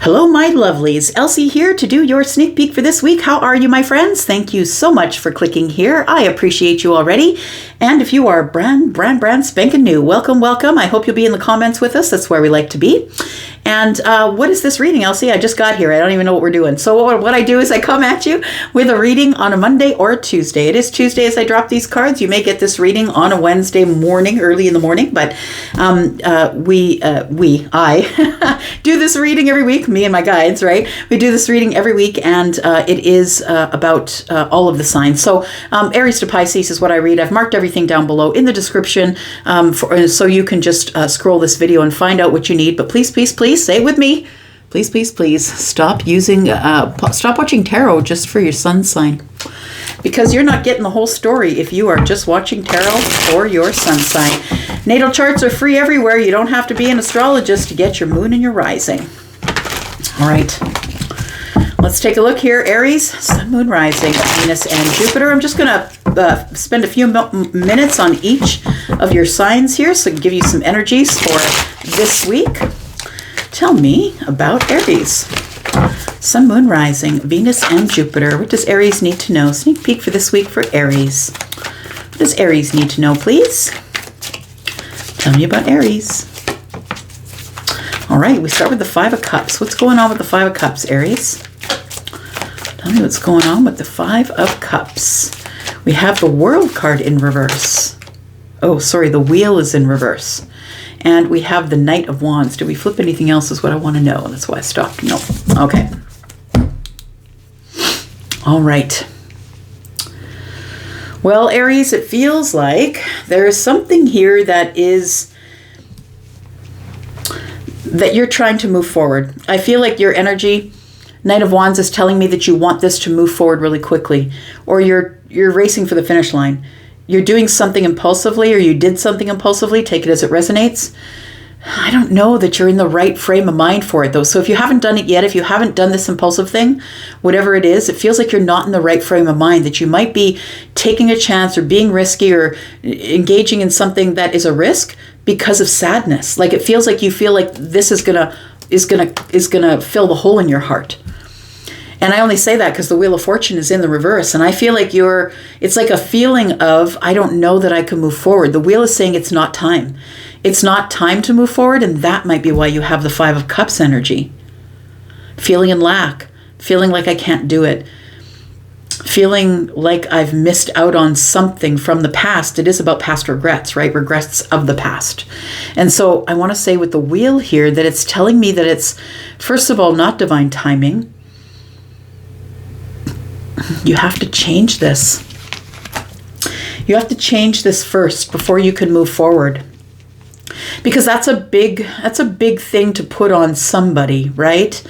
Hello, my lovelies. Elsie here to do your sneak peek for this week. How are you, my friends? Thank you so much for clicking here. I appreciate you already. And if you are brand spanking new, welcome, welcome. I hope you'll be in the comments with us. That's where we like to be. And what is this reading, Elsie? I just got here. I don't even know what we're doing. So what I do is I come at you with a reading on a Monday or a Tuesday. It is Tuesday as I drop these cards. You may get this reading on a Wednesday morning, early in the morning. But I do this reading every week, me and my guides, right? We do this reading every week, and it is about all of the signs. So Aries to Pisces is what I read. I've marked everything down below in the description so you can just scroll this video and find out what you need. But please, please, please, say it with me. Please, please, please stop watching tarot just for your sun sign. Because you're not getting the whole story if you are just watching tarot for your sun sign. Natal charts are free everywhere. You don't have to be an astrologist to get your moon and your rising. All right. Let's take a look here. Aries, sun, moon, rising, Venus, and Jupiter. I'm just going to spend a few minutes on each of your signs here so I can give you some energies for this week. Tell me about Aries. Sun, moon, rising, Venus, and Jupiter. What does Aries need to know? Sneak peek for this week for Aries. What does Aries need to know, please? Tell me about Aries. All right, we start with the Five of Cups. What's going on with the Five of Cups, Aries? Tell me what's going on with the Five of Cups. We have the World card in reverse. Oh, sorry, the Wheel is in reverse. And we have the Knight of Wands. Did we flip anything else is what I want to know. That's why I stopped. No. Okay. All right. Well, Aries, it feels like there is something here that you're trying to move forward. I feel like your energy, Knight of Wands, is telling me that you want this to move forward really quickly, or you're racing for the finish line. You're doing something impulsively, or you did something impulsively. Take it as it resonates. I don't know that you're in the right frame of mind for it, though. So if you haven't done it yet, if you haven't done this impulsive thing, whatever it is, it feels like you're not in the right frame of mind, that you might be taking a chance or being risky or engaging in something that is a risk because of sadness. Like it feels like you feel like this is gonna fill the hole in your heart. And I only say that because the Wheel of Fortune is in the reverse. And I feel like it's like a feeling of, I don't know that I can move forward. The Wheel is saying it's not time. It's not time to move forward. And that might be why you have the Five of Cups energy. Feeling in lack. Feeling like I can't do it. Feeling like I've missed out on something from the past. It is about past regrets, right? Regrets of the past. And so I want to say with the Wheel here that it's telling me that it's, first of all, not divine timing. You have to change this. You have to change this first before you can move forward. Because that's a big thing to put on somebody, right?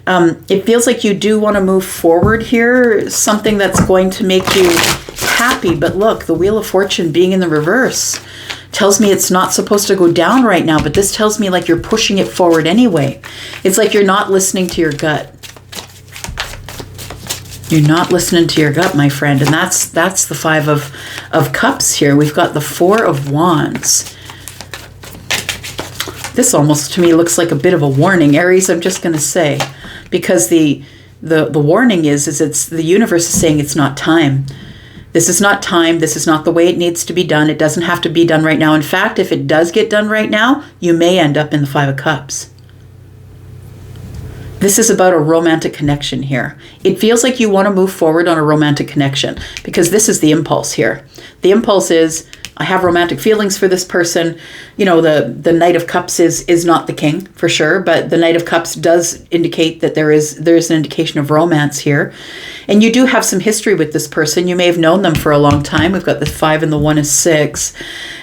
It feels like you do want to move forward here, something that's going to make you happy. But look, the Wheel of Fortune being in the reverse tells me it's not supposed to go down right now, but this tells me like you're pushing it forward anyway. It's like you're not listening to your gut. You're not listening to your gut, my friend. And that's the Five of Cups here. We've got the Four of Wands. This almost to me looks like a bit of a warning, Aries, I'm just going to say. Because the warning is it's the universe is saying it's not time. This is not time. This is not the way it needs to be done. It doesn't have to be done right now. In fact, if it does get done right now, you may end up in the Five of Cups. This is about a romantic connection here. It feels like you want to move forward on a romantic connection because this is the impulse here. The impulse is, I have romantic feelings for this person. You know, the Knight of Cups is not the king for sure, but the Knight of Cups does indicate that there's an indication of romance here. And you do have some history with this person. You may have known them for a long time. We've got the 5 and the 1 is 6.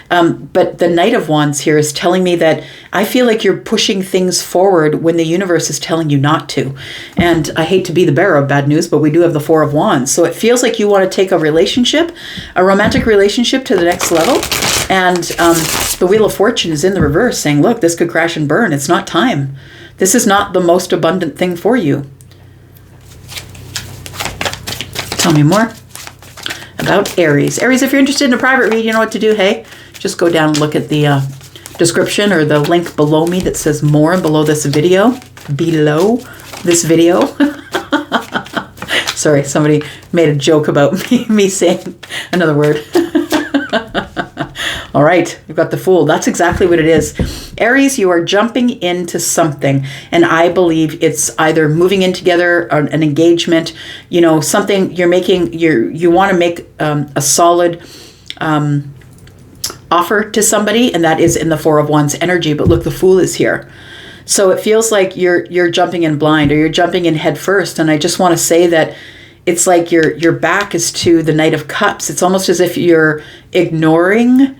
But the Knight of Wands here is telling me that I feel like you're pushing things forward when the universe is telling you not to. And I hate to be the bearer of bad news, but we do have the 4 of Wands. So it feels like you want to take a romantic relationship to the next level. And the Wheel of Fortune is in the reverse saying, look, this could crash and burn. It's not time. This is not the most abundant thing for you. Tell me more about Aries. Aries, if you're interested in a private read, you know what to do. Hey, just go down and look at the description or the link below me that says more below this video. below this video. Sorry, somebody made a joke about me saying another word. All right, we've got the Fool. That's exactly what it is. Aries, you are jumping into something, and I believe it's either moving in together or an engagement, you know, something you're making, you want to make a solid offer to somebody, and that is in the Four of Wands energy. But look, the Fool is here. So it feels like you're jumping in blind, or you're jumping in head first. And I just want to say that it's like your back is to the Knight of Cups. It's almost as if you're ignoring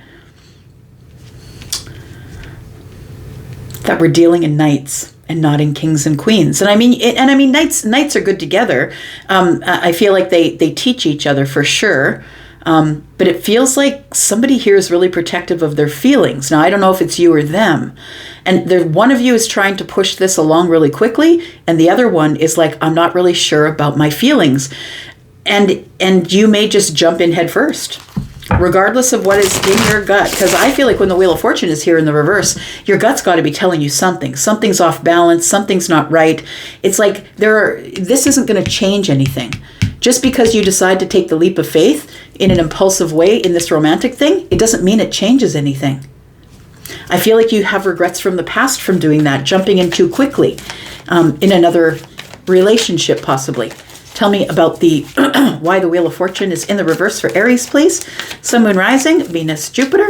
that we're dealing in knights and not in kings and queens. And I mean, knights are good together. I feel like they teach each other for sure. But it feels like somebody here is really protective of their feelings. Now, I don't know if it's you or them. And one of you is trying to push this along really quickly, and the other one is like, I'm not really sure about my feelings. And you may just jump in head first, regardless of what is in your gut. Because I feel like when the Wheel of Fortune is here in the reverse, your gut's got to be telling you something. Something's off balance. Something's not right. It's like this isn't going to change anything. Just because you decide to take the leap of faith in an impulsive way in this romantic thing, it doesn't mean it changes anything. I feel like you have regrets from the past from doing that, jumping in too quickly in another relationship possibly. Tell me about the why the Wheel of Fortune is in the reverse for Aries, please. Sun, Moon, Rising, Venus, Jupiter.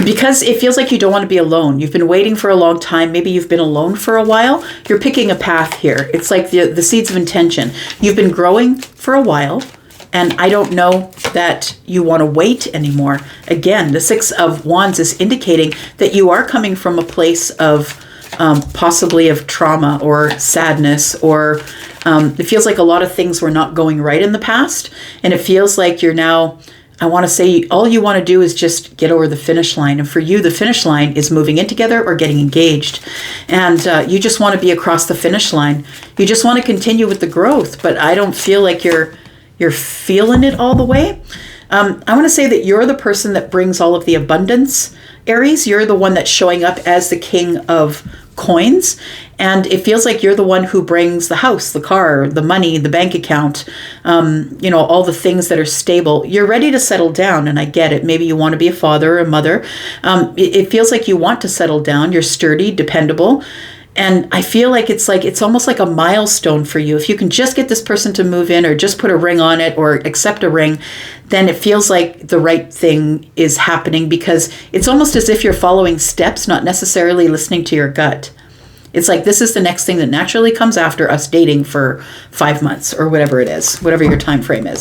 Because it feels like you don't want to be alone. You've been waiting for a long time. Maybe you've been alone for a while. You're picking a path here. It's like the seeds of intention. You've been growing for a while, and I don't know that you want to wait anymore. Again, the Six of Wands is indicating that you are coming from a place of possibly of trauma or sadness, or it feels like a lot of things were not going right in the past, and it feels like you're now, I want to say, all you want to do is just get over the finish line. And for you, the finish line is moving in together or getting engaged. And you just want to be across the finish line. You just want to continue with the growth, but I don't feel like you're feeling it all the way. I want to say that you're the person that brings all of the abundance, Aries. You're the one that's showing up as the King of Coins, and it feels like you're the one who brings the house, the car, the money, the bank account, all the things that are stable. You're ready to settle down, and I get it. Maybe you want to be a father or a mother. It feels like you want to settle down. You're sturdy, dependable. And I feel like it's almost like a milestone for you. If you can just get this person to move in, or just put a ring on it, or accept a ring, then it feels like the right thing is happening, because it's almost as if you're following steps, not necessarily listening to your gut. It's like this is the next thing that naturally comes after us dating for 5 months, or whatever it is, whatever your time frame is.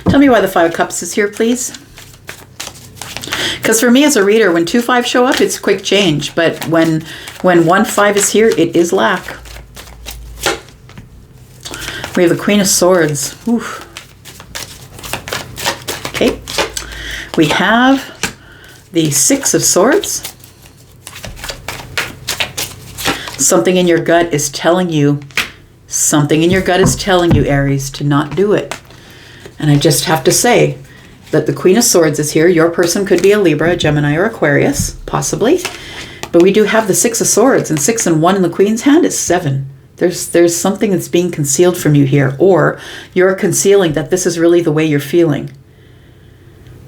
Tell me why the Five of Cups is here, please. Because for me as a reader, when 2 5s show up, it's quick change. But when 1 5 is here, it is lack. We have the Queen of Swords. Oof. Okay. We have the Six of Swords. Something in your gut is telling you, Aries, to not do it. And I just have to say that the Queen of Swords is here. Your person could be a Libra, a Gemini, or Aquarius, possibly. But we do have the Six of Swords, and 6 and 1 in the Queen's hand is 7. There's something that's being concealed from you here, or you're concealing that this is really the way you're feeling.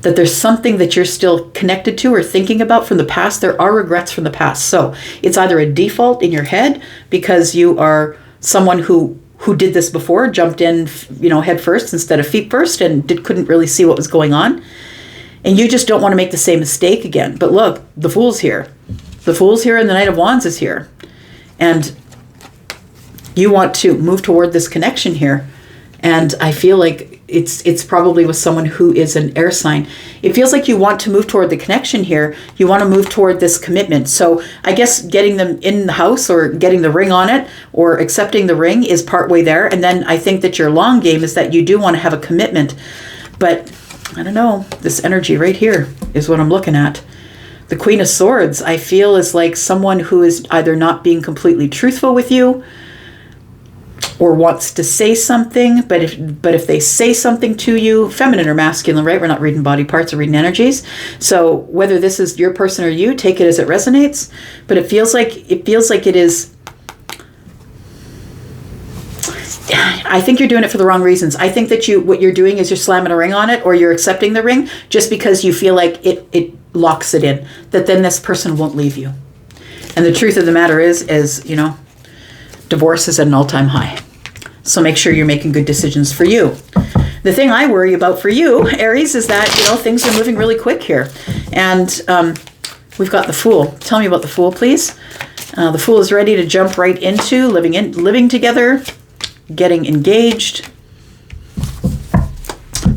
That there's something that you're still connected to or thinking about from the past. There are regrets from the past. So it's either a default in your head because you are someone who did this before, jumped in, head first instead of feet first, and couldn't really see what was going on. And you just don't want to make the same mistake again. But look, the Fool's here. The Fool's here, and the Knight of Wands is here. And you want to move toward this connection here. And I feel like it's probably with someone who is an air sign. It feels like you want to move toward the connection here. You want to move toward this commitment. So I guess getting them in the house, or getting the ring on it, or accepting the ring is partway there. And then I think that your long game is that you do want to have a commitment. But I don't know, this energy right here is what I'm looking at. The Queen of Swords, I feel, is like someone who is either not being completely truthful with you, or wants to say something, but if they say something to you, feminine or masculine, right? We're not reading body parts, we're reading energies. So whether this is your person or you, take it as it resonates. But it feels like it is. I think you're doing it for the wrong reasons. I think that what you're doing is you're slamming a ring on it, or you're accepting the ring just because you feel like it locks it in, that then this person won't leave you. And the truth of the matter is, you know, divorce is at an all-time high. So make sure you're making good decisions for you. The thing I worry about for you, Aries, is that, you know, things are moving really quick here. And we've got the Fool. Tell me about the Fool, please. The Fool is ready to jump right into living together, getting engaged.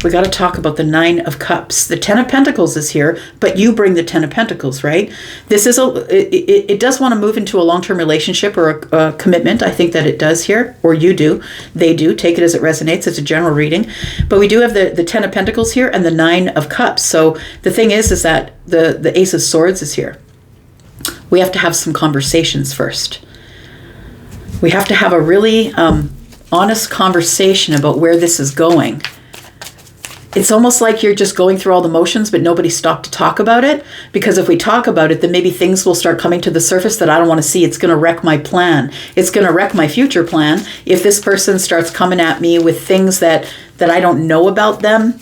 We got to talk about the Nine of Cups. The Ten of Pentacles is here, but you bring the Ten of Pentacles, right? This is it does want to move into a long-term relationship or a commitment. I think that it does here, or you do. They do. Take it as it resonates. It's a general reading. But we do have the Ten of Pentacles here and the Nine of Cups. So the thing is that the Ace of Swords is here. We have to have some conversations first. We have to have a really honest conversation about where this is going. It's almost like you're just going through all the motions, but nobody stopped to talk about it. Because if we talk about it, then maybe things will start coming to the surface that I don't want to see. It's going to wreck my plan. It's going to wreck my future plan. If this person starts coming at me with things that I don't know about them,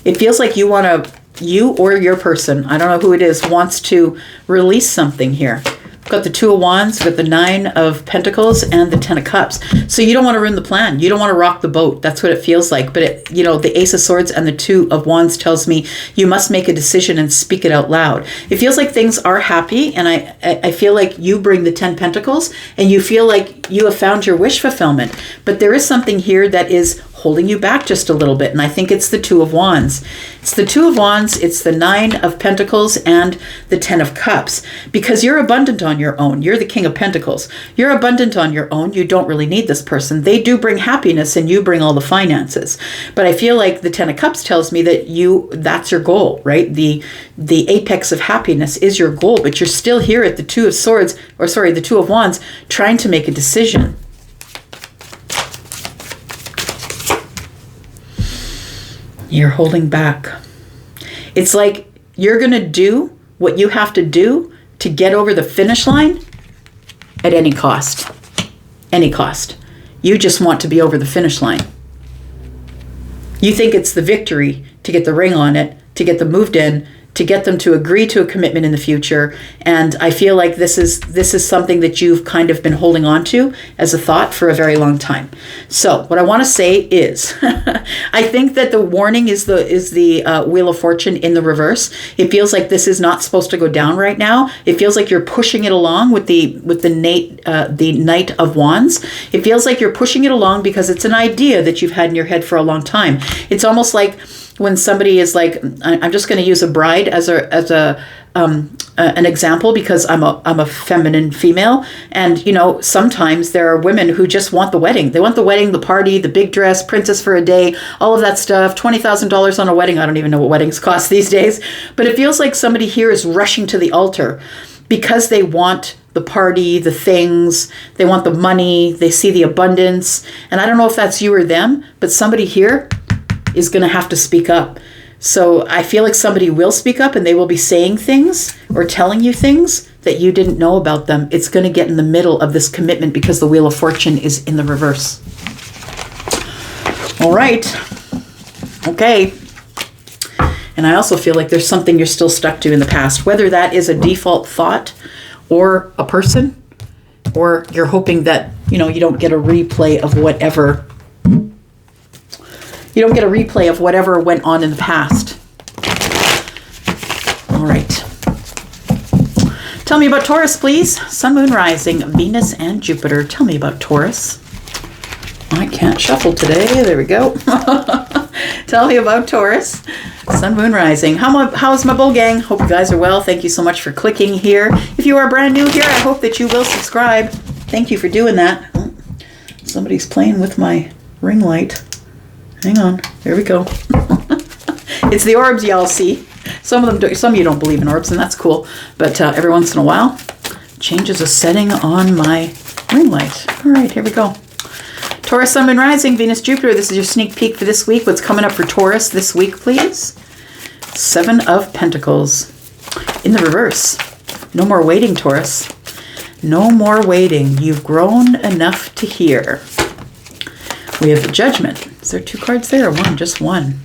it feels like you or your person, I don't know who it is, wants to release something here. We've got the Two of Wands, we've got the Nine of Pentacles, and the Ten of Cups. So you don't want to ruin the plan. You don't want to rock the boat. That's what it feels like. But you know, the Ace of Swords and the Two of Wands tells me you must make a decision and speak it out loud. It feels like things are happy, and I feel like you bring the 10 Pentacles, and you feel like you have found your wish fulfillment. But there is something here that is holding you back just a little bit, and I think it's the Two of Wands. It's the Two of Wands, it's the Nine of Pentacles, and the Ten of Cups. Because you're abundant on your own. You're the King of Pentacles. You're abundant on your own. You don't really need this person. They do bring happiness, and you bring all the finances. But I feel like the Ten of Cups tells me that that's your goal, right? The apex of happiness is your goal, but you're still here at the Two of Swords, the Two of Wands, trying to make a decision. You're holding back. It's like you're going to do what you have to do to get over the finish line at any cost. Any cost. You just want to be over the finish line. You think it's the victory to get the ring on it, to get them moved in, to get them to agree to a commitment in the future. And I feel like this is something that you've kind of been holding on to as a thought for a very long time. So what I want to say is, I think that the warning is the Wheel of Fortune in the reverse. It feels like this is not supposed to go down right now. It feels like you're pushing it along with the Knight of Wands. It feels like you're pushing it along because it's an idea that you've had in your head for a long time. It's almost like when somebody is like, I'm just going to use a bride as an example because I'm a feminine female, and you know, sometimes there are women who just want the wedding. They want the wedding, the party, the big dress, princess for a day, all of that stuff. $20,000 on a wedding. I don't even know what weddings cost these days, but it feels like somebody here is rushing to the altar because they want the party, the things, they want the money, they see the abundance. And I don't know if that's you or them, but somebody here is going to have to speak up. So I feel like somebody will speak up, and they will be saying things or telling you things that you didn't know about them. It's going to get in the middle of this commitment because the Wheel of Fortune is in the reverse. All right. Okay. And I also feel like there's something you're still stuck to in the past, whether that is a default thought or a person, or you're hoping that, you know, you don't get a replay of whatever. You don't get a replay of whatever went on in the past. All right. Tell me about Taurus, please. Sun, Moon, Rising, Venus, and Jupiter. Tell me about Taurus. I can't shuffle today. There we go. Tell me about Taurus. Sun, Moon, Rising. How's my bull gang? Hope you guys are well. Thank you so much for clicking here. If you are brand new here, I hope that you will subscribe. Thank you for doing that. Somebody's playing with my ring light. Hang on, there we go. It's the orbs y'all see. Some of you don't believe in orbs, and that's cool. But every once in a while, changes a setting on my ring light. All right, here we go. Taurus, Sun, Moon, Rising, Venus, Jupiter. This is your sneak peek for this week. What's coming up for Taurus this week, please? 7 of Pentacles in the reverse. No more waiting, Taurus. No more waiting. You've grown enough to hear. We have the Judgment. Is there 2 cards there or one? Just one.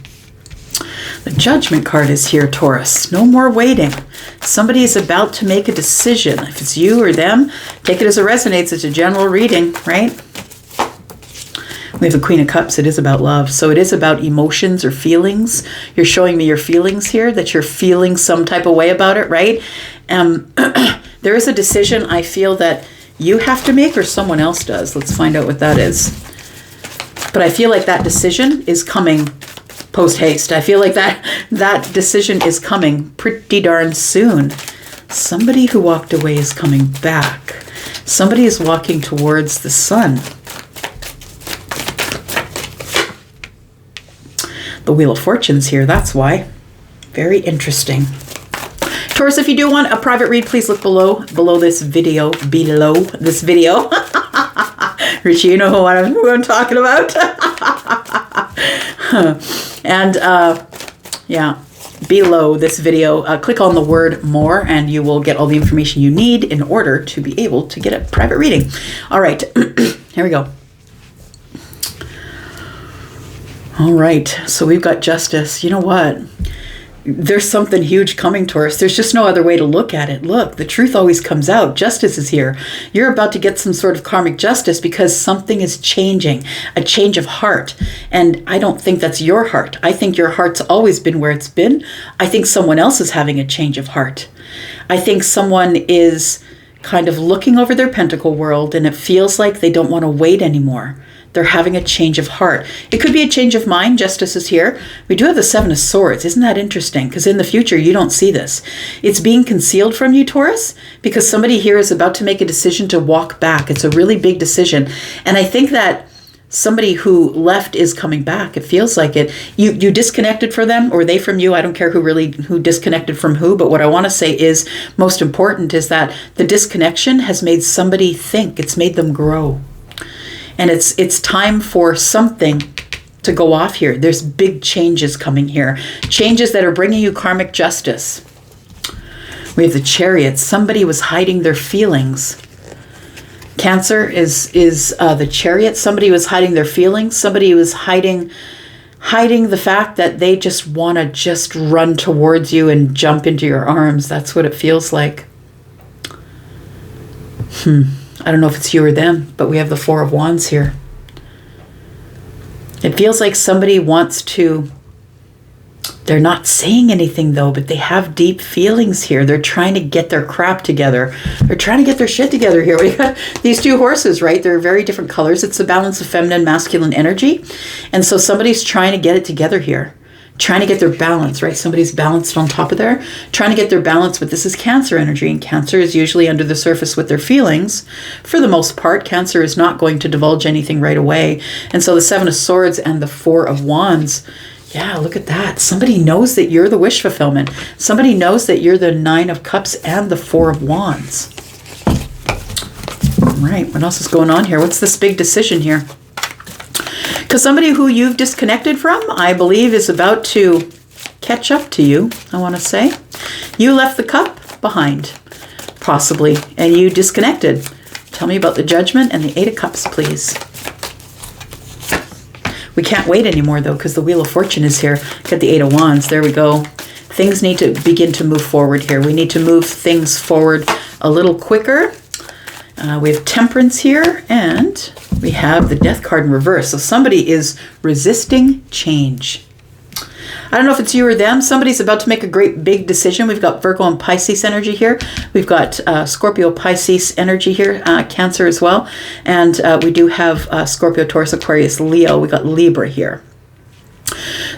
The Judgment card is here, Taurus. No more waiting. Somebody is about to make a decision. If it's you or them, take it as it resonates. It's a general reading, right? We have the Queen of Cups. It is about love. So it is about emotions or feelings. You're showing me your feelings here, that you're feeling some type of way about it, right? There is a decision I feel that you have to make or someone else does. Let's find out what that is. But I feel like that decision is coming post-haste. I feel like that decision is coming pretty darn soon. Somebody who walked away is coming back. Somebody is walking towards the sun. The Wheel of Fortune's here, that's why. Very interesting. Taurus, if you do want a private read, please look below this video. Richie, you know who I'm talking about. And yeah, below this video, click on the word more and you will get all the information you need in order to be able to get a private reading. All right, here we go. All right, so we've got Justice. You know what? There's something huge coming, Taurus. There's just no other way to look at it. Look, the truth always comes out. Justice is here. You're about to get some sort of karmic justice because something is changing, a change of heart. And I don't think that's your heart. I think your heart's always been where it's been. I think someone else is having a change of heart. I think someone is kind of looking over their pentacle world and it feels like they don't want to wait anymore. They're having a change of heart. It could be a change of mind. Justice is here. We do have the 7 of Swords. Isn't that interesting? Because in the future, you don't see this. It's being concealed from you, Taurus, because somebody here is about to make a decision to walk back. It's a really big decision. And I think that somebody who left is coming back. It feels like it. You disconnected from them or they from you. I don't care who disconnected from who. But what I want to say is most important is that the disconnection has made somebody think. It's made them grow. And it's time for something to go off here. There's big changes coming here. Changes that are bringing you karmic justice. We have the Chariot. Somebody was hiding their feelings. Cancer is the Chariot. Somebody was hiding their feelings. Somebody was hiding the fact that they just want to just run towards you and jump into your arms. That's what it feels like. I don't know if it's you or them, but we have the 4 of Wands here. It feels like somebody wants to, they're not saying anything though, but they have deep feelings here. They're trying to get their crap together. They're trying to get their shit together here. We got these 2 horses, right? They're very different colors. It's a balance of feminine, masculine energy. And so somebody's trying to get it together here. Trying to get their balance, right? Somebody's balanced on top of there, trying to get their balance, but this is Cancer energy, and Cancer is usually under the surface with their feelings. For the most part, Cancer is not going to divulge anything right away. And so the 7 of Swords and the 4 of Wands, yeah, look at that. Somebody knows that you're the wish fulfillment. Somebody knows that you're the 9 of Cups and the 4 of Wands. All right, what else is going on here? What's this big decision here? Because somebody who you've disconnected from, I believe, is about to catch up to you, I want to say. You left the cup behind, possibly, and you disconnected. Tell me about the Judgment and the 8 of Cups, please. We can't wait anymore, though, because the Wheel of Fortune is here. Got the 8 of Wands. There we go. Things need to begin to move forward here. We need to move things forward a little quicker. We have Temperance here, and we have the Death card in reverse. So somebody is resisting change. I don't know if it's you or them. Somebody's about to make a great big decision. We've got Virgo and Pisces energy here. We've got Scorpio, Pisces energy here, Cancer as well. And we do have Scorpio, Taurus, Aquarius, Leo. We got Libra here.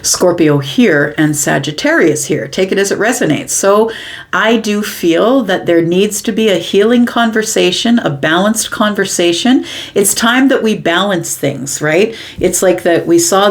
Scorpio here and Sagittarius here. Take it as it resonates. So I do feel that there needs to be a healing conversation, a balanced conversation. It's time that we balance things, right? It's like that we saw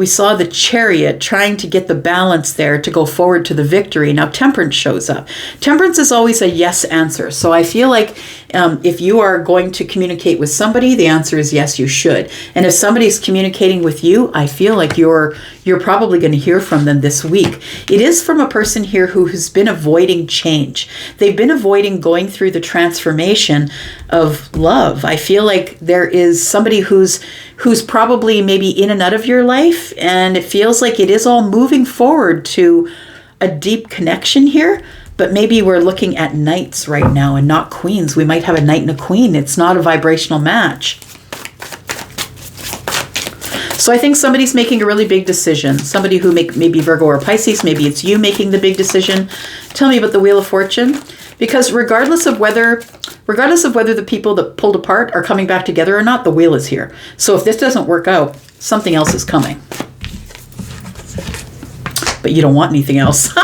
we saw the Chariot trying to get the balance there to go forward to the victory. Now Temperance shows up. Temperance is always a yes answer. So I feel like if you are going to communicate with somebody, the answer is yes, you should. And if somebody's communicating with you, I feel like you're probably going to hear from them this week. It is from a person here who has been avoiding change. They've been avoiding going through the transformation of love. I feel like there is somebody who's probably maybe in and out of your life, and it feels like it is all moving forward to a deep connection here. But maybe we're looking at knights right now and not queens. We might have a knight and a queen. It's not a vibrational match. So I think somebody's making a really big decision. Somebody who maybe Virgo or Pisces, maybe it's you making the big decision. Tell me about the Wheel of Fortune. Because regardless of whether the people that pulled apart are coming back together or not, the wheel is here. So if this doesn't work out, something else is coming. But you don't want anything else.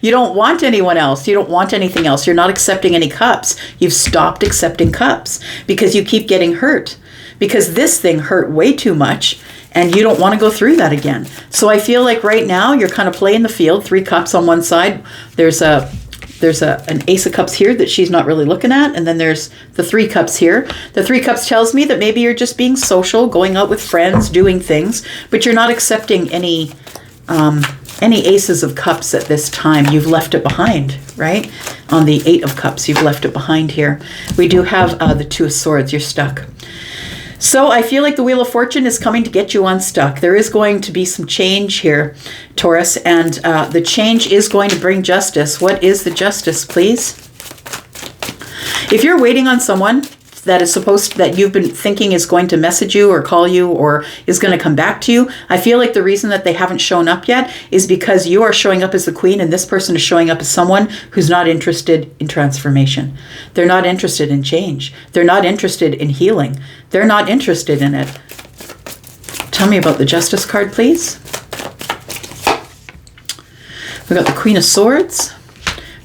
You don't want anyone else. You don't want anything else. You're not accepting any cups. You've stopped accepting cups because you keep getting hurt. Because this thing hurt way too much and you don't want to go through that again. So I feel like right now you're kind of playing the field, 3 cups on one side. There's an Ace of Cups here that she's not really looking at. And then there's the 3 cups here. The 3 cups tells me that maybe you're just being social, going out with friends, doing things, but you're not accepting any Aces of Cups at this time. You've left it behind, right? On the 8 of Cups, you've left it behind here. We do have the 2 of Swords. You're stuck. So I feel like the Wheel of Fortune is coming to get you unstuck. There is going to be some change here, Taurus, and the change is going to bring justice. What is the justice, please? If you're waiting on someone that you've been thinking is going to message you or call you or is going to come back to you, I feel like the reason that they haven't shown up yet is because you are showing up as the queen and this person is showing up as someone who's not interested in transformation. They're not interested in change. They're not interested in healing. They're not interested in it. Tell me about the Justice card, please. We got the Queen of Swords.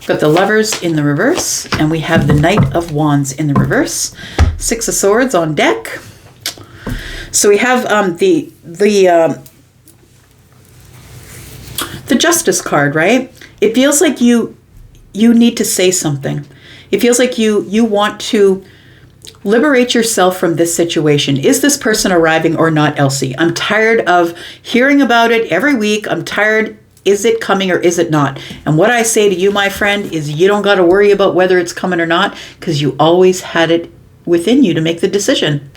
Got the Lovers in the reverse, and we have the Knight of Wands in the reverse. 6 of Swords on deck. So we have the Justice card, right? It feels like you need to say something. It feels like you want to liberate yourself from this situation. Is this person arriving or not, Elsie? I'm tired of hearing about it every week. I'm tired. Is it coming or is it not? And what I say to you, my friend, is you don't got to worry about whether it's coming or not because you always had it within you to make the decision.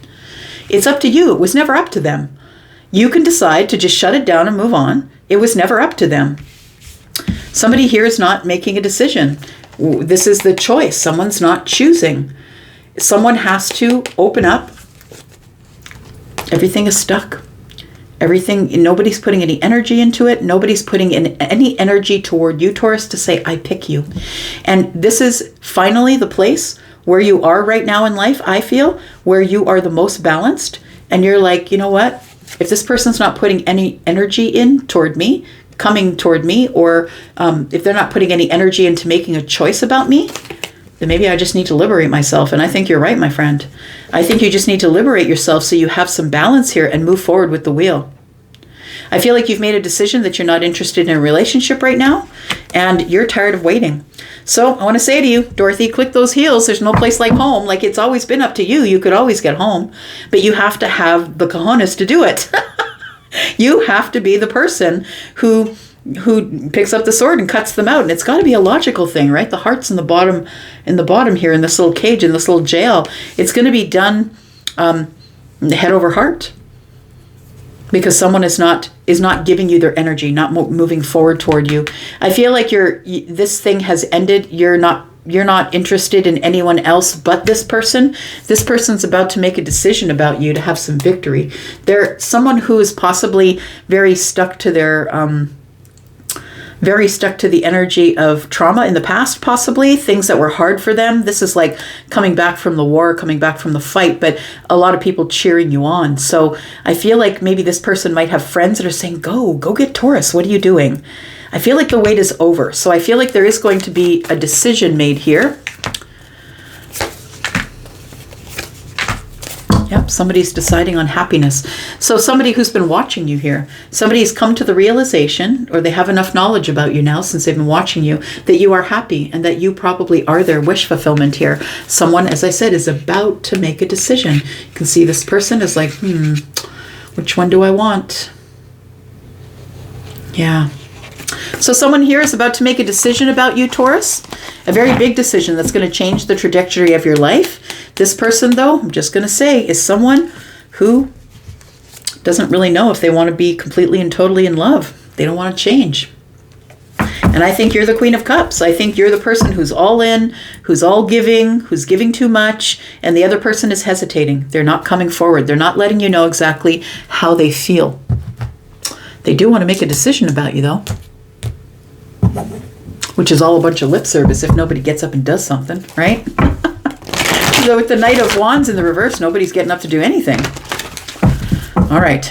It's up to you. It was never up to them. You can decide to just shut it down and move on. It was never up to them. Somebody here is not making a decision. This is the choice. Someone's not choosing. Someone has to open up. Everything is stuck. Everything, nobody's putting any energy into it. Nobody's putting in any energy toward you, Taurus, to say, I pick you. And this is finally the place where you are right now in life, I feel, where you are the most balanced. And you're like, you know what? If this person's not putting any energy in toward me, coming toward me, or if they're not putting any energy into making a choice about me, then maybe I just need to liberate myself. And I think you're right, my friend. I think you just need to liberate yourself so you have some balance here and move forward with the wheel. I feel like you've made a decision that you're not interested in a relationship right now, and you're tired of waiting. So I want to say to you, Dorothy, click those heels. There's no place like home. Like it's always been up to you. You could always get home, but you have to have the cojones to do it. You have to be the person who picks up the sword and cuts them out. And it's got to be a logical thing, right? The heart's in the bottom here in this little cage, in this little jail. It's going to be done head over heart because someone is not giving you their energy, not moving forward toward you. I feel like this thing has ended. You're not interested in anyone else but this person. This person's about to make a decision about you to have some victory. They're someone who is possibly very stuck to the energy of trauma in the past, possibly things that were hard for them. This is like coming back from the war, coming back from the fight, but a lot of people cheering you on. So I feel like maybe this person might have friends that are saying, go get Taurus. What are you doing? I feel like the wait is over. So I feel like there is going to be a decision made here. Yep, somebody's deciding on happiness. So somebody who's been watching you here, somebody's come to the realization, or they have enough knowledge about you now since they've been watching you, that you are happy and that you probably are their wish fulfillment here. Someone, as I said, is about to make a decision. You can see this person is like, which one do I want? Yeah. So someone here is about to make a decision about you, Taurus. A very big decision that's going to change the trajectory of your life. This person, though, I'm just going to say, is someone who doesn't really know if they want to be completely and totally in love. They don't want to change. And I think you're the Queen of Cups. I think you're the person who's all in, who's all giving, who's giving too much, and the other person is hesitating. They're not coming forward. They're not letting you know exactly how they feel. They do want to make a decision about you, though. Which is all a bunch of lip service if nobody gets up and does something, right? So with the Knight of Wands in the reverse, nobody's getting up to do anything. All right.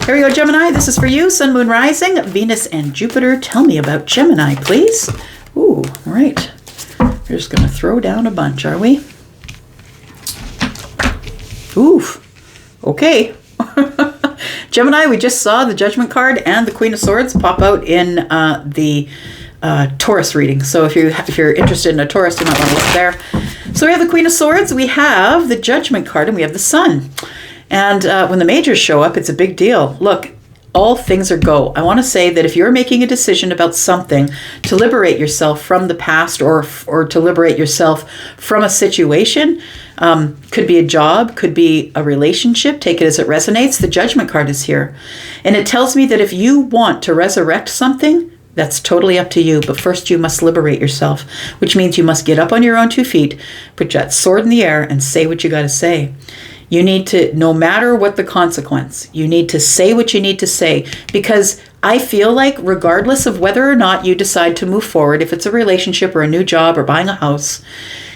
Here we go, Gemini. This is for you. Sun, Moon, Rising, Venus, and Jupiter. Tell me about Gemini, please. Ooh, all right. We're just going to throw down a bunch, are we? Oof. Okay. Gemini, we just saw the Judgment card and the Queen of Swords pop out in the Taurus reading. So if you're interested in a Taurus, you might want to look there. So we have the Queen of Swords, we have the Judgment card, and we have the Sun. And when the majors show up, it's a big deal. Look, all things are go. I want to say that if you're making a decision about something to liberate yourself from the past or to liberate yourself from a situation, could be a job, could be a relationship, take it as it resonates. The Judgment card is here. And it tells me that if you want to resurrect something, that's totally up to you. But first you must liberate yourself, which means you must get up on your own 2 feet, put that sword in the air and say what you got to say. You need to, no matter what the consequence, you need to say what you need to say, because I feel like regardless of whether or not you decide to move forward, if it's a relationship or a new job or buying a house,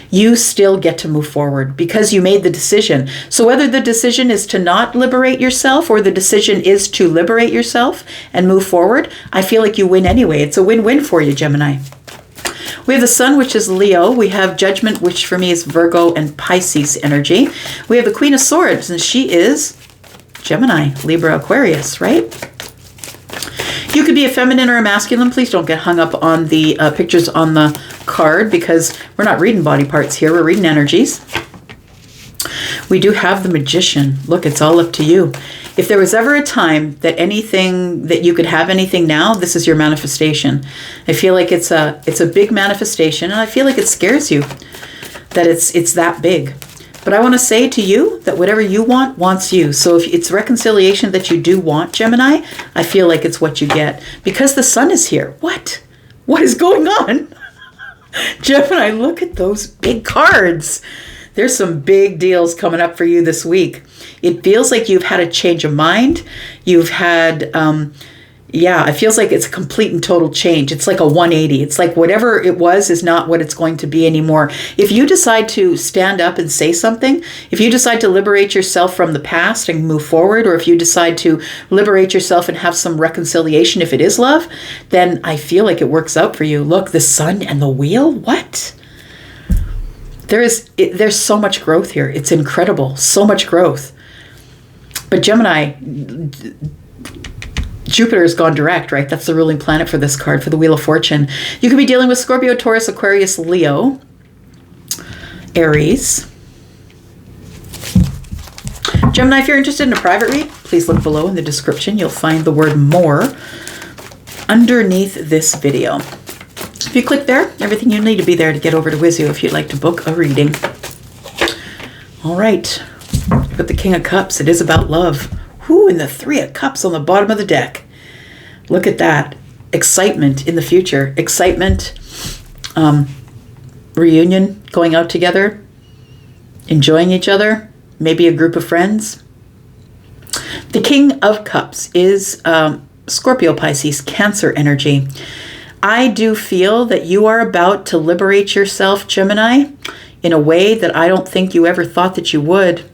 you still get to move forward because you made the decision. So whether the decision is to not liberate yourself or the decision is to liberate yourself and move forward, I feel like you win anyway. It's a win-win for you, Gemini. We have the Sun, which is Leo. We have Judgment, which for me is Virgo and Pisces energy. We have the Queen of Swords, and she is Gemini, Libra, Aquarius, right? You could be a feminine or a masculine. Please don't get hung up on the pictures on the card, because we're not reading body parts here. We're reading energies. We do have the Magician. Look, it's all up to you. If there was ever a time that you could have anything now, this is your manifestation. I feel like it's a big manifestation, and I feel like it scares you that it's that big. But I want to say to you that whatever you want wants you. So if it's reconciliation that you do want, Gemini, I feel like it's what you get. Because the Sun is here. What? What is going on? Gemini, look at those big cards. There's some big deals coming up for you this week. It feels like you've had a change of mind. You've had, it feels like it's a complete and total change. It's like a 180. It's like whatever it was is not what it's going to be anymore. If you decide to stand up and say something, if you decide to liberate yourself from the past and move forward, or if you decide to liberate yourself and have some reconciliation, if it is love, then I feel like it works out for you. Look, the Sun and the Wheel, what? There's so much growth here. It's incredible. So much growth. But Gemini, Jupiter has gone direct, right? That's the ruling planet for this card, for the Wheel of Fortune. You could be dealing with Scorpio, Taurus, Aquarius, Leo, Aries. Gemini, if you're interested in a private read, please look below in the description. You'll find the word more underneath this video. If you click there, everything you need to be there to get over to Wizu if you'd like to book a reading. All right. But the King of Cups, it is about love. Whoo, and the Three of Cups on the bottom of the deck. Look at that. Excitement in the future. Excitement. Reunion, going out together, enjoying each other, maybe a group of friends. The King of Cups is Scorpio, Pisces, Cancer energy. I do feel that you are about to liberate yourself, Gemini, in a way that I don't think you ever thought that you would.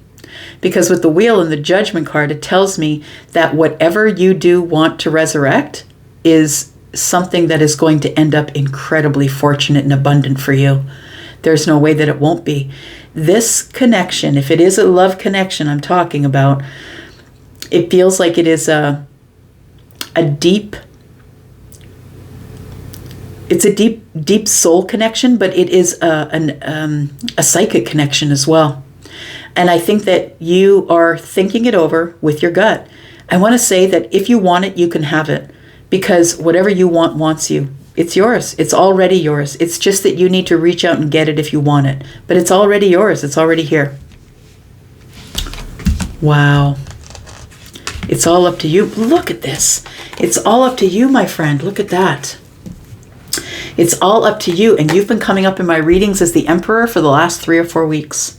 Because with the Wheel and the Judgment card, it tells me that whatever you do want to resurrect is something that is going to end up incredibly fortunate and abundant for you. there's no way that it won't be. This connection, if it is a love connection I'm talking about, it feels like it is a deep, it's a deep soul connection, but it is a psychic connection as well. And I think that you are thinking it over with your gut. I want to say that if you want it, you can have it, because whatever you want wants you. It's yours. It's already yours. It's just that you need to reach out and get it if you want it. But it's already yours. It's already here. Wow. It's all up to you. Look at this. It's all up to you, my friend. Look at that. It's all up to you. And you've been coming up in my readings as the Emperor for the last 3 or 4 weeks.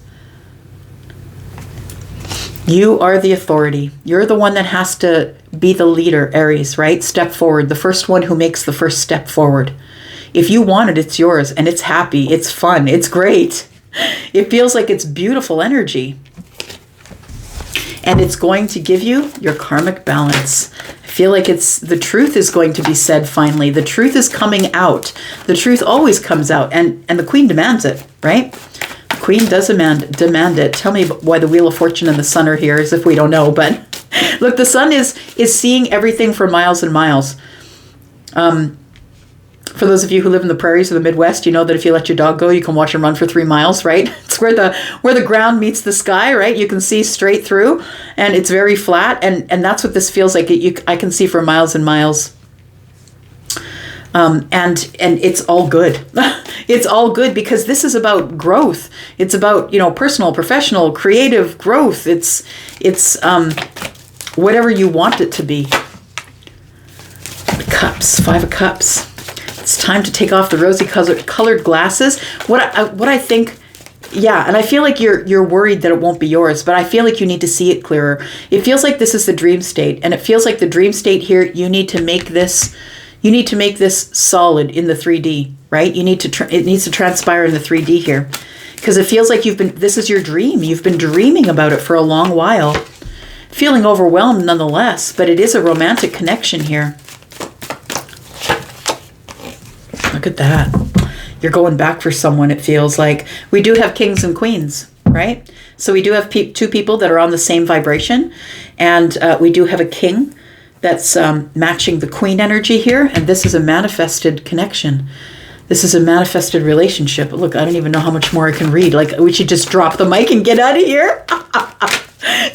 You are the authority. You're the one that has to be the leader, Aries, right? Step forward. The first one who makes the first step forward. If you want it, it's yours, and it's happy. It's fun. It's great. It feels like it's beautiful energy. And it's going to give you your karmic balance. I feel like the truth is going to be said finally. The truth is coming out. The truth always comes out, and the Queen demands it, right? Queen does demand it. Tell me why the Wheel of Fortune and the Sun are here, as if we don't know. But look, the Sun is seeing everything for miles and miles. For those of you who live in the prairies of the Midwest, you know that if you let your dog go, you can watch him run for 3 miles, right? It's where the ground meets the sky, right? You can see straight through, and it's very flat, and that's what this feels like. I can see for miles and miles. And it's all good. It's all good, because this is about growth. It's about, personal, professional, creative growth. It's whatever you want it to be. The Cups, 5 of Cups. It's time to take off the rosy colored glasses. What I think, yeah, and I feel like you're worried that it won't be yours, but I feel like you need to see it clearer. It feels like this is the dream state, and it feels like the dream state here, you need to make this solid in the 3D, right? It needs to transpire in the 3D here, because it feels like this is your dream. You've been dreaming about it for a long while, feeling overwhelmed nonetheless, but it is a romantic connection here. Look at that. You're going back for someone, it feels like. We do have kings and queens, right? So we do have 2 people that are on the same vibration, and we do have a king that's matching the queen energy here, and this is a manifested connection. This is a manifested relationship. Look, I don't even know how much more I can read. Like, we should just drop the mic and get out of here.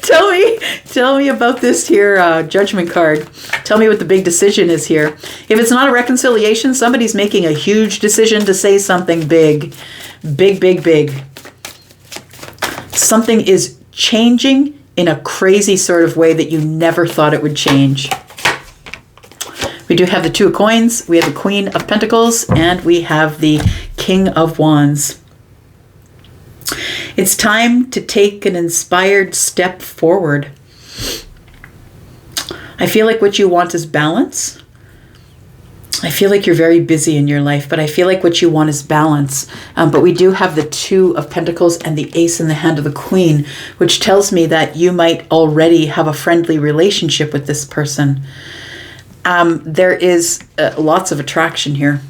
Tell me about this here judgment card. Tell me what the big decision is here. If it's not a reconciliation, somebody's making a huge decision to say something big. Big, big, big. Something is changing in a crazy sort of way that you never thought it would change. We do have the 2 of Coins, we have the Queen of Pentacles, and we have the King of Wands. It's time to take an inspired step forward. I feel like what you want is balance. I feel like you're very busy in your life, but I feel like what you want is balance. But we do have the 2 of Pentacles and the Ace in the hand of the Queen, which tells me that you might already have a friendly relationship with this person. There is lots of attraction here.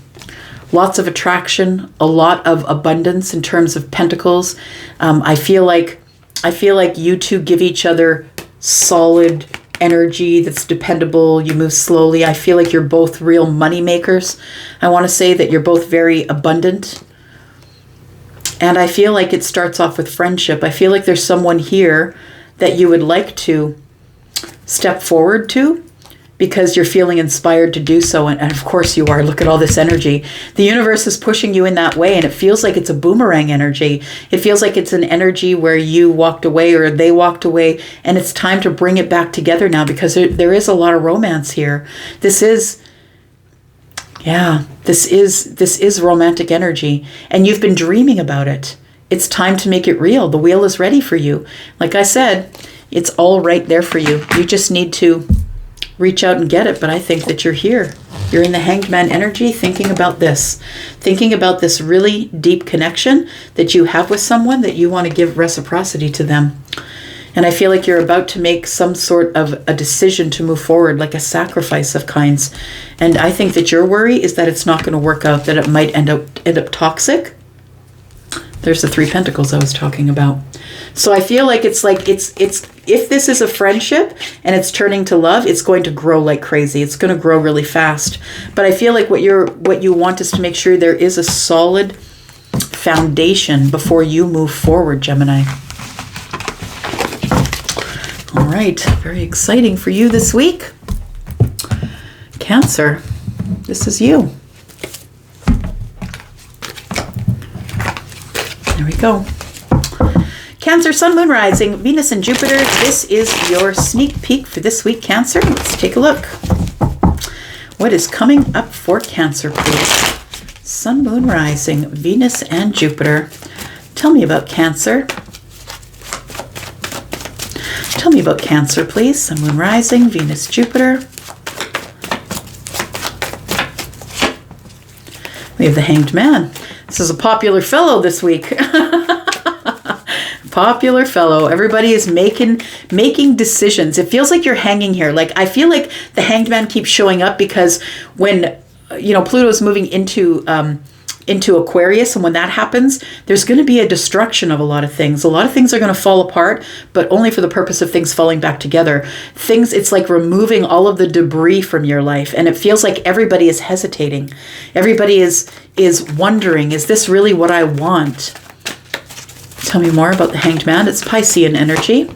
Lots of attraction, a lot of abundance in terms of pentacles. I feel like you 2 give each other solid energy that's dependable. You move slowly. I feel like you're both real money makers. I want to say that you're both very abundant. And I feel like it starts off with friendship. I feel like there's someone here that you would like to step forward to, because you're feeling inspired to do so. And of course you are. Look at all this energy. The universe is pushing you in that way, and it feels like it's a boomerang energy. It feels like it's an energy where you walked away or they walked away, and it's time to bring it back together now, because there is a lot of romance here. This is romantic energy, and you've been dreaming about it. It's time to make it real. The wheel is ready for you. Like I said, it's all right there for you. You just need to reach out and get it, but I think that you're here. You're in the Hanged Man energy, thinking about this really deep connection that you have with someone, that you want to give reciprocity to them. And I feel like you're about to make some sort of a decision to move forward, like a sacrifice of kinds. And I think that your worry is that it's not going to work out, that it might end up toxic. There's the 3 pentacles I was talking about. So I feel like it's if this is a friendship and it's turning to love, it's going to grow like crazy. It's going to grow really fast. But I feel like what you want is to make sure there is a solid foundation before you move forward, Gemini. All right, very exciting for you this week. Cancer, this is you. There we go. Cancer, Sun, Moon, Rising, Venus, and Jupiter. This is your sneak peek for this week, Cancer. Let's take a look. What is coming up for Cancer, please? Sun, Moon, Rising, Venus, and Jupiter. Tell me about Cancer. Tell me about Cancer, please. Sun, Moon, Rising, Venus, Jupiter. We have the Hanged Man. This is a popular fellow this week. Popular fellow. Everybody is making decisions. It feels like you're hanging here. Like, I feel like the Hanged Man keeps showing up because when, Pluto is moving into Aquarius, and when that happens, there's going to be a destruction of a lot of things. A lot of things are going to fall apart, but only for the purpose of things falling back together. It's like removing all of the debris from your life, and it feels like everybody is hesitating. Everybody is wondering, is this really what I want? Tell me more about the Hanged Man. It's Piscean energy.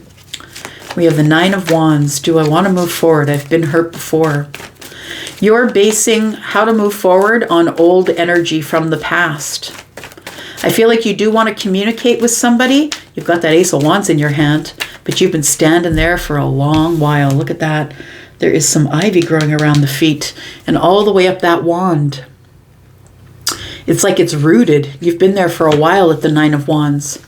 We have the 9 of Wands. Do I want to move forward? I've been hurt before. You're basing how to move forward on old energy from the past. I feel like you do want to communicate with somebody. You've got that Ace of Wands in your hand, but you've been standing there for a long while. Look at that. There is some ivy growing around the feet and all the way up that wand. It's like it's rooted. You've been there for a while at the 9 of Wands.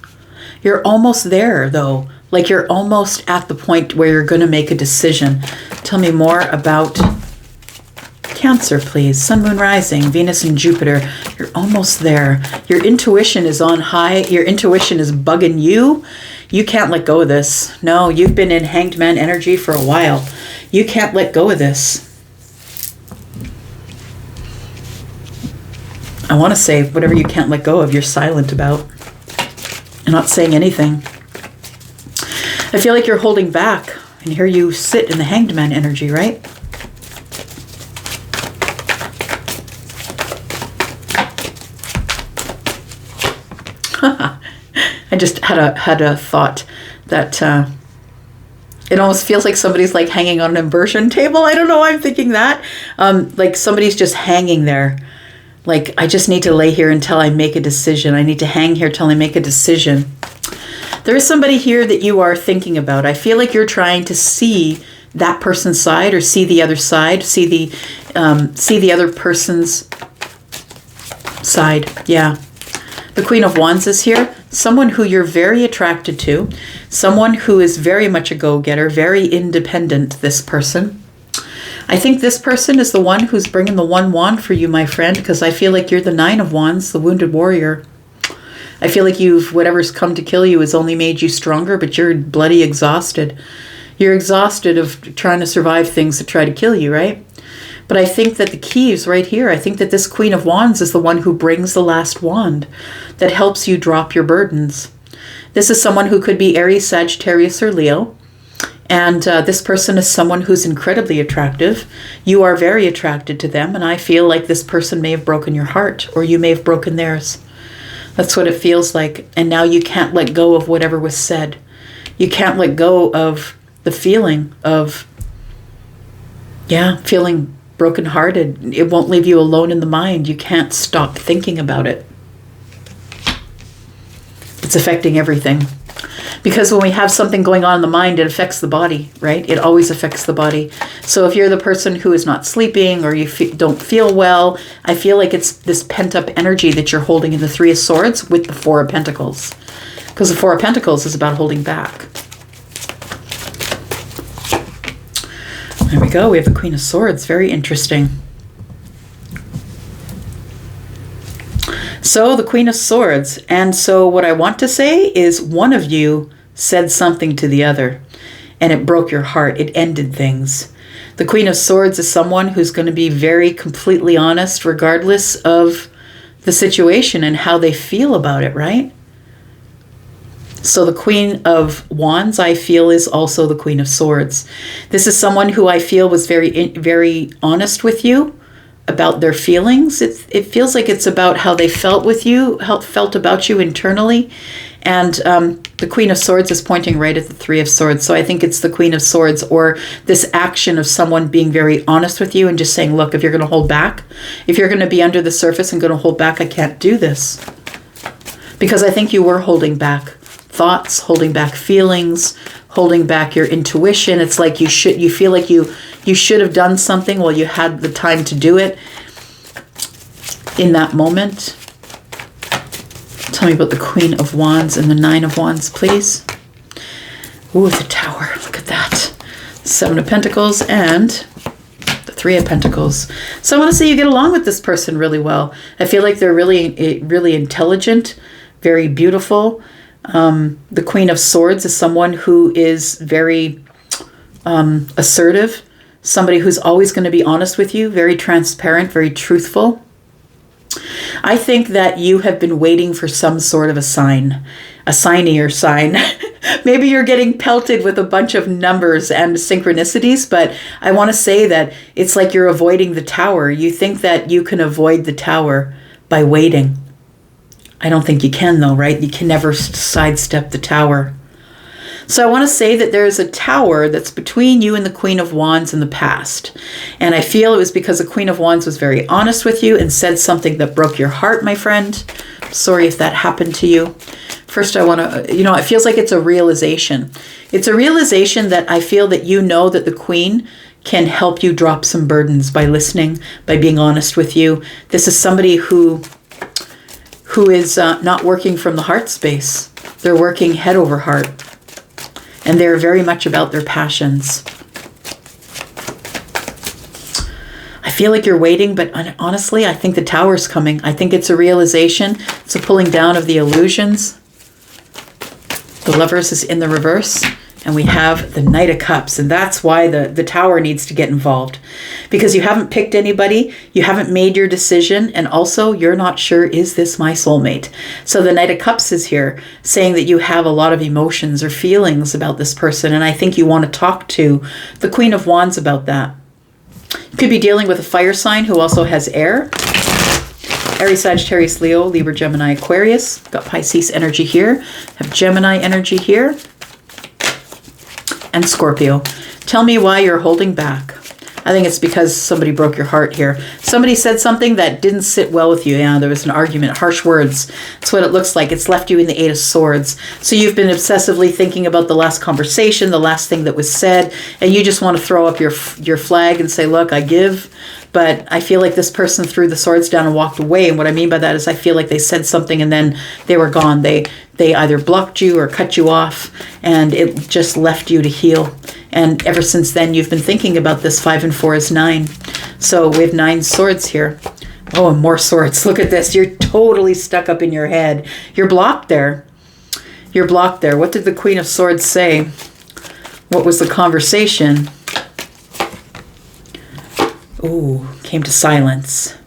You're almost there, though. Like, you're almost at the point where you're going to make a decision. Tell me more about Cancer, please. Sun, Moon, Rising, Venus, and Jupiter. You're almost there. Your intuition is on high. Your intuition is bugging you. You can't let go of this. No, you've been in Hanged Man energy for a while. You can't let go of this. I want to say whatever you can't let go of, you're silent about. You're not saying anything. I feel like you're holding back. And here you sit in the Hanged Man energy, right? I just had a thought that it almost feels like somebody's like hanging on an inversion table. I don't know why I'm thinking that. Like somebody's just hanging there. Like, I just need to lay here until I make a decision. I need to hang here till I make a decision. There is somebody here that you are thinking about. I feel like you're trying to see that person's side, or see the other side, see the other person's side. Yeah. The Queen of Wands is here. Someone who you're very attracted to. Someone who is very much a go-getter, very independent, this person. I think this person is the one who's bringing the 1 wand for you, my friend, because I feel like you're the 9 of Wands, the wounded warrior. I feel like whatever's come to kill you has only made you stronger, but you're bloody exhausted. You're exhausted of trying to survive things that try to kill you, right? But I think that the key is right here. I think that this Queen of Wands is the one who brings the last wand that helps you drop your burdens. This is someone who could be Aries, Sagittarius, or Leo. And this person is someone who's incredibly attractive. You are very attracted to them, and I feel like this person may have broken your heart, or you may have broken theirs. That's what it feels like. And now you can't let go of whatever was said. You can't let go of the feeling of, feeling brokenhearted. It won't leave you alone in the mind. You can't stop thinking about it. It's affecting everything. Because when we have something going on in the mind, it affects the body, right? It always affects the body. So if you're the person who is not sleeping, or you don't feel well, I feel like it's this pent-up energy that you're holding in the 3 of Swords with the 4 of Pentacles. Because the 4 of Pentacles is about holding back. There we go. We have the Queen of Swords. Very interesting. So the Queen of Swords. And so what I want to say is one of you said something to the other, and it broke your heart. It ended things. The Queen of Swords is someone who's going to be very completely honest regardless of the situation and how they feel about it, right? So the Queen of Wands, I feel, is also the Queen of Swords. This is someone who I feel was very honest with you about their feelings. It feels like it's about how they felt with you, how felt about you internally. And the Queen of Swords is pointing right at the Three of Swords. So I think it's the Queen of Swords, or this action of someone being very honest with you and just saying, look, if you're going to hold back, if you're going to be under the surface and going to hold back, I can't do this. Because I think you were holding back thoughts, holding back feelings, holding back your intuition. It's like you feel like you should have done something while you had the time to do it in that moment. Tell me about the Queen of Wands and the Nine of Wands, please. Ooh, the Tower. Look at that. Seven of Pentacles and the Three of Pentacles. So I want to say you get along with this person really well. I feel like they're really intelligent, very beautiful. The Queen of Swords is someone who is very assertive, somebody who's always going to be honest with you, very transparent, very truthful. I think that you have been waiting for some sort of a sign, a signier sign. Maybe you're getting pelted with a bunch of numbers and synchronicities, but I want to say that it's like you're avoiding the Tower. You think that you can avoid the Tower by waiting. I don't think you can though, right? You can never sidestep the Tower. So I want to say that there is a Tower that's between you and the Queen of Wands in the past. And I feel it was because the Queen of Wands was very honest with you and said something that broke your heart, my friend. Sorry if that happened to you. First, I want to, it feels like it's a realization. It's a realization that I feel that you know that the Queen can help you drop some burdens by listening, by being honest with you. This is somebody who is not working from the heart space. They're working head over heart. And they're very much about their passions. I feel like you're waiting, but honestly, I think the Tower's coming. I think it's a realization. It's a pulling down of the illusions. The Lovers is in the reverse. And we have the Knight of Cups. And that's why the Tower needs to get involved. Because you haven't picked anybody. You haven't made your decision. And also, you're not sure, is this my soulmate? So the Knight of Cups is here saying that you have a lot of emotions or feelings about this person. And I think you want to talk to the Queen of Wands about that. You could be dealing with a fire sign who also has air. Aries, Sagittarius, Leo, Libra, Gemini, Aquarius. Got Pisces energy here. Have Gemini energy here. And Scorpio. Tell me why you're holding back. I think it's because somebody broke your heart here. Somebody said something that didn't sit well with you. Yeah, there was an argument, harsh words. That's what it looks like. It's left you in the Eight of Swords. So you've been obsessively thinking about the last conversation, the last thing that was said, and you just want to throw up your flag and say, look, I give. But I feel like this person threw the swords down and walked away. And what I mean by that is I feel like they said something and then they were gone. They either blocked you or cut you off, and it just left you to heal. And ever since then, you've been thinking about this. 5 and 4 is 9. So we have 9 swords here. Oh, and more swords. Look at this. You're totally stuck up in your head. You're blocked there. You're blocked there. What did the Queen of Swords say? What was the conversation? Ooh, came to silence.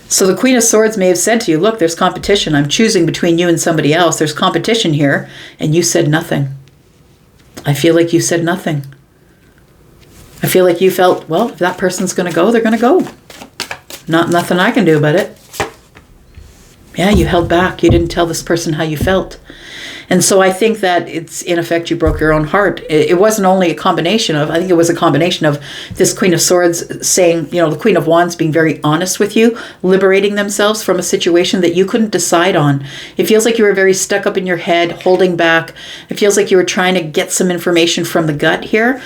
So the Queen of Swords may have said to you, look, there's competition. I'm choosing between you and somebody else. There's competition here. And you said nothing. I feel like you said nothing. I feel like you felt, well, if that person's going to go, they're going to go. Nothing I can do about it. Yeah, you held back. You didn't tell this person how you felt. And so I think that it's, in effect, you broke your own heart. It wasn't only a combination of, I think it was a combination of this Queen of Swords saying, the Queen of Wands being very honest with you, liberating themselves from a situation that you couldn't decide on. It feels like you were very stuck up in your head, holding back. It feels like you were trying to get some information from the gut here.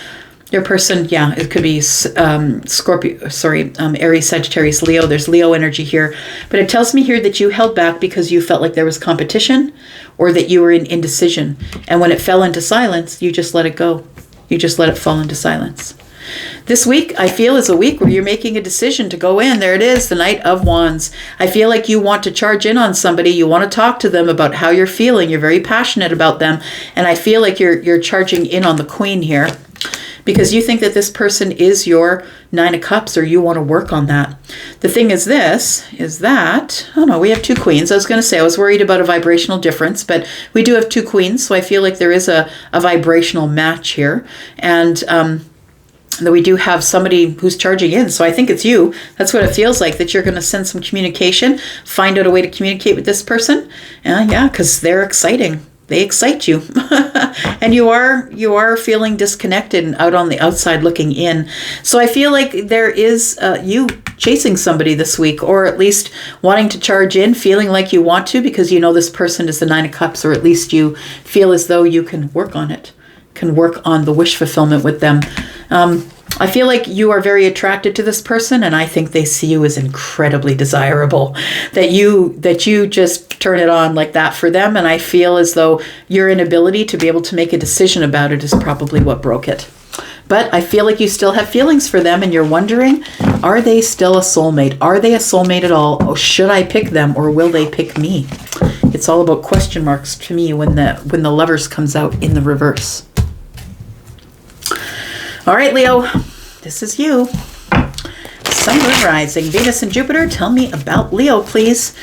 Your person, yeah, it could be Scorpio, Aries, Sagittarius, Leo. There's Leo energy here. But it tells me here that you held back because you felt like there was competition or that you were in indecision. And when it fell into silence, you just let it go. You just let it fall into silence. This week, I feel, is a week where you're making a decision to go in. There it is, the Knight of Wands. I feel like you want to charge in on somebody. You want to talk to them about how you're feeling. You're very passionate about them. And I feel like you're charging in on the Queen here. because you think that this person is your Nine of Cups, or you want to work on that. The thing is oh no, we have two Queens. I was going to say, I was worried about a vibrational difference, but we do have two Queens, so I feel like there is a vibrational match here. And that we do have somebody who's charging in. So I think it's you. That's what it feels like, that you're going to send some communication, find out a way to communicate with this person. Yeah, because they're exciting. They excite you. And you are feeling disconnected and out on the outside looking in. So I feel like there is you chasing somebody this week, or at least wanting to charge in, feeling like you want to, because you know this person is the Nine of Cups, or at least you feel as though you can work on it, can work on the wish fulfillment with them. I feel like you are very attracted to this person, and I think they see you as incredibly desirable, that you just turn it on like that for them. And I feel as though your inability to be able to make a decision about it is probably what broke it. But I feel like you still have feelings for them, and you're wondering, are they still a soulmate? Are they a soulmate at all? Oh, should I pick them, or will they pick me? It's all about question marks to me when the Lovers comes out in the reverse. All right, Leo, this is you. Sun, Moon, Rising, Venus, and Jupiter. Tell me about Leo, please.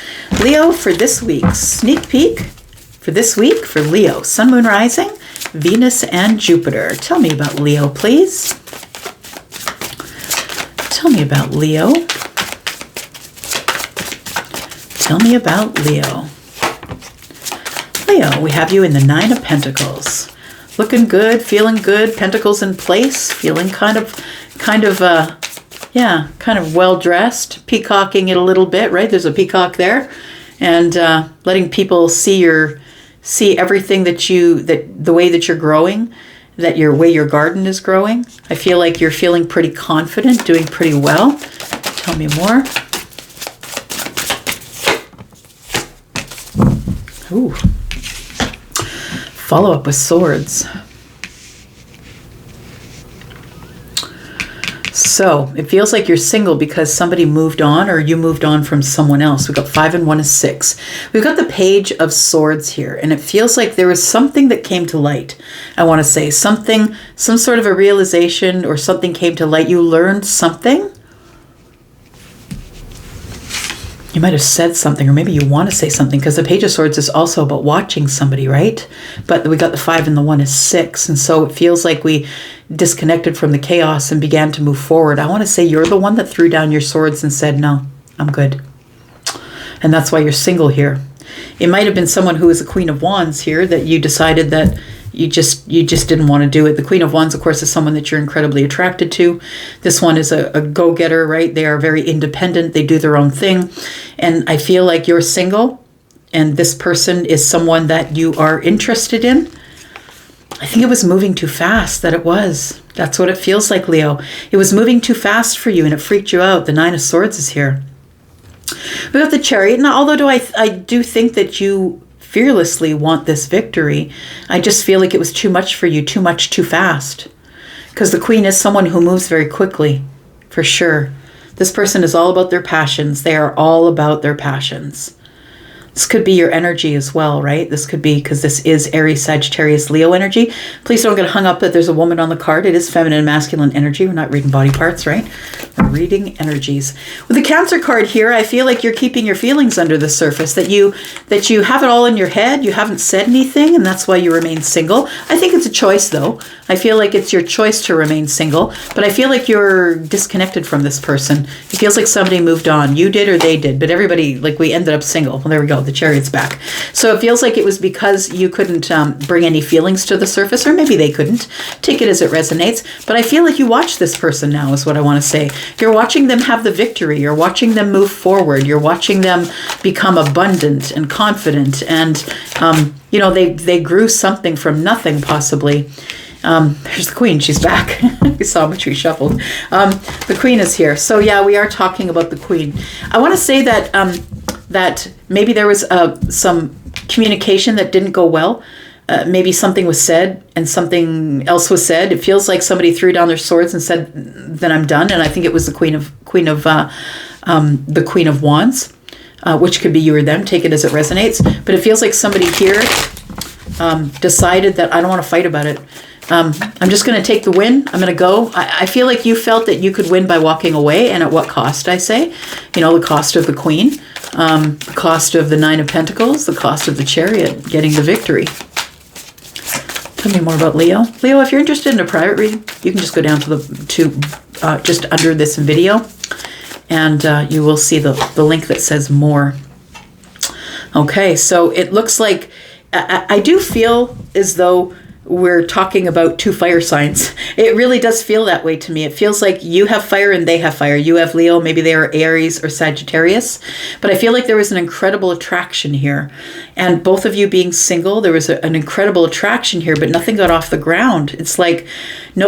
Leo, for this week, sneak peek for this week for Leo. Sun, Moon, Rising, Venus, and Jupiter. Tell me about Leo, please. Tell me about Leo. Tell me about Leo. Leo, we have you in the Nine of Pentacles. Looking good, feeling good, pentacles in place, feeling kind of well-dressed, peacocking it a little bit, right? There's a peacock there, and letting people see everything the way that you're growing, that your way your garden is growing. I feel like you're feeling pretty confident, doing pretty well. Tell me more. Ooh. Follow up with Swords. So it feels like you're single because somebody moved on, or you moved on from someone else. We've got 5 and 1 is 6. We've got the Page of Swords here, and it feels like there was something that came to light. I want to say some sort of a realization, or something came to light. You learned something. You might have said something, or maybe you want to say something, because the Page of Swords is also about watching somebody, right? But we got the 5 and the 1 is 6. And so it feels like we disconnected from the chaos and began to move forward. I want to say you're the one that threw down your swords and said, no, I'm good. And that's why you're single here. It might have been someone who is a Queen of Wands here, that you decided that you just didn't want to do it. The Queen of Wands, of course, is someone that you're incredibly attracted to. This one is a go-getter, right? They are very independent. They do their own thing. And I feel like you're single, and this person is someone that you are interested in. I think it was moving too fast, that it was. That's what it feels like, Leo. It was moving too fast for you, and it freaked you out. The 9 of Swords is here. We got the Chariot. Now, although I do think that you fearlessly want this victory, I just feel like it was too much for you, too much, too fast. Because the Queen is someone who moves very quickly, for sure. This person is all about their passions. They are all about their passions. This could be your energy as well, right? This could be, because this is Aries, Sagittarius, Leo energy. Please don't get hung up that there's a woman on the card. It is feminine and masculine energy. We're not reading body parts, right? We're reading energies. With the Cancer card here, I feel like you're keeping your feelings under the surface, that you have it all in your head. You haven't said anything, and that's why you remain single. I think it's a choice, though. I feel like it's your choice to remain single, but I feel like you're disconnected from this person. It feels like somebody moved on. You did or they did, but everybody, like, we ended up single. Well, there we go. The Chariot's back. So it feels like it was because you couldn't bring any feelings to the surface, or maybe they couldn't. Take it as it resonates. But I feel like you watch this person now, is what I want to say. You're watching them have the victory. You're watching them move forward. You're watching them become abundant and confident. And, they grew something from nothing, possibly. There's the Queen. She's back. We saw how much we shuffled. The Queen is here. So yeah, we are talking about the Queen. I want to say that that maybe there was some communication that didn't go well. Maybe something was said and something else was said. It feels like somebody threw down their swords and said, "Then I'm done." And I think it was the Queen of Wands, which could be you or them. Take it as it resonates. But it feels like somebody here decided that I don't want to fight about it. I'm just going to take the win. I'm going to go. I feel like you felt that you could win by walking away, and at what cost, I say. You know, the cost of the Queen, the cost of the Nine of Pentacles, the cost of the Chariot, getting the victory. Tell me more about Leo. Leo, if you're interested in a private reading, you can just go down to just under this video, and you will see the link that says more. Okay, so it looks like I do feel as though we're talking about two fire signs. It really does feel that way to me. It feels like you have fire and they have fire. You have Leo, maybe they are Aries or Sagittarius. But I feel like there was an incredible attraction here. And both of you being single, there was an incredible attraction here, but nothing got off the ground. It's like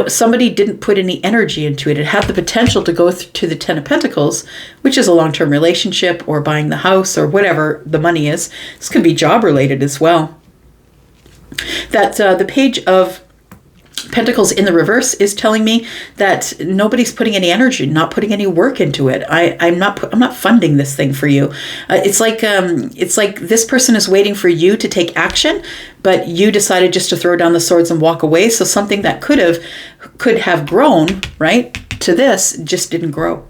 somebody didn't put any energy into it. It had the potential to go to the Ten of Pentacles, which is a long-term relationship or buying the house or whatever the money is. This could be job related as well. That the Page of Pentacles in the reverse is telling me that nobody's putting any energy, not putting any work into it. I'm not funding this thing for you. It's like this person is waiting for you to take action, but you decided just to throw down the swords and walk away. So something that could have grown, right, to this just didn't grow.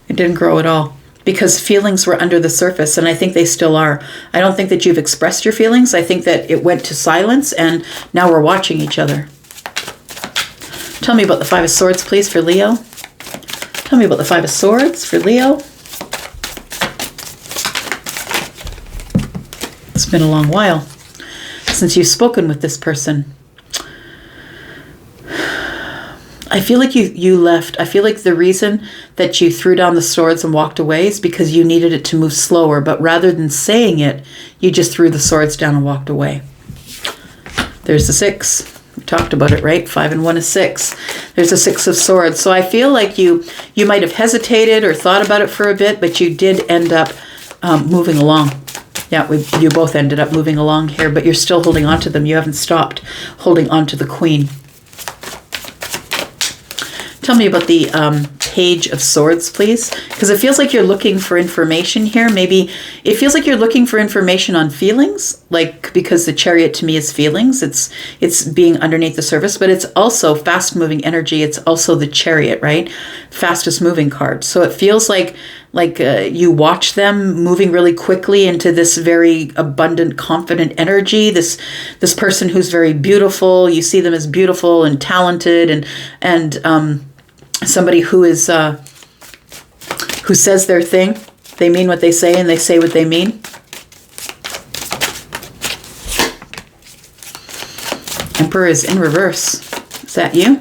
It didn't grow at all. Because feelings were under the surface, and I think they still are. I don't think that you've expressed your feelings. I think that it went to silence, and now we're watching each other. Tell me about the Five of Swords, please, for Leo. Tell me about the Five of Swords for Leo. It's been a long while since you've spoken with this person. I feel like you left. I feel like the reason that you threw down the swords and walked away is because you needed it to move slower. But rather than saying it, you just threw the swords down and walked away. There's the 6. We talked about it, right? 5 and 1 is 6. There's the 6 of Swords. So I feel like you might have hesitated or thought about it for a bit, but you did end up moving along. Yeah, you both ended up moving along here, but you're still holding on to them. You haven't stopped holding on to the Queen. Tell me about the Page of Swords, please, because it feels like you're looking for information here. Maybe it feels like you're looking for information on feelings, like, because the Chariot to me is feelings. It's being underneath the surface, but it's also fast-moving energy. It's also the Chariot, right? Fastest moving card. So it feels like you watch them moving really quickly into this very abundant, confident energy. This person who's very beautiful. You see them as beautiful and talented, and somebody who is who says their thing. They mean what they say, and they say what they mean. Emperor is in reverse. Is that you?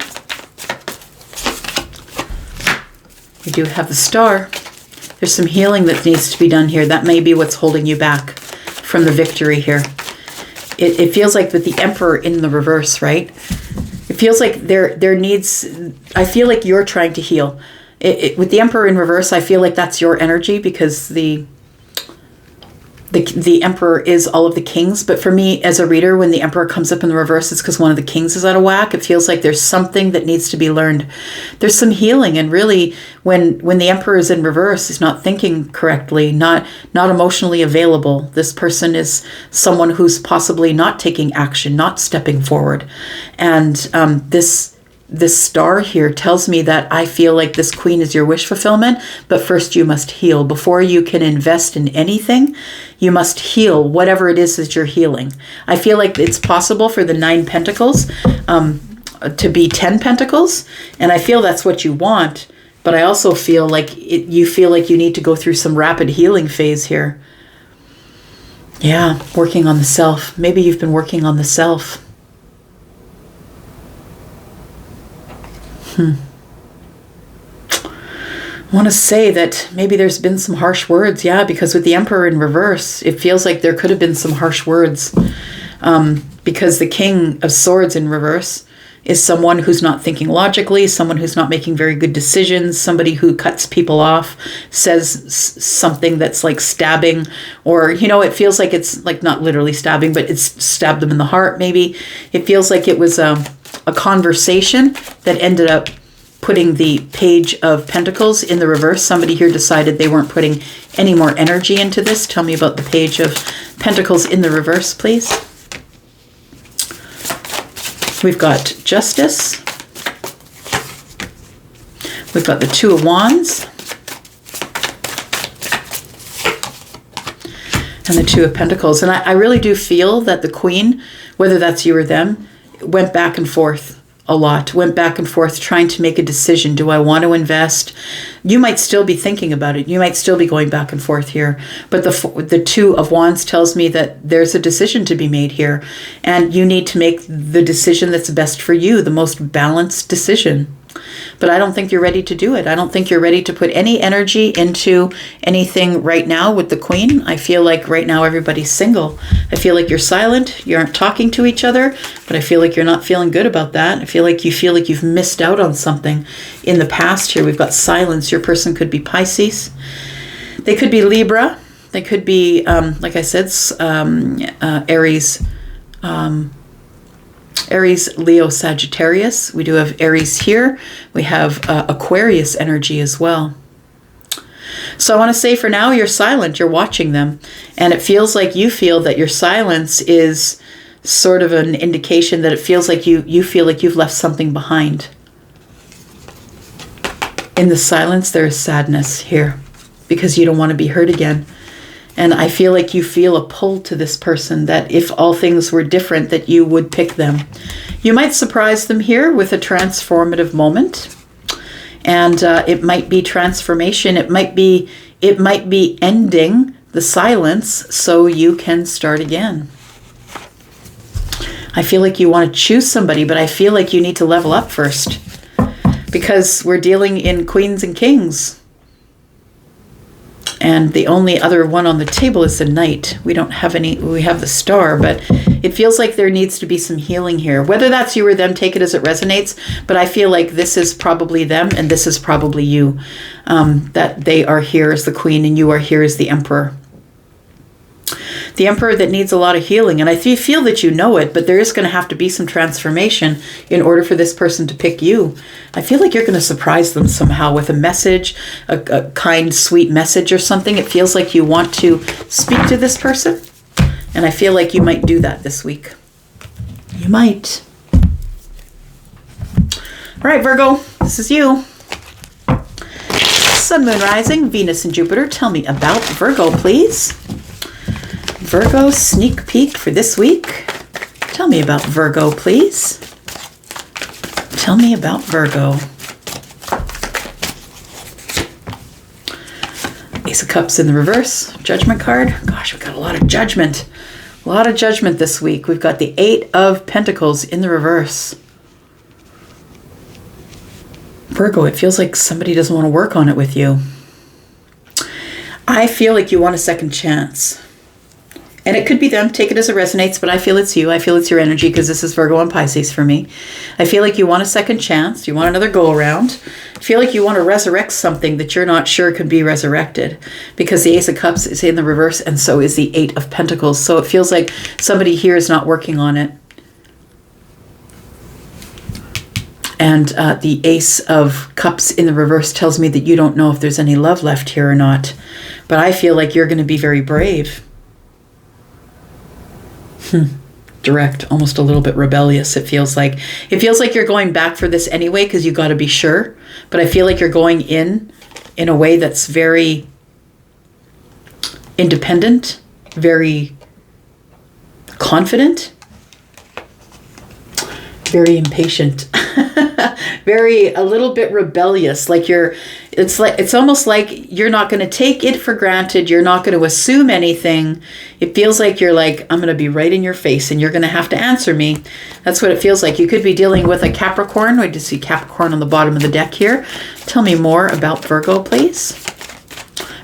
We do have the Star. There's some healing that needs to be done here. That may be what's holding you back from the victory here. It feels like with the Emperor in the reverse, right? It feels like there needs, I feel like you're trying to heal. With the Emperor in reverse, I feel like that's your energy, because the Emperor is all of the kings. But for me, as a reader, when the Emperor comes up in the reverse, it's because one of the kings is out of whack. It feels like there's something that needs to be learned. There's some healing. And really, when the Emperor is in reverse, he's not thinking correctly, not emotionally available. This person is someone who's possibly not taking action, not stepping forward. And this Star here tells me that I feel like this Queen is your wish fulfillment, but first you must heal. Before you can invest in anything, you must heal whatever it is that you're healing. I feel like it's possible for the 9 Pentacles to be 10 Pentacles, and I feel that's what you want, but I also feel like you feel like you need to go through some rapid healing phase here. Yeah, working on the self. Maybe you've been working on the self. I want to say that maybe there's been some harsh words. Yeah, because with the Emperor in reverse, it feels like there could have been some harsh words. Because the King of Swords in reverse is someone who's not thinking logically, someone who's not making very good decisions, somebody who cuts people off, says something that's like stabbing, or, it feels like it's like not literally stabbing, but it's stabbed them in the heart maybe. It feels like it was a conversation that ended up putting the Page of Pentacles in the reverse. Somebody here decided they weren't putting any more energy into this. Tell me about the Page of Pentacles in the reverse, please. We've got Justice. We've got the Two of Wands. And the Two of Pentacles. And I really do feel that the Queen, whether that's you or them, went back and forth a lot, went back and forth trying to make a decision. Do I want to invest? You might still be thinking about it. You might still be going back and forth here. But the Two of Wands tells me that there's a decision to be made here. And you need to make the decision that's best for you, the most balanced decision. But I don't think you're ready to do it. I don't think you're ready to put any energy into anything right now with the Queen. I feel like right now everybody's single. I feel like you're silent. You aren't talking to each other, but I feel like you're not feeling good about that. I feel like you've missed out on something in the past here. We've got silence. Your person could be Pisces. They could be Libra. They could be, like I said, Aries. Aries, Leo, Sagittarius. We do have Aries here. We have Aquarius energy as well. So I want to say for now, you're silent. You're watching them. And it feels like you feel that your silence is sort of an indication that it feels like you feel like you've left something behind. In the silence, there is sadness here because you don't want to be hurt again. And I feel like you feel a pull to this person, that if all things were different, that you would pick them. You might surprise them here with a transformative moment. And it might be transformation. It might be ending the silence so you can start again. I feel like you want to choose somebody, but I feel like you need to level up first. Because we're dealing in Queens and Kings. And the only other one on the table is the Knight. We don't have any, we have the Star, but it feels like there needs to be some healing here. Whether that's you or them, take it as it resonates. But I feel like this is probably them and this is probably you. That they are here as the Queen and you are here as the Emperor. The Emperor that needs a lot of healing. And I feel that you know it, but there is going to have to be some transformation in order for this person to pick you. I feel like you're going to surprise them somehow with a message, a kind, sweet message or something. It feels like you want to speak to this person. And I feel like you might do that this week. You might. All right, Virgo, this is you. Sun, Moon, Rising, Venus, and Jupiter. Tell me about Virgo, please. Virgo sneak peek for this week. Tell me about Virgo, please. Tell me about Virgo. Ace of Cups in the reverse. Judgment card. Gosh, we've got a lot of judgment. A lot of judgment this week. We've got the Eight of Pentacles in the reverse. Virgo, it feels like somebody doesn't want to work on it with you. I feel like you want a second chance. And it could be them, take it as it resonates, but I feel it's you. I feel it's your energy because this is Virgo and Pisces for me. I feel like you want a second chance. You want another go around. I feel like you want to resurrect something that you're not sure could be resurrected because the Ace of Cups is in the reverse and so is the Eight of Pentacles. So it feels like somebody here is not working on it. And the Ace of Cups in the reverse tells me that you don't know if there's any love left here or not. But I feel like you're going to be very brave. Direct, almost a little bit rebellious, it feels like. It feels like you're going back for this anyway because you got to be sure. But I feel like you're going in a way that's very independent, very confident, very impatient, very a little bit rebellious. Like it's almost like you're not going to take it for granted. You're not going to assume anything. It feels like you're like, I'm going to be right in your face and you're going to have to answer me. That's what it feels like. You could be dealing with a Capricorn. We just see Capricorn on the bottom of the deck here. Tell me more about Virgo, please.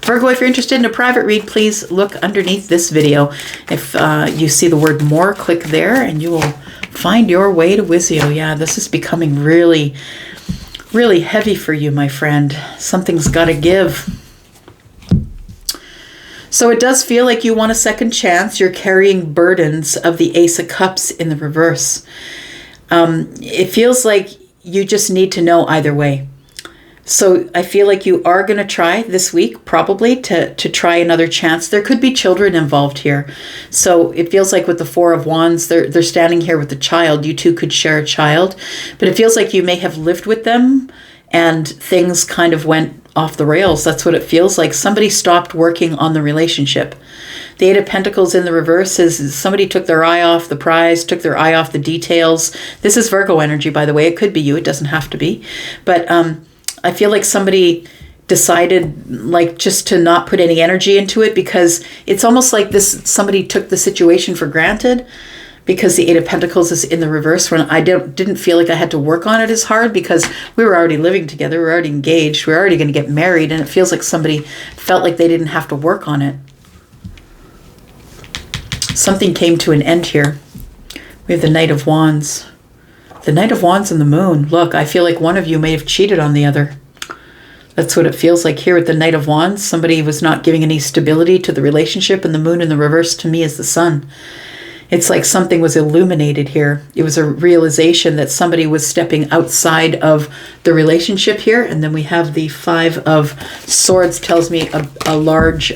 Virgo, if you're interested in a private read, please look underneath this video. If you see the word more, click there and you will find your way to Wizio. Yeah, this is becoming really, really heavy for you, my friend. Something's got to give. So it does feel like you want a second chance. You're carrying burdens of the Ace of Cups in the reverse. It feels like you just need to know either way. So I feel like you are going to try this week probably to try another chance. There could be children involved here. So it feels like with the Four of Wands, they're standing here with the child. You two could share a child. But it feels like you may have lived with them and things kind of went off the rails. That's what it feels like. Somebody stopped working on the relationship. The Eight of Pentacles in the reverse is somebody took their eye off the prize, took their eye off the details. This is Virgo energy, by the way. It could be you. It doesn't have to be. But I feel like somebody decided like just to not put any energy into it, because it's almost like somebody took the situation for granted, because the Eight of Pentacles is in the reverse, when I didn't feel like I had to work on it as hard because we were already living together, we were already engaged, we were already going to get married, and it feels like somebody felt like they didn't have to work on it. Something came to an end here. We have the Knight of Wands. The Knight of Wands and the Moon. Look, I feel like one of you may have cheated on the other. That's what it feels like here with the Knight of Wands. Somebody was not giving any stability to the relationship, and the Moon in the reverse to me is the Sun. It's like something was illuminated here. It was a realization that somebody was stepping outside of the relationship here. And then we have the Five of Swords, tells me a large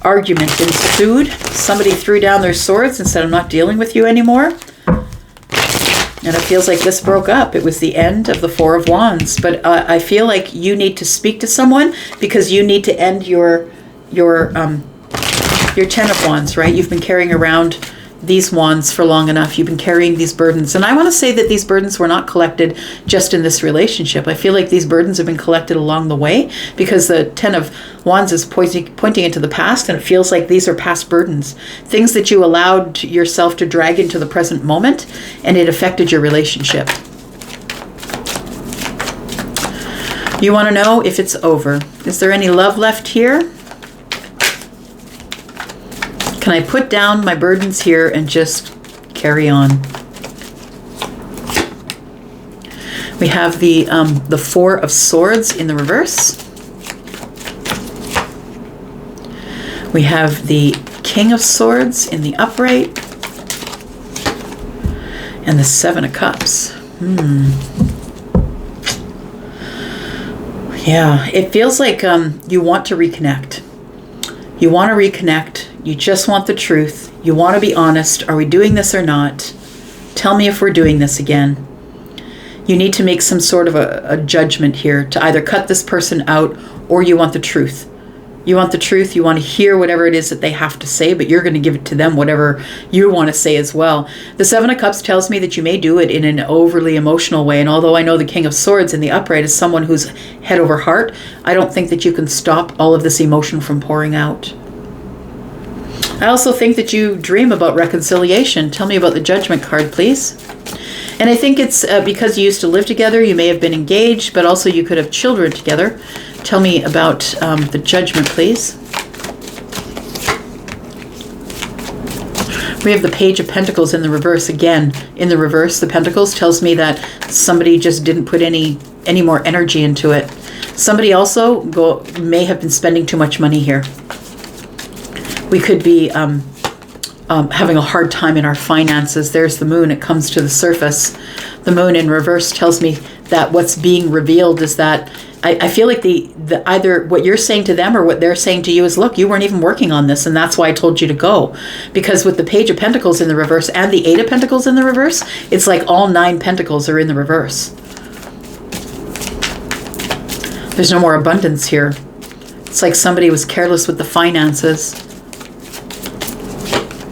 argument ensued. Somebody threw down their swords and said, I'm not dealing with you anymore. And it feels like this broke up. It was the end of the Four of Wands. But I feel like you need to speak to someone, because you need to end your Ten of Wands, right? You've been carrying around these wands for long enough. You've been carrying these burdens. And I want to say that these burdens were not collected just in this relationship. I feel like these burdens have been collected along the way, because the Ten of Wands is pointing into the past, and it feels like these are past burdens. Things that you allowed yourself to drag into the present moment, and it affected your relationship. You want to know if it's over. Is there any love left here? Can I put down my burdens here and just carry on? We have the Four of Swords in the reverse. We have the King of Swords in the upright. And the Seven of Cups. Yeah, it feels like you want to reconnect. You want to reconnect. You just want the truth. You want to be honest. Are we doing this or not? Tell me if we're doing this again. You need to make some sort of a judgment here to either cut this person out, or you want the truth. You want the truth. You want to hear whatever it is that they have to say, but you're going to give it to them whatever you want to say as well. The Seven of Cups tells me that you may do it in an overly emotional way. And although I know the King of Swords in the upright is someone who's head over heart, I don't think that you can stop all of this emotion from pouring out. I also think that you dream about reconciliation. Tell me about the Judgment card, please. And I think it's because you used to live together, you may have been engaged, but also you could have children together. Tell me about the Judgment, please. We have the Page of Pentacles in the reverse again. In the reverse, the Pentacles tells me that somebody just didn't put any more energy into it. Somebody also may have been spending too much money here. We could be having a hard time in our finances. There's the Moon. It comes to the surface. The Moon in reverse tells me that what's being revealed is that I feel like the either what you're saying to them or what they're saying to you is, look, you weren't even working on this, and that's why I told you to go. Because with the Page of Pentacles in the reverse and the Eight of Pentacles in the reverse, it's like all 9 pentacles are in the reverse. There's no more abundance here. It's like somebody was careless with the finances.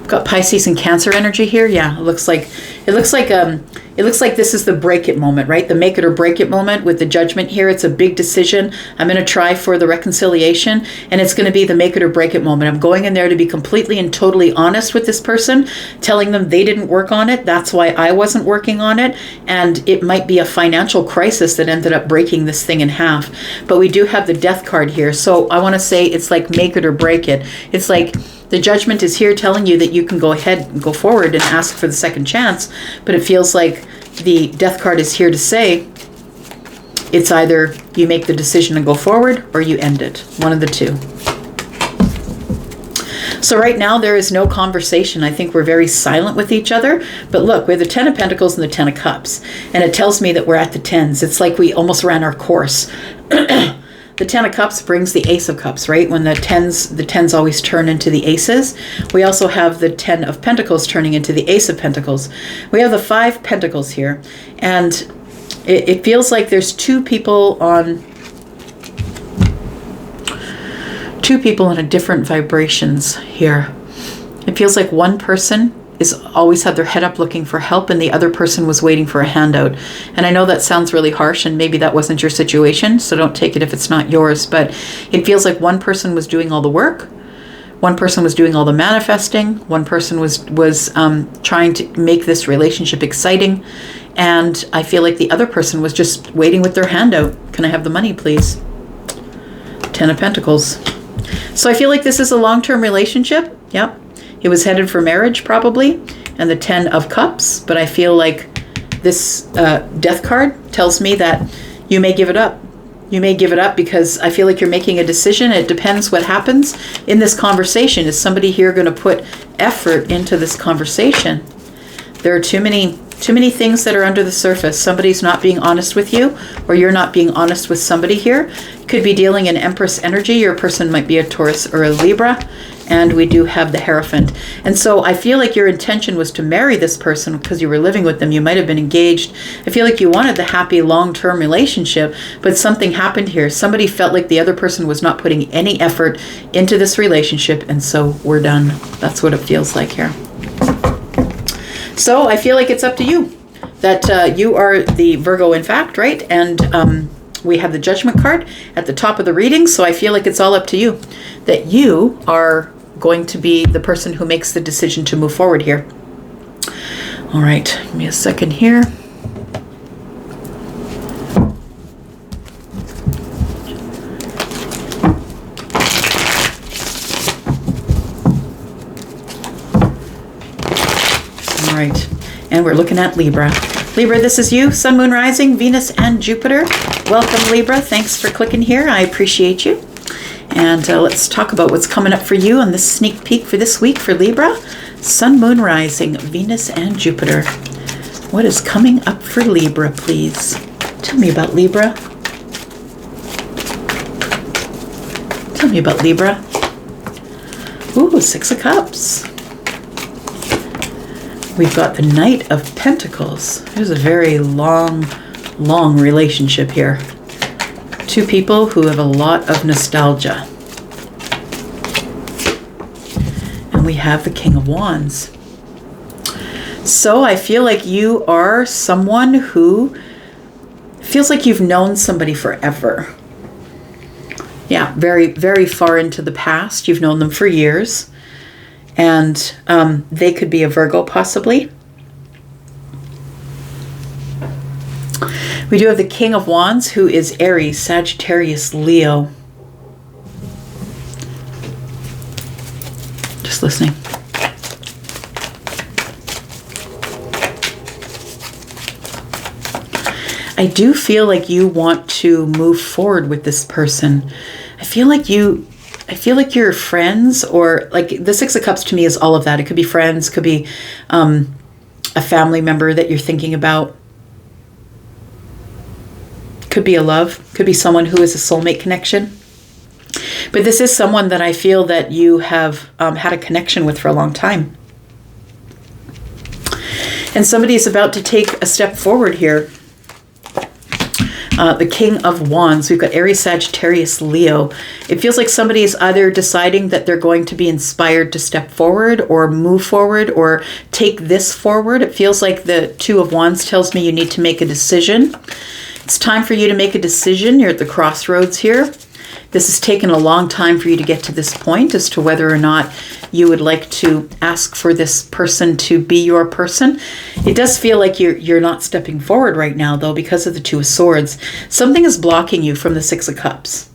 Got Pisces and Cancer energy here. Yeah, it looks like this is the break it moment, right? The make it or break it moment with the Judgment here. It's a big decision. I'm going to try for the reconciliation, and it's going to be the make it or break it moment. I'm going in there to be completely and totally honest with this person, telling them they didn't work on it. That's why I wasn't working on it. And it might be a financial crisis that ended up breaking this thing in half. But we do have the Death card here. So I want to say it's like make it or break it. It's like the Judgment is here telling you that you can go ahead and go forward and ask for the second chance, but it feels like the Death card is here to say it's either you make the decision and go forward or you end it. One of the two. So right now there is no conversation. I think we're very silent with each other. But look, we have the 10 of Pentacles and the 10 of Cups. And it tells me that we're at the 10s. It's like we almost ran our course. The 10 of Cups brings the Ace of Cups, right? When the tens always turn into the aces. We also have the 10 of Pentacles turning into the Ace of Pentacles. We have the 5 Pentacles here. And it feels like there's two people in a different vibrations here. It feels like one person is always had their head up looking for help and the other person was waiting for a handout. And I know that sounds really harsh and maybe that wasn't your situation, so don't take it if it's not yours, but it feels like one person was doing all the work, one person was doing all the manifesting, one person was trying to make this relationship exciting, and I feel like the other person was just waiting with their handout. Can I have the money, please? 10 of Pentacles. So I feel like this is a long-term relationship. Yep. It was headed for marriage probably. And the 10 of Cups. But I feel like this death card tells me that you may give it up. You may give it up because I feel like you're making a decision. It depends what happens in this conversation. Is somebody here going to put effort into this conversation? There are too many things that are under the surface. Somebody's not being honest with you, or you're not being honest with somebody here. Could be dealing in Empress energy. Your person might be a Taurus or a Libra. And we do have the Hierophant. And so I feel like your intention was to marry this person because you were living with them. You might have been engaged. I feel like you wanted the happy long-term relationship, but something happened here. Somebody felt like the other person was not putting any effort into this relationship, and so we're done. That's what it feels like here. So I feel like it's up to you. That you are the Virgo in fact, right? And we have the Judgment card at the top of the reading. So I feel like it's all up to you. That you are going to be the person who makes the decision to move forward here. All right, give me a second here. All right, and we're looking at Libra. Libra, this is you, Sun, Moon, Rising, Venus, and Jupiter. Welcome, Libra. Thanks for clicking here. I appreciate you. And let's talk about what's coming up for you on this sneak peek for this week for Libra. Sun, Moon, Rising, Venus, and Jupiter. What is coming up for Libra, please? Tell me about Libra. Tell me about Libra. Ooh, 6 of Cups. We've got the Knight of Pentacles. There's a very long relationship here. Two people who have a lot of nostalgia. And we have the King of Wands. So I feel like you are someone who feels like you've known somebody forever. Yeah, very, very far into the past. You've known them for years. And they could be a Virgo possibly. We do have the King of Wands, who is Aries, Sagittarius, Leo. Just listening. I do feel like you want to move forward with this person. I feel like you're friends, or like the 6 of Cups to me is all of that. It could be friends, could be a family member that you're thinking about. Could be a love, could be someone who is a soulmate connection. But this is someone that I feel that you have had a connection with for a long time. And somebody is about to take a step forward here. The King of Wands, we've got Aries, Sagittarius, Leo. It feels like somebody is either deciding that they're going to be inspired to step forward or move forward or take this forward. It feels like the 2 of Wands tells me you need to make a decision. It's time for you to make a decision. You're at the crossroads here. This has taken a long time for you to get to this point as to whether or not you would like to ask for this person to be your person. It does feel like you're not stepping forward right now, though, because of the 2 of Swords. Something is blocking you from the 6 of Cups.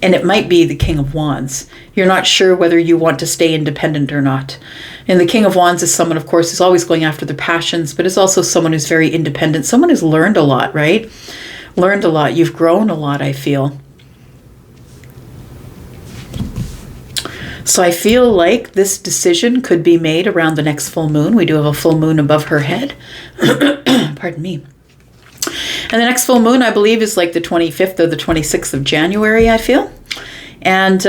And it might be the King of Wands. You're not sure whether you want to stay independent or not. And the King of Wands is someone, of course, who's always going after their passions, but is also someone who's very independent. Someone who's learned a lot, right? Learned a lot. You've grown a lot, I feel. So I feel like this decision could be made around the next full moon. We do have a full moon above her head. Pardon me. And the next full moon, I believe, is like the 25th or the 26th of January, I feel. And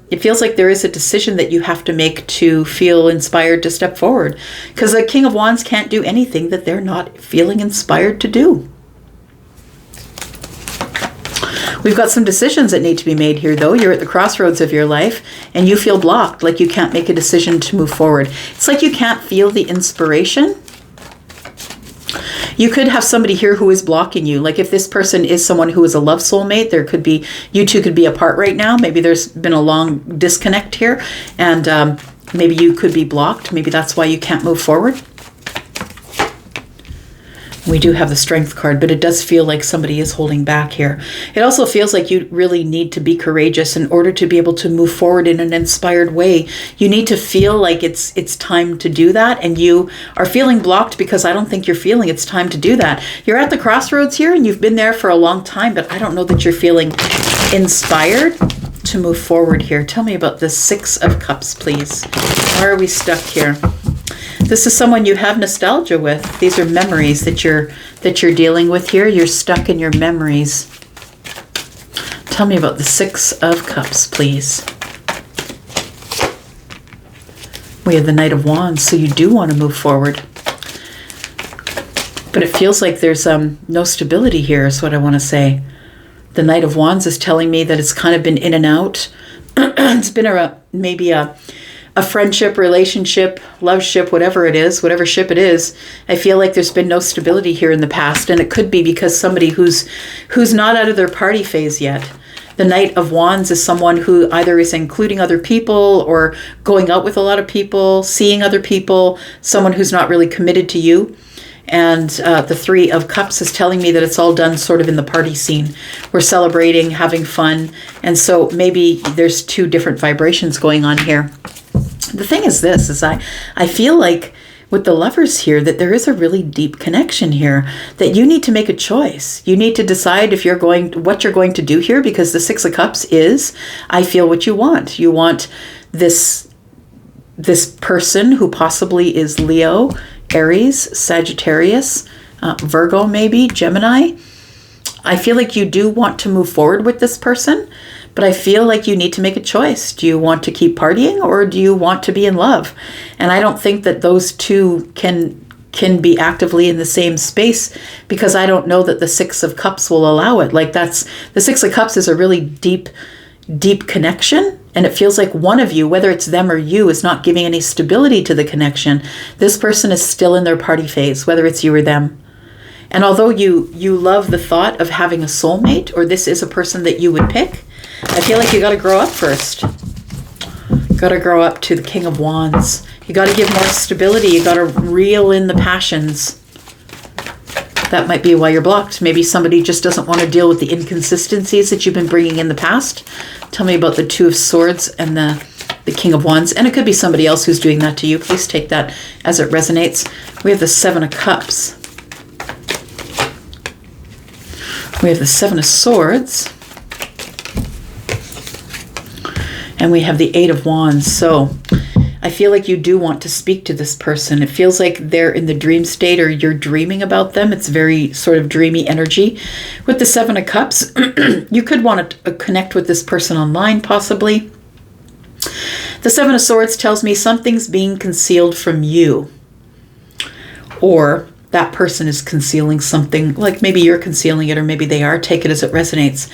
it feels like there is a decision that you have to make to feel inspired to step forward. Because the King of Wands can't do anything that they're not feeling inspired to do. We've got some decisions that need to be made here, though. You're at the crossroads of your life, and you feel blocked, like you can't make a decision to move forward. It's like you can't feel the inspiration. You could have somebody here who is blocking you. Like if this person is someone who is a love soulmate, there could be, you two could be apart right now. Maybe there's been a long disconnect here, and maybe you could be blocked. Maybe that's why you can't move forward. We do have the Strength card, but it does feel like somebody is holding back here. It also feels like you really need to be courageous in order to be able to move forward in an inspired way. You need to feel like it's time to do that, and you are feeling blocked because I don't think you're feeling it's time to do that. You're at the crossroads here, and you've been there for a long time, but I don't know that you're feeling inspired to move forward here. Tell me about the Six of Cups, please. Why are we stuck here? This is someone you have nostalgia with. These are memories that you're dealing with here. You're stuck in your memories. Tell me about the Six of Cups, please. We have the Knight of Wands, so you do want to move forward. But it feels like there's no stability here, is what I want to say. The Knight of Wands is telling me that it's kind of been in and out. It's been maybe a friendship, relationship, love ship, whatever it is, whatever ship it is. I feel like there's been no stability here in the past, and it could be because somebody who's not out of their party phase yet. The Knight of Wands is someone who either is including other people or going out with a lot of people, seeing other people, someone who's not really committed to you. And the Three of Cups is telling me that it's all done sort of in the party scene. We're celebrating, having fun. And so maybe there's two different vibrations going on here. The thing is this, is I feel like with the Lovers here that there is a really deep connection here, that you need to make a choice. You need to decide what you're going to do here, because the Six of Cups is, I feel, what you want. You want this person who possibly is Leo, Aries, Sagittarius, Virgo maybe, Gemini. I feel like you do want to move forward with this person, but I feel like you need to make a choice. Do you want to keep partying, or do you want to be in love? And I don't think that those two can be actively in the same space, because I don't know that the Six of Cups will allow it. Like the Six of Cups is a really deep connection. And it feels like one of you, whether it's them or you, is not giving any stability to the connection. This person is still in their party phase, whether it's you or them. And although you love the thought of having a soulmate, or this is a person that you would pick, I feel like you got to grow up first. Got to grow up to the King of Wands. You got to give more stability. You got to reel in the passions. That might be why you're blocked. Maybe somebody just doesn't want to deal with the inconsistencies that you've been bringing in the past. Tell me about the Two of Swords and the King of Wands. And it could be somebody else who's doing that to you. Please take that as it resonates. We have the Seven of Cups. We have the Seven of Swords. And we have the Eight of Wands. So I feel like you do want to speak to this person. It feels like they're in the dream state, or you're dreaming about them. It's very sort of dreamy energy. With the Seven of Cups, you could want to connect with this person online, possibly. The Seven of Swords tells me something's being concealed from you, or that person is concealing something, like maybe you're concealing it, or maybe they are. Take it as it resonates.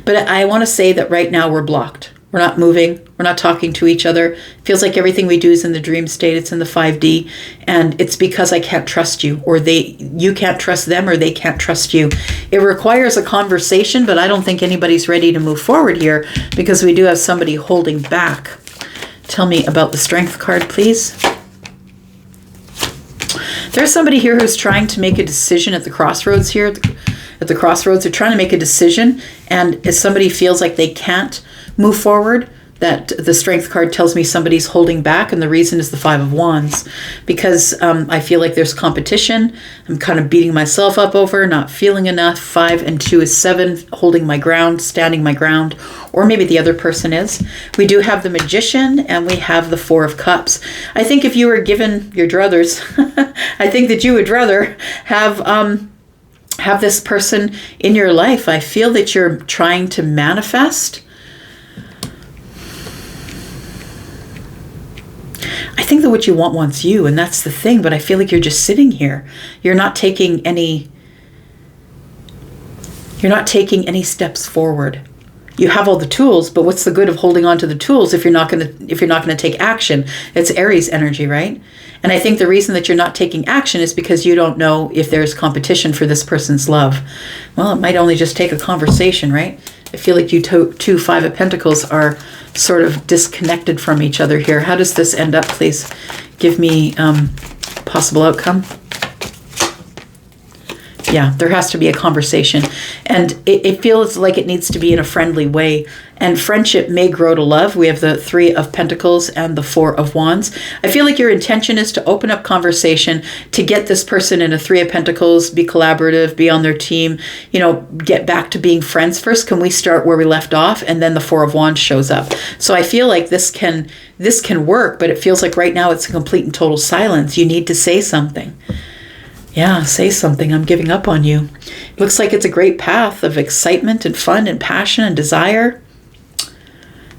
But I want to say that right now we're blocked. We're not moving. We're not talking to each other. It feels like everything we do is in the dream state. It's in the 5D. And it's because I can't trust you, or you can't trust them, or they can't trust you. It requires a conversation, but I don't think anybody's ready to move forward here, because we do have somebody holding back. Tell me about the Strength card, please. There's somebody here who's trying to make a decision at the crossroads here. At the crossroads, they're trying to make a decision, and if somebody feels like they can't move forward, that the Strength card tells me somebody's holding back, and the reason is the Five of Wands, because I feel like there's competition. I'm kind of beating myself up over, not feeling enough. 5 and 2 is 7, holding my ground, standing my ground, or maybe the other person is. We do have the Magician, and we have the Four of Cups. I think if you were given your druthers, I think that you would rather have this person in your life. I feel that you're trying to manifest. I think that what you want wants you, and that's the thing, but I feel like you're just sitting here. You're not taking any steps forward. You have all the tools, but what's the good of holding on to the tools if you're not going to take action? It's Aries energy, right? And I think the reason that you're not taking action is because you don't know if there's competition for this person's love. Well, it might only just take a conversation, right? I feel like you two Five of Pentacles are sort of disconnected from each other here. How does this end up? Please give me possible outcome. Yeah, there has to be a conversation. And it feels like it needs to be in a friendly way. And friendship may grow to love. We have the Three of Pentacles and the Four of Wands. I feel like your intention is to open up conversation, to get this person in a Three of Pentacles, be collaborative, be on their team, get back to being friends. First, can we start where we left off? And then the Four of Wands shows up. So I feel like this can work, but it feels like right now it's a complete and total silence. You need to say something. Yeah, say something. I'm giving up on you. It looks like it's a great path of excitement and fun and passion and desire.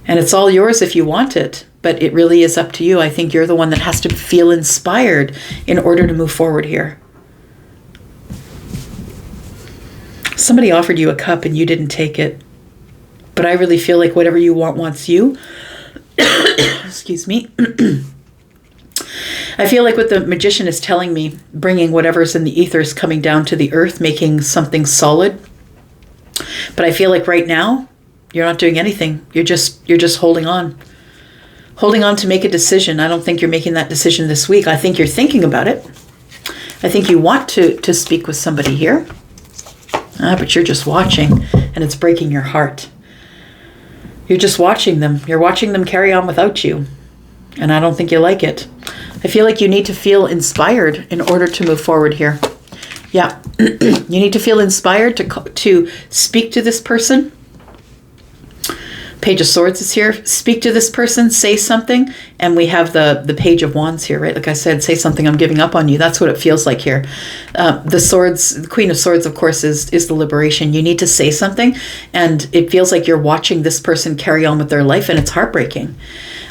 And it's all yours if you want it, but it really is up to you. I think you're the one that has to feel inspired in order to move forward here. Somebody offered you a cup and you didn't take it. But I really feel like whatever you want wants you. Excuse me. I feel like what the Magician is telling me, bringing whatever's in the ether is coming down to the earth, making something solid. But I feel like right now, you're not doing anything. You're just holding on. Holding on to make a decision. I don't think you're making that decision this week. I think you're thinking about it. I think you want to speak with somebody here. But you're just watching, and it's breaking your heart. You're just watching them. You're watching them carry on without you. And I don't think you like it. I feel like you need to feel inspired in order to move forward here. Yeah, you need to feel inspired to speak to this person. Page of Swords is here. Speak to this person, say something. And we have the Page of Wands here, right? Like I said, say something, I'm giving up on you. That's what it feels like here. The Queen of Swords, of course, is the liberation. You need to say something. And it feels like you're watching this person carry on with their life, and it's heartbreaking.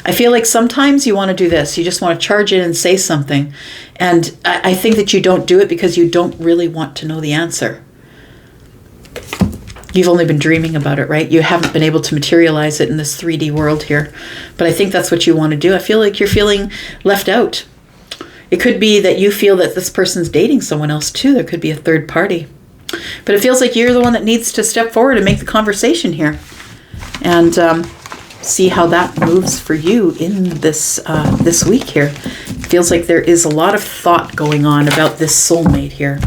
I feel like sometimes you want to do this. You just want to charge in and say something. And I think that you don't do it because you don't really want to know the answer. You've only been dreaming about it, right? You haven't been able to materialize it in this 3D world here. But I think that's what you want to do. I feel like you're feeling left out. It could be that you feel that this person's dating someone else too. There could be a third party. But it feels like you're the one that needs to step forward and make the conversation here. And see how that moves for you in this week here. It feels like there is a lot of thought going on about this soulmate here.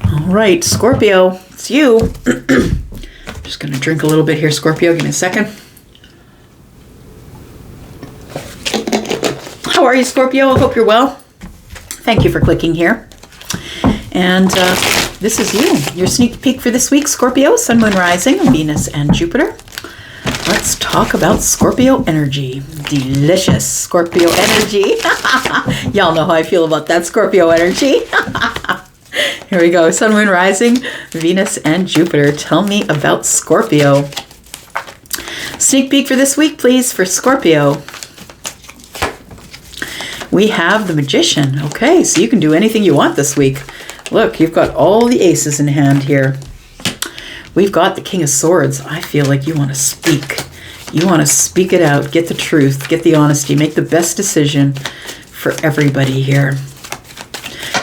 All right, Scorpio, it's you. Just going to drink a little bit here, Scorpio. Give me a second. How are you, Scorpio? I hope you're well. Thank you for clicking here. And this is you. Your sneak peek for this week, Scorpio, Sun, Moon, Rising, Venus, and Jupiter. Let's talk about Scorpio energy. Delicious Scorpio energy. Y'all know how I feel about that Scorpio energy. Here we go. Sun, Moon, Rising, Venus, and Jupiter. Tell me about Scorpio. Sneak peek for this week, please, for Scorpio. We have the Magician. Okay, so you can do anything you want this week. Look, you've got all the aces in hand here. We've got the King of Swords. I feel like you want to speak. You want to speak it out, get the truth, get the honesty, make the best decision for everybody here.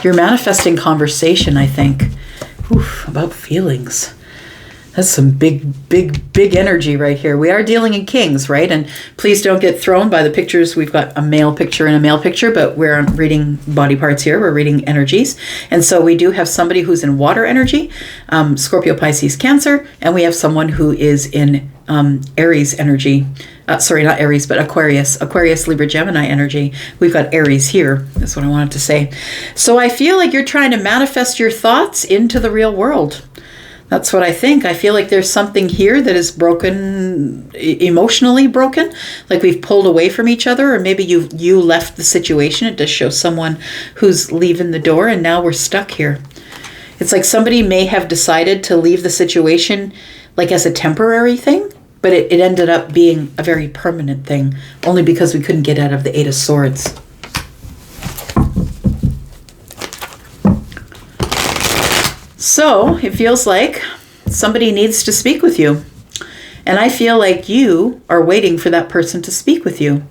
You're manifesting conversation, I think. Oof, about feelings. That's some big energy right here. We are dealing in kings, right? And please don't get thrown by the pictures. We've got a male picture and a male picture, but we're reading body parts here. We're reading energies. And so we do have somebody who's in water energy, Scorpio, Pisces, Cancer, and we have someone who is in Aries energy. Sorry, not Aries, but Aquarius, Libra, Gemini energy. We've got Aries here. That's what I wanted to say. So I feel like you're trying to manifest your thoughts into the real world. That's what I think. I feel like there's something here that is broken, emotionally broken, like we've pulled away from each other, or maybe you left the situation. It does show someone who's leaving the door, and now we're stuck here. It's like somebody may have decided to leave the situation like as a temporary thing, but it ended up being a very permanent thing, only because we couldn't get out of the Eight of Swords. So it feels like somebody needs to speak with you. And I feel like you are waiting for that person to speak with you.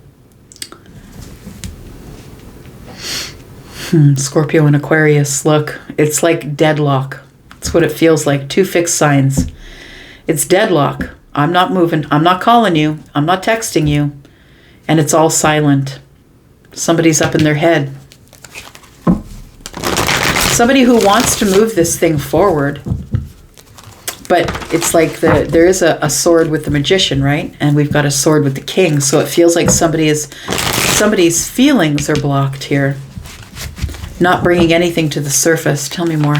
Scorpio and Aquarius, look, it's like deadlock. That's what it feels like. Two fixed signs. It's deadlock. I'm not moving. I'm not calling you. I'm not texting you. And it's all silent. Somebody's up in their head. Somebody who wants to move this thing forward, but it's like there is a sword with the Magician, right? And we've got a sword with the King, so it feels like somebody's feelings are blocked here, not bringing anything to the surface. Tell me more.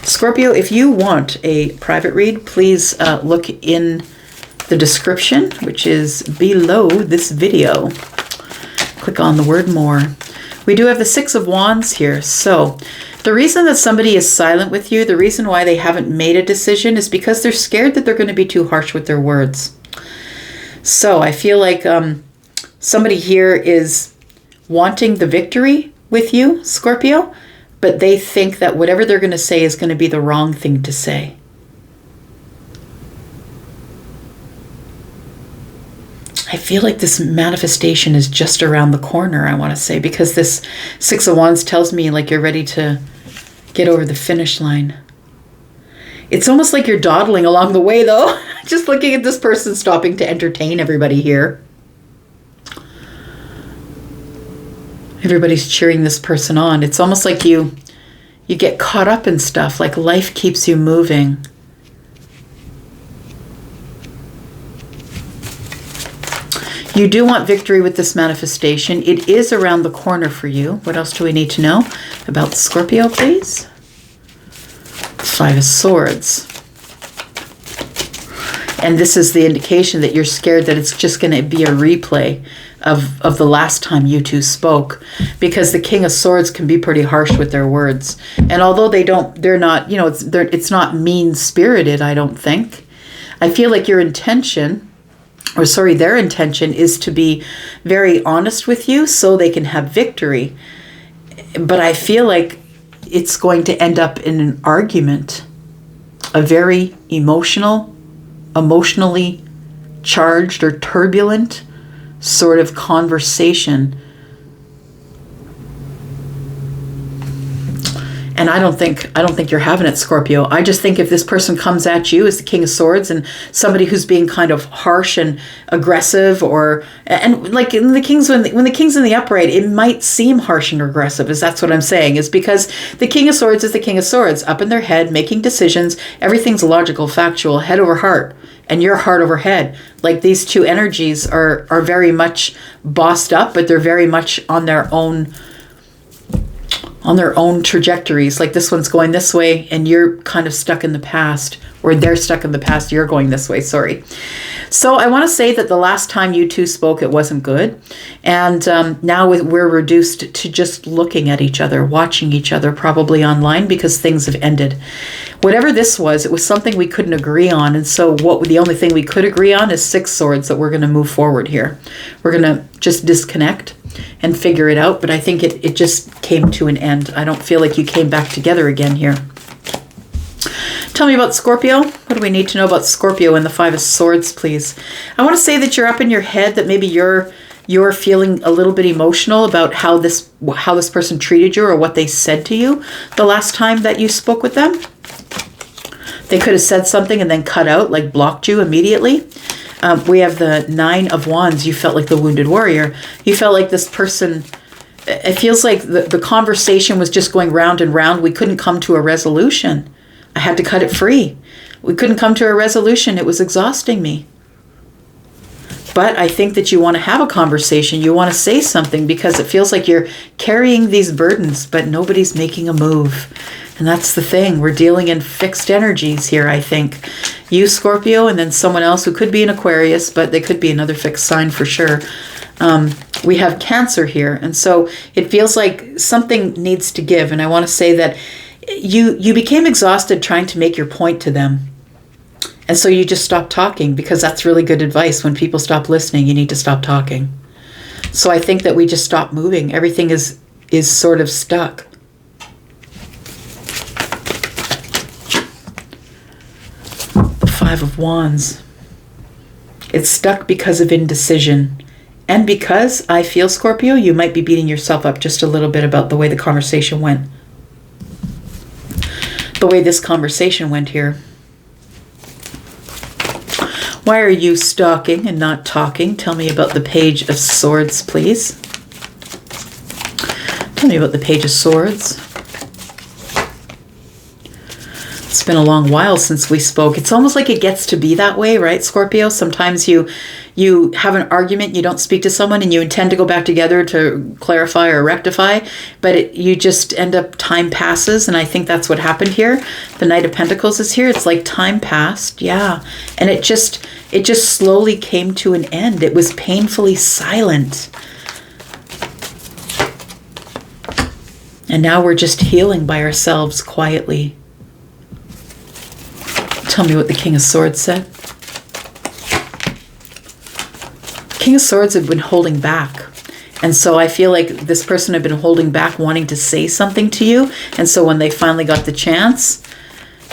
Scorpio, if you want a private read, please look in the description, which is below this video. Click on the word more. We do have the Six of Wands here. So the reason that somebody is silent with you, the reason why they haven't made a decision is because they're scared that they're going to be too harsh with their words. So I feel like somebody here is wanting the victory with you, Scorpio, but they think that whatever they're going to say is going to be the wrong thing to say. I feel like this manifestation is just around the corner, I want to say, because this Six of Wands tells me like you're ready to get over the finish line. It's almost like you're dawdling along the way, though. Just looking at this person stopping to entertain everybody here. Everybody's cheering this person on. It's almost like you get caught up in stuff, like life keeps you moving. You do want victory with this manifestation. It is around the corner for you. What else do we need to know about Scorpio, please? Five of Swords. And this is the indication that you're scared that it's just going to be a replay of the last time you two spoke, because the King of Swords can be pretty harsh with their words. And although they're not, you know, it's not mean-spirited, I don't think. I feel like your intention, or sorry, their intention is to be very honest with you so they can have victory. But I feel like it's going to end up in an argument, a very emotionally charged or turbulent sort of conversation. And I don't think you're having it, Scorpio. I just think if this person comes at you as the King of Swords and somebody who's being kind of harsh and aggressive, and like in the Kings, when the King's in the upright, it might seem harsh and aggressive, is that's what I'm saying, is because the King of Swords is the King of Swords, up in their head, making decisions. Everything's logical, factual, head over heart, and you're heart over head. Like these two energies are very much bossed up, but they're very much on their own trajectories. Like this one's going this way and you're kind of stuck in the past, or they're stuck in the past, you're going this way, sorry. So I want to say that the last time you two spoke, it wasn't good. And now we're reduced to just looking at each other, watching each other, probably online, because things have ended. Whatever this was, it was something we couldn't agree on. And so the only thing we could agree on is Six Swords, that we're going to move forward here. We're going to just disconnect and figure it out. But I think it just came to an end. I don't feel like you came back together again here. Tell me about Scorpio. What do we need to know about Scorpio and the Five of Swords, please? I want to say that you're up in your head, that maybe you're feeling a little bit emotional about how this person treated you or what they said to you the last time that you spoke with them. They could have said something and then cut out, like blocked you immediately. We have the 9 of Wands. You felt like the wounded warrior. You felt like this person, it feels like the conversation was just going round and round. We couldn't come to a resolution. I had to cut it free. We couldn't come to a resolution. It was exhausting me. But I think that you want to have a conversation. You want to say something because it feels like you're carrying these burdens, but nobody's making a move. And that's the thing. We're dealing in fixed energies here, I think. You, Scorpio, and then someone else who could be an Aquarius, but they could be another fixed sign for sure. We have Cancer here. And so it feels like something needs to give. And I want to say that you became exhausted trying to make your point to them. And so you just stopped talking, because that's really good advice. When people stop listening, you need to stop talking. So I think that we just stopped moving. Everything is sort of stuck. The 5 of Wands. It's stuck because of indecision. And because I feel, Scorpio, you might be beating yourself up just a little bit about the way the conversation went. The way this conversation went here. Why are you stalking and not talking? Tell me about the Page of Swords, please. Tell me about the Page of Swords. It's been a long while since we spoke. It's almost like it gets to be that way, right, Scorpio? Sometimes you have an argument, you don't speak to someone, and you intend to go back together to clarify or rectify, but you just end up, time passes, and I think that's what happened here. The Knight of Pentacles is here. It's like time passed, yeah, and it just slowly came to an end. It was painfully silent. And now we're just healing by ourselves quietly. Tell me what the King of Swords said. King of Swords had been holding back. And so I feel like this person had been holding back, wanting to say something to you. And so when they finally got the chance,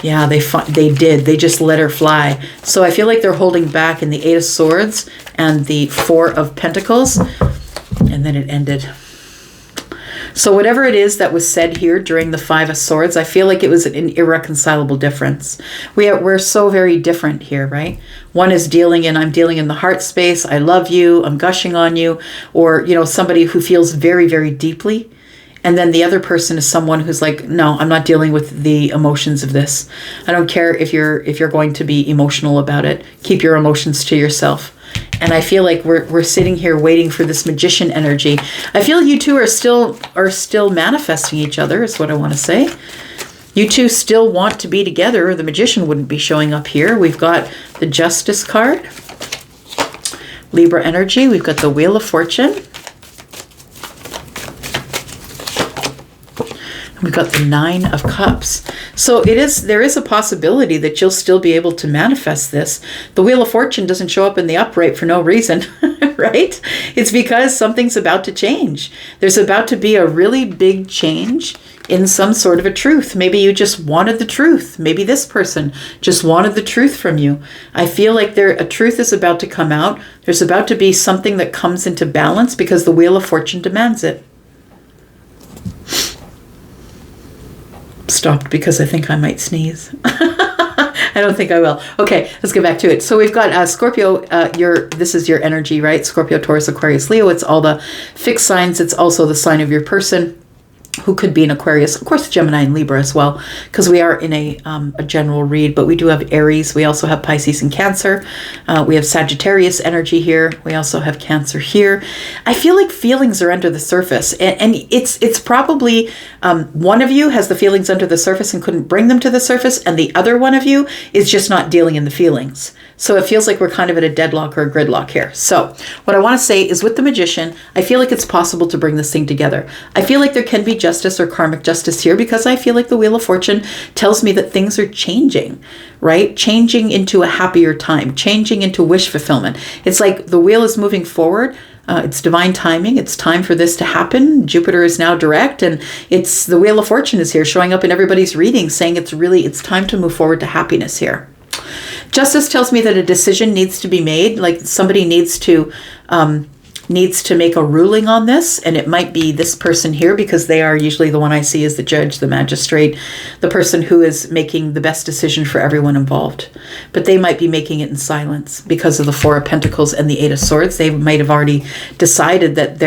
yeah, they did. They just let her fly. So I feel like they're holding back in the 8 of Swords and the 4 of Pentacles. And then it ended. So whatever it is that was said here during the 5 of Swords, I feel like it was an irreconcilable difference. We're so very different here, right? One is I'm dealing in the heart space. I love you. I'm gushing on you. Or, somebody who feels very, very deeply. And then the other person is someone who's like, no, I'm not dealing with the emotions of this. I don't care if you're going to be emotional about it. Keep your emotions to yourself. And I feel like we're sitting here waiting for this magician energy. I feel you two are still manifesting each other, is what I want to say. You two still want to be together, or the magician wouldn't be showing up here. We've got the Justice card. Libra energy. We've got the Wheel of Fortune. We've got the 9 of Cups. So there is a possibility that you'll still be able to manifest this. The Wheel of Fortune doesn't show up in the upright for no reason, right? It's because something's about to change. There's about to be a really big change in some sort of a truth. Maybe you just wanted the truth. Maybe this person just wanted the truth from you. I feel like a truth is about to come out. There's about to be something that comes into balance because the Wheel of Fortune demands it. Stopped because I think I might sneeze. I don't think I will. Okay, let's get back to it. So we've got Scorpio. This is your energy, right? Scorpio, Taurus, Aquarius, Leo. It's all the fixed signs. It's also the sign of your person, who could be an Aquarius, of course, Gemini and Libra as well, because we are in a general read, but we do have Aries. We also have Pisces and Cancer. We have Sagittarius energy here. We also have Cancer here. I feel like feelings are under the surface, and it's probably one of you has the feelings under the surface and couldn't bring them to the surface, and the other one of you is just not dealing in the feelings. So it feels like we're kind of at a deadlock or a gridlock here. So what I want to say is, with the magician, I feel like it's possible to bring this thing together. I feel like there can be justice or karmic justice here, because I feel like the Wheel of Fortune tells me that things are changing, right? Changing into a happier time, changing into wish fulfillment. It's like the wheel is moving forward. It's divine timing. It's time for this to happen. Jupiter is now direct, and it's the Wheel of Fortune is here, showing up in everybody's reading, saying it's time to move forward to happiness here. Justice tells me that a decision needs to be made, like somebody needs to needs to make a ruling on this, and it might be this person here, because they are usually the one I see as the judge, the magistrate, the person who is making the best decision for everyone involved. But they might be making it in silence because of the Four of Pentacles and the Eight of Swords. They might have already decided that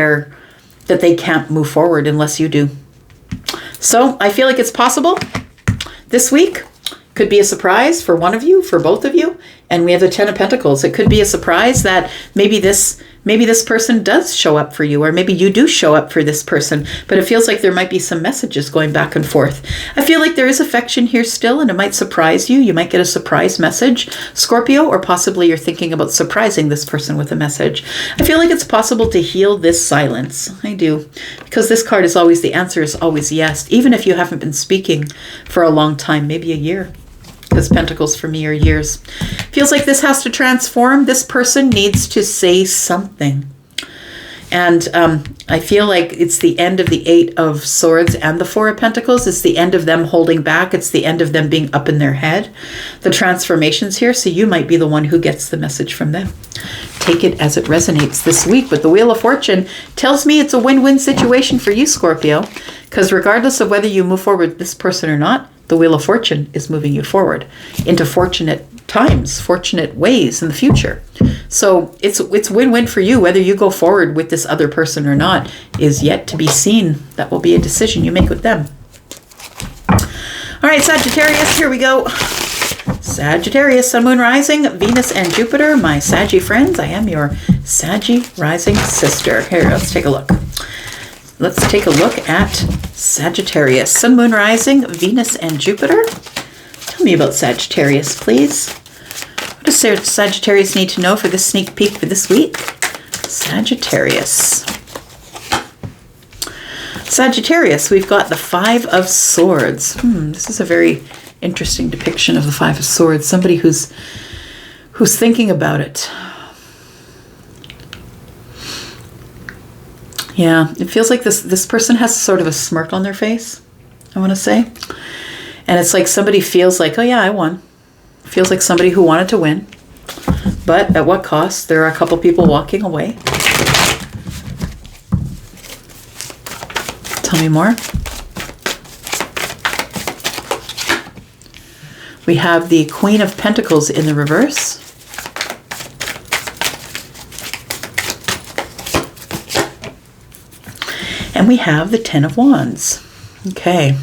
they can't move forward unless you do. So I feel like it's possible this week. Could be a surprise for one of you, for both of you. And we have the Ten of Pentacles. It could be a surprise that maybe this person does show up for you, or maybe you do show up for this person. But it feels like there might be some messages going back and forth. I feel like there is affection here still, and it might surprise you. You might get a surprise message, Scorpio, or possibly you're thinking about surprising this person with a message. I feel like it's possible to heal this silence. I do. Because this card is always, the answer is always yes, even if you haven't been speaking for a long time, maybe a year. Because Pentacles for me are years. Feels like this has to transform. This person needs to say something. And I feel like it's the end of the Eight of Swords and the Four of Pentacles. It's the end of them holding back. It's the end of them being up in their head. The transformation's here, so you might be the one who gets the message from them. Take it as it resonates this week. But the Wheel of Fortune tells me it's a win-win situation for you, Scorpio. Because regardless of whether you move forward with this person or not, the Wheel of Fortune is moving you forward into fortunate times, fortunate ways in the future. So it's win-win for you. Whether you go forward with this other person or not is yet to be seen. That will be a decision you make with them. All right, Sagittarius, here we go. Sagittarius, Sun, Moon, Rising, Venus, and Jupiter. My Saggy friends, I am your Saggy Rising sister. Here, let's take a look. Let's take a look at Sagittarius. Sun, Moon, Rising, Venus, and Jupiter. Tell me about Sagittarius, please. What does Sagittarius need to know for this sneak peek for this week? Sagittarius. Sagittarius, we've got the Five of Swords. This is a very interesting depiction of the Five of Swords. Somebody who's thinking about it. Yeah, it feels like this person has sort of a smirk on their face, I want to say. And it's like somebody feels like, oh yeah, I won. Feels like somebody who wanted to win. But at what cost? There are a couple people walking away. Tell me more. We have the Queen of Pentacles in the reverse. And we have the Ten of Wands. Okay.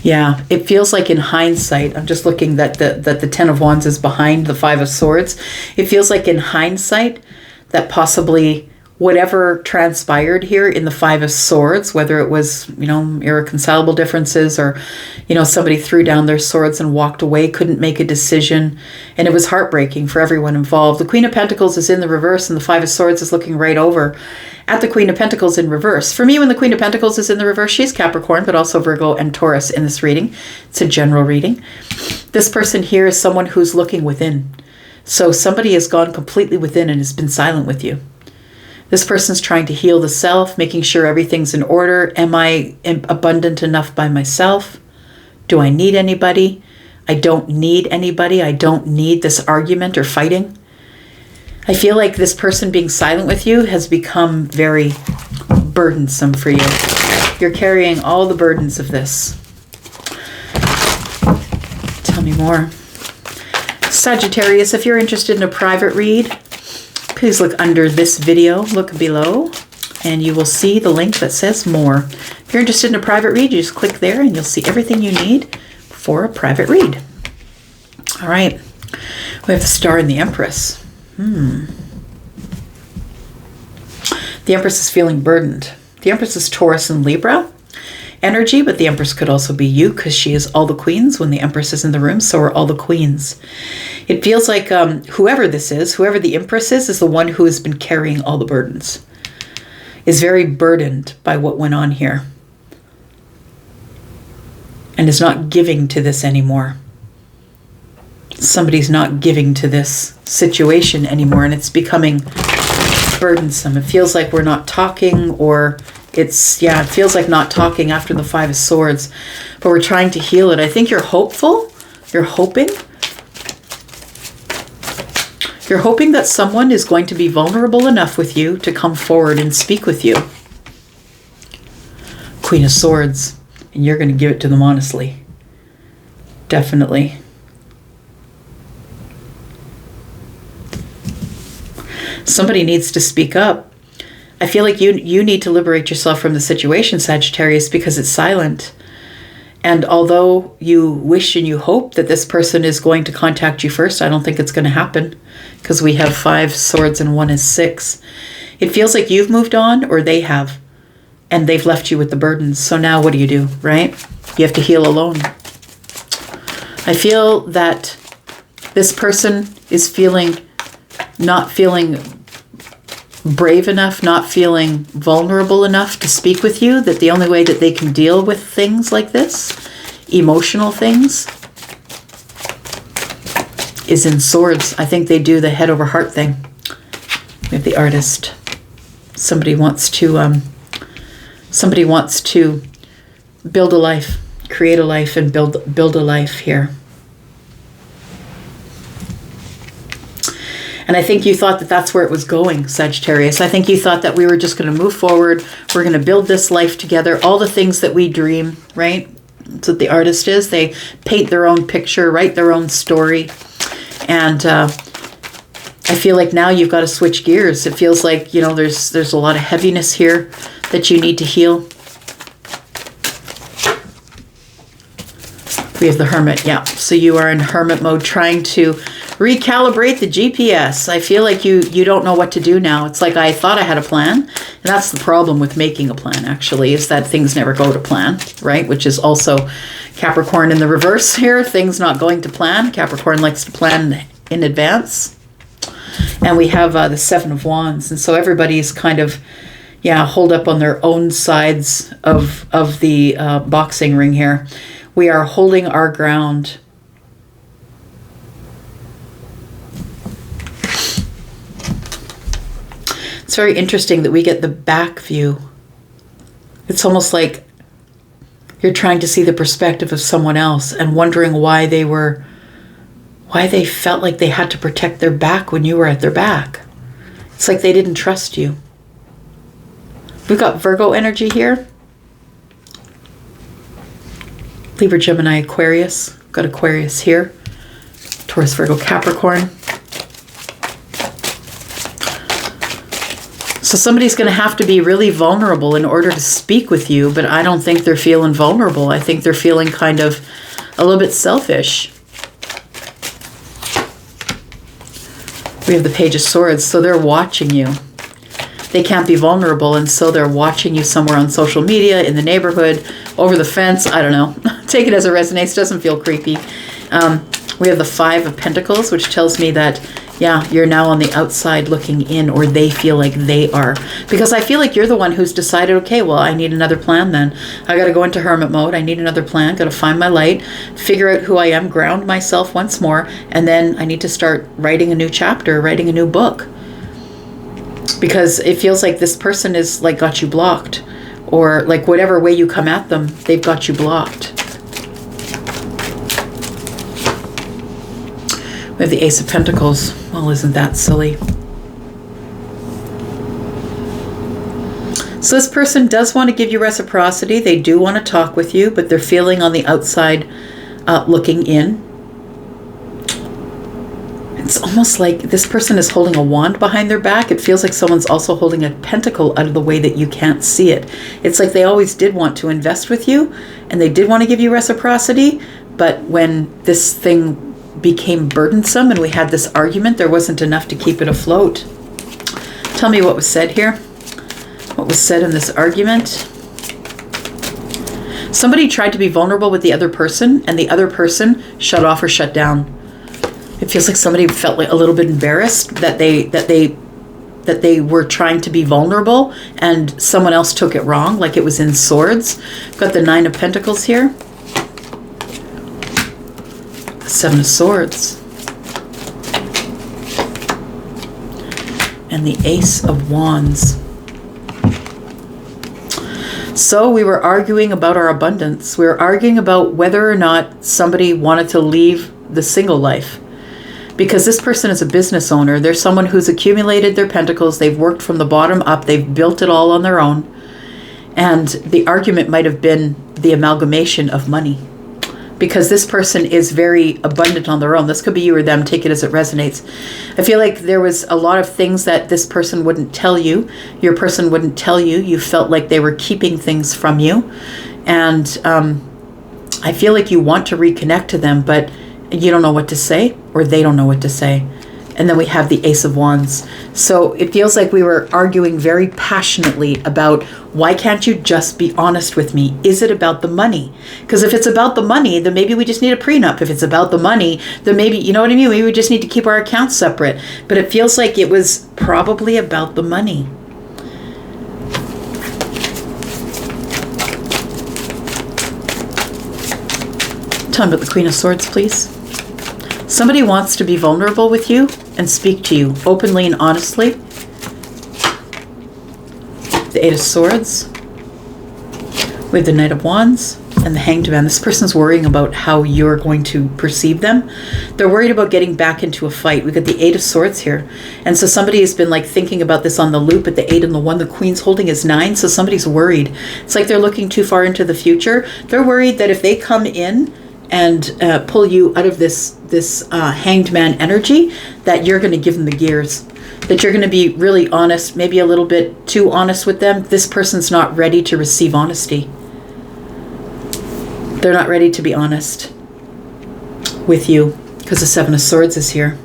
Yeah, it feels like in hindsight, I'm just looking that the Ten of Wands is behind the Five of Swords. It feels like in hindsight that possibly whatever transpired here in the Five of Swords, whether it was, irreconcilable differences or, somebody threw down their swords and walked away, couldn't make a decision, and it was heartbreaking for everyone involved. The Queen of Pentacles is in the reverse and the Five of Swords is looking right over at the Queen of Pentacles in reverse. For me, when the Queen of Pentacles is in the reverse, she's Capricorn, but also Virgo and Taurus in this reading. It's a general reading. This person here is someone who's looking within. So somebody has gone completely within and has been silent with you. This person's trying to heal the self, making sure everything's in order. Am I abundant enough by myself? Do I need anybody? I don't need anybody. I don't need this argument or fighting. I feel like this person being silent with you has become very burdensome for you. You're carrying all the burdens of this. Tell me more. Sagittarius, if you're interested in a private read, please look under this video, look below, and you will see the link that says more. If you're interested in a private read, you just click there and you'll see everything you need for a private read. All right, we have the Star and the Empress. The Empress is feeling burdened. The Empress is Taurus and Libra energy, but the Empress could also be you because she is all the queens. When the Empress is in the room, so are all the queens. It feels like whoever this is, whoever the Empress is the one who has been carrying all the burdens, is very burdened by what went on here and is not giving to this anymore. Somebody's not giving to this situation anymore, and it's becoming burdensome. It feels like we're not talking, or it feels like not talking after the Five of Swords, but we're trying to heal it. I think you're hopeful. You're hoping. You're hoping that someone is going to be vulnerable enough with you to come forward and speak with you. Queen of Swords. And you're going to give it to them honestly. Definitely. Somebody needs to speak up. I feel like you need to liberate yourself from the situation, Sagittarius, because it's silent. And although you wish and you hope that this person is going to contact you first, I don't think it's going to happen, because we have 5 swords and 1 is 6. It feels like you've moved on, or they have, and they've left you with the burdens. So now what do, right? You have to heal alone. I feel that this person is not feeling brave enough, not feeling vulnerable enough to speak with you, that the only way that they can deal with things like this, emotional things, is in swords. I think they do the head over heart thing. We have the Artist. Somebody wants to build a life, create a life, and build a life here. And I think you thought that that's where it was going, Sagittarius. I think you thought that we were just going to move forward. We're going to build this life together. All the things that we dream, right? That's what the Artist is. They paint their own picture, write their own story. And I feel like now you've got to switch gears. It feels like, there's a lot of heaviness here that you need to heal. We have the Hermit, yeah. So you are in hermit mode, trying to recalibrate the GPS. I feel like you don't know what to do now. It's like, I thought I had a plan. And that's the problem with making a plan, actually, is that things never go to plan, right? Which is also Capricorn in the reverse here. Things not going to plan. Capricorn likes to plan in advance. And we have the 7 of Wands. And so everybody's kind of, holed up on their own sides of the boxing ring here. We are holding our ground. It's very interesting that we get the back view. It's almost like you're trying to see the perspective of someone else and wondering why they felt like they had to protect their back when you were at their back. It's like they didn't trust you. We've got Virgo energy here. Libra, Gemini, Aquarius. Got Aquarius here. Taurus, Virgo, Capricorn. So somebody's going to have to be really vulnerable in order to speak with you, but I don't think they're feeling vulnerable. I think they're feeling kind of a little bit selfish. We have the Page of Swords, so they're watching you. They can't be vulnerable, and so they're watching you somewhere on social media, in the neighborhood, over the fence. I don't know. Take it as it resonates. Doesn't feel creepy. We have the 5 of Pentacles, which tells me that, you're now on the outside looking in, or they feel like they are. Because I feel like you're the one who's decided, okay, well, I need another plan then. I got to go into hermit mode. I need another plan. Got to find my light, figure out who I am, ground myself once more, and then I need to start writing a new chapter, writing a new book. Because it feels like this person is like got you blocked, or like whatever way you come at them, they've got you blocked. We have the Ace of Pentacles. Well, isn't that silly? So this person does want to give you reciprocity. They do want to talk with you, but they're feeling on the outside looking in. It's almost like this person is holding a wand behind their back. It feels like someone's also holding a pentacle out of the way that you can't see it. It's like they always did want to invest with you, and they did want to give you reciprocity, but when this thing became burdensome and we had this argument, there wasn't enough to keep it afloat. Tell me what was said here. What was said in this argument. Somebody tried to be vulnerable with the other person, and the other person shut off or shut down. It feels like somebody felt like a little bit embarrassed that they were trying to be vulnerable, and someone else took it wrong, like it was in Swords. Got the 9 of Pentacles here. The 7 of Swords. And the Ace of Wands. So we were arguing about our abundance. We were arguing about whether or not somebody wanted to leave the single life. because this person is a business owner. They're someone who's accumulated their pentacles. They've worked from the bottom up. They've built it all on their own. And the argument might have been the amalgamation of money, because this person is very abundant on their own. This could be you or them. Take it as it resonates. I feel like there was a lot of things that this person wouldn't tell you. Your person wouldn't tell you. You felt like they were keeping things from you. And I feel like you want to reconnect to them, but you don't know what to say, or they don't know what to say. And then we have the Ace of Wands. So it feels like we were arguing very passionately about, why can't you just be honest with me? Is it about the money? Because if it's about the money, then maybe we just need a prenup. If it's about the money, then maybe, you know what I mean? Maybe we just need to keep our accounts separate. But it feels like it was probably about the money. Tell me about the Queen of Swords, please. Somebody wants to be vulnerable with you and speak to you openly and honestly. The Eight of Swords. We have the Knight of Wands and the Hanged Man. This person's worrying about how you're going to perceive them. They're worried about getting back into a fight. We've got the Eight of Swords here. And so somebody has been like thinking about this on the loop, but the 8 and the 1 the Queen's holding is 9. So somebody's worried. It's like they're looking too far into the future. They're worried that if they come in and pull you out of this Hanged Man energy, that you're going to give them the gears, that you're going to be really honest, maybe a little bit too honest with them. This person's not ready to receive honesty. They're not ready to be honest with you, because the Seven of Swords is here.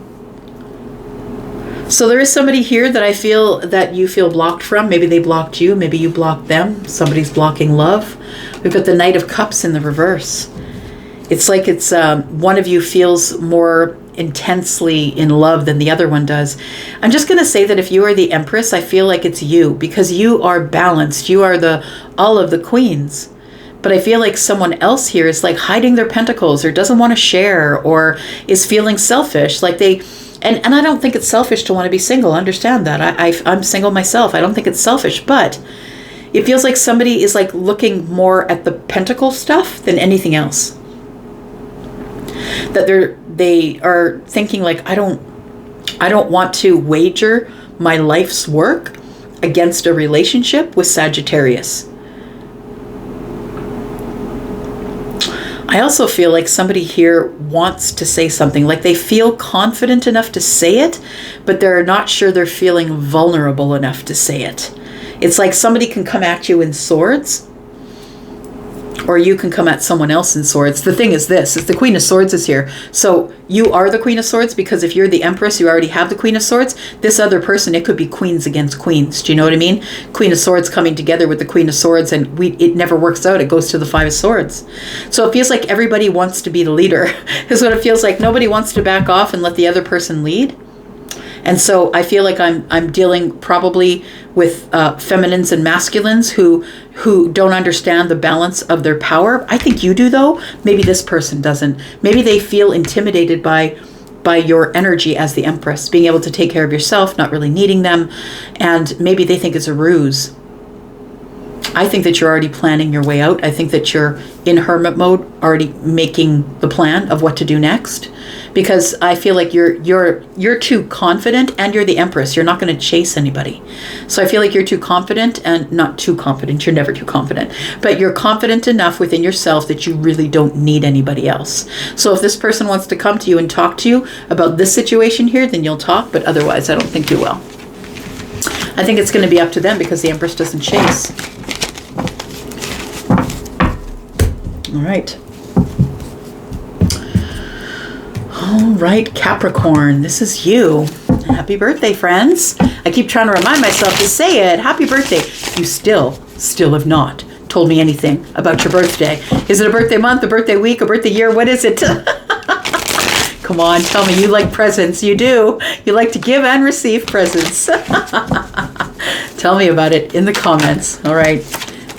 So there is somebody here that I feel that you feel blocked from. Maybe they blocked you, maybe you blocked them. Somebody's blocking love. We've got the Knight of Cups in the reverse. It's like it's one of you feels more intensely in love than the other one does. I'm just going to say that if you are the Empress, I feel like it's you, because you are balanced. You are all of the queens. But I feel like someone else here is like hiding their pentacles, or doesn't want to share, or is feeling selfish. Like they, and I don't think it's selfish to want to be single. Understand that. I'm single myself. I don't think it's selfish, but it feels like somebody is like looking more at the pentacle stuff than anything else. That they are thinking like, I don't want to wager my life's work against a relationship with Sagittarius. I also feel like somebody here wants to say something, like they feel confident enough to say it, but they're not sure they're feeling vulnerable enough to say it. It's like somebody can come at you in swords, or you can come at someone else in swords. The thing is this, is the Queen of Swords is here. So you are the Queen of Swords, because if you're the Empress, you already have the Queen of Swords. This other person, it could be queens against queens. Do you know what I mean? Queen of Swords coming together with the Queen of Swords, and it never works out. It goes to the Five of Swords. So it feels like everybody wants to be the leader, is what it feels like. Nobody wants to back off and let the other person lead. And so I feel like I'm dealing probably with feminines and masculines who don't understand the balance of their power. I think you do, though. Maybe this person doesn't. Maybe they feel intimidated by your energy as the Empress, being able to take care of yourself, not really needing them, and maybe they think it's a ruse. I think that you're already planning your way out. I think that you're in hermit mode, already making the plan of what to do next, because I feel like you're too confident, and you're the Empress. You're not going to chase anybody. So I feel like you're too confident, and not too confident. You're never too confident, but you're confident enough within yourself that you really don't need anybody else. So if this person wants to come to you and talk to you about this situation here, then you'll talk, but otherwise I don't think you will. I think it's going to be up to them, because the Empress doesn't chase. All right. All right, Capricorn, this is you. Happy birthday, friends. I keep trying to remind myself to say it. Happy birthday. You still have not told me anything about your birthday. Is it a birthday month, a birthday week, a birthday year? What is it? Come on, tell me. You like presents. You do. You like to give and receive presents. Tell me about it in the comments. All right.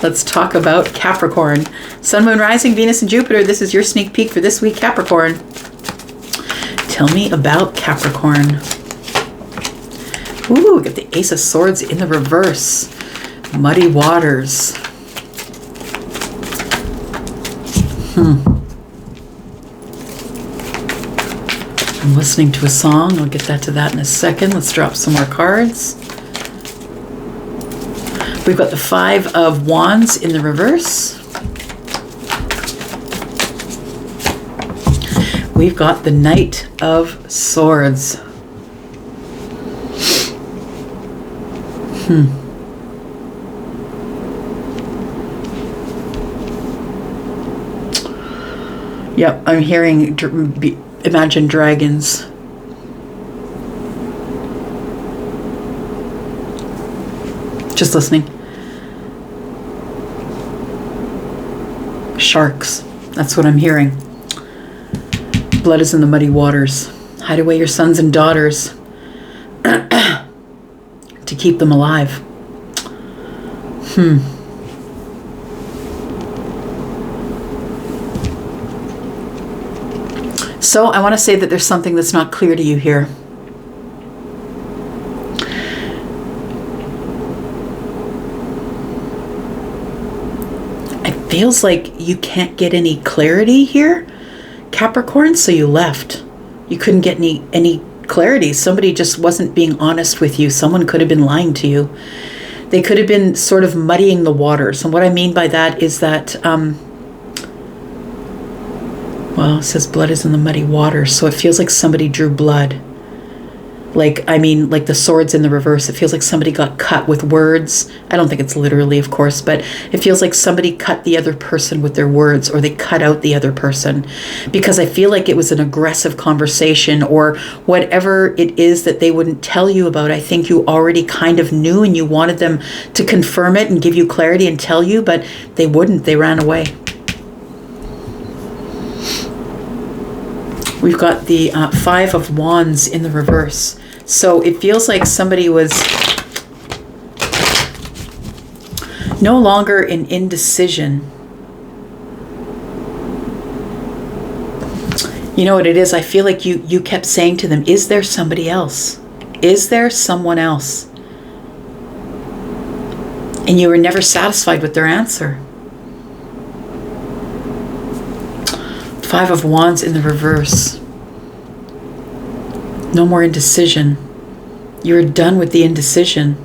Let's talk about Capricorn. Sun, Moon, Rising, Venus, and Jupiter. This is your sneak peek for this week, Capricorn. Tell me about Capricorn. Ooh, we got the Ace of Swords in the reverse. Muddy waters. I'm listening to a song. I'll get to that in a second. Let's drop some more cards. We've got the Five of Wands in the reverse. We've got the Knight of Swords. Yep, I'm hearing imagine dragons. Just listening. Sharks. That's what I'm hearing. Blood is in the muddy waters. Hide away your sons and daughters to keep them alive. So I want to say that there's something that's not clear to you here. It feels like you can't get any clarity here, Capricorn, so you left. You couldn't get any clarity. Somebody just wasn't being honest with you. Someone could have been lying to you. They could have been sort of muddying the waters. And what I mean by that is that, well, it says blood is in the muddy waters, so it feels like somebody drew blood. Like the swords in the reverse. It feels like somebody got cut with words. I don't think it's literally, of course, but it feels like somebody cut the other person with their words, or they cut out the other person. Because I feel like it was an aggressive conversation, or whatever it is that they wouldn't tell you about. I think you already kind of knew, and you wanted them to confirm it and give you clarity and tell you, but they wouldn't. They ran away. We've got the Five of Wands in the reverse. So it feels like somebody was no longer in indecision. You know what it is? I feel like you kept saying to them, is there somebody else? Is there someone else? And you were never satisfied with their answer. Five of Wands in the reverse. No more indecision. You were done with the indecision.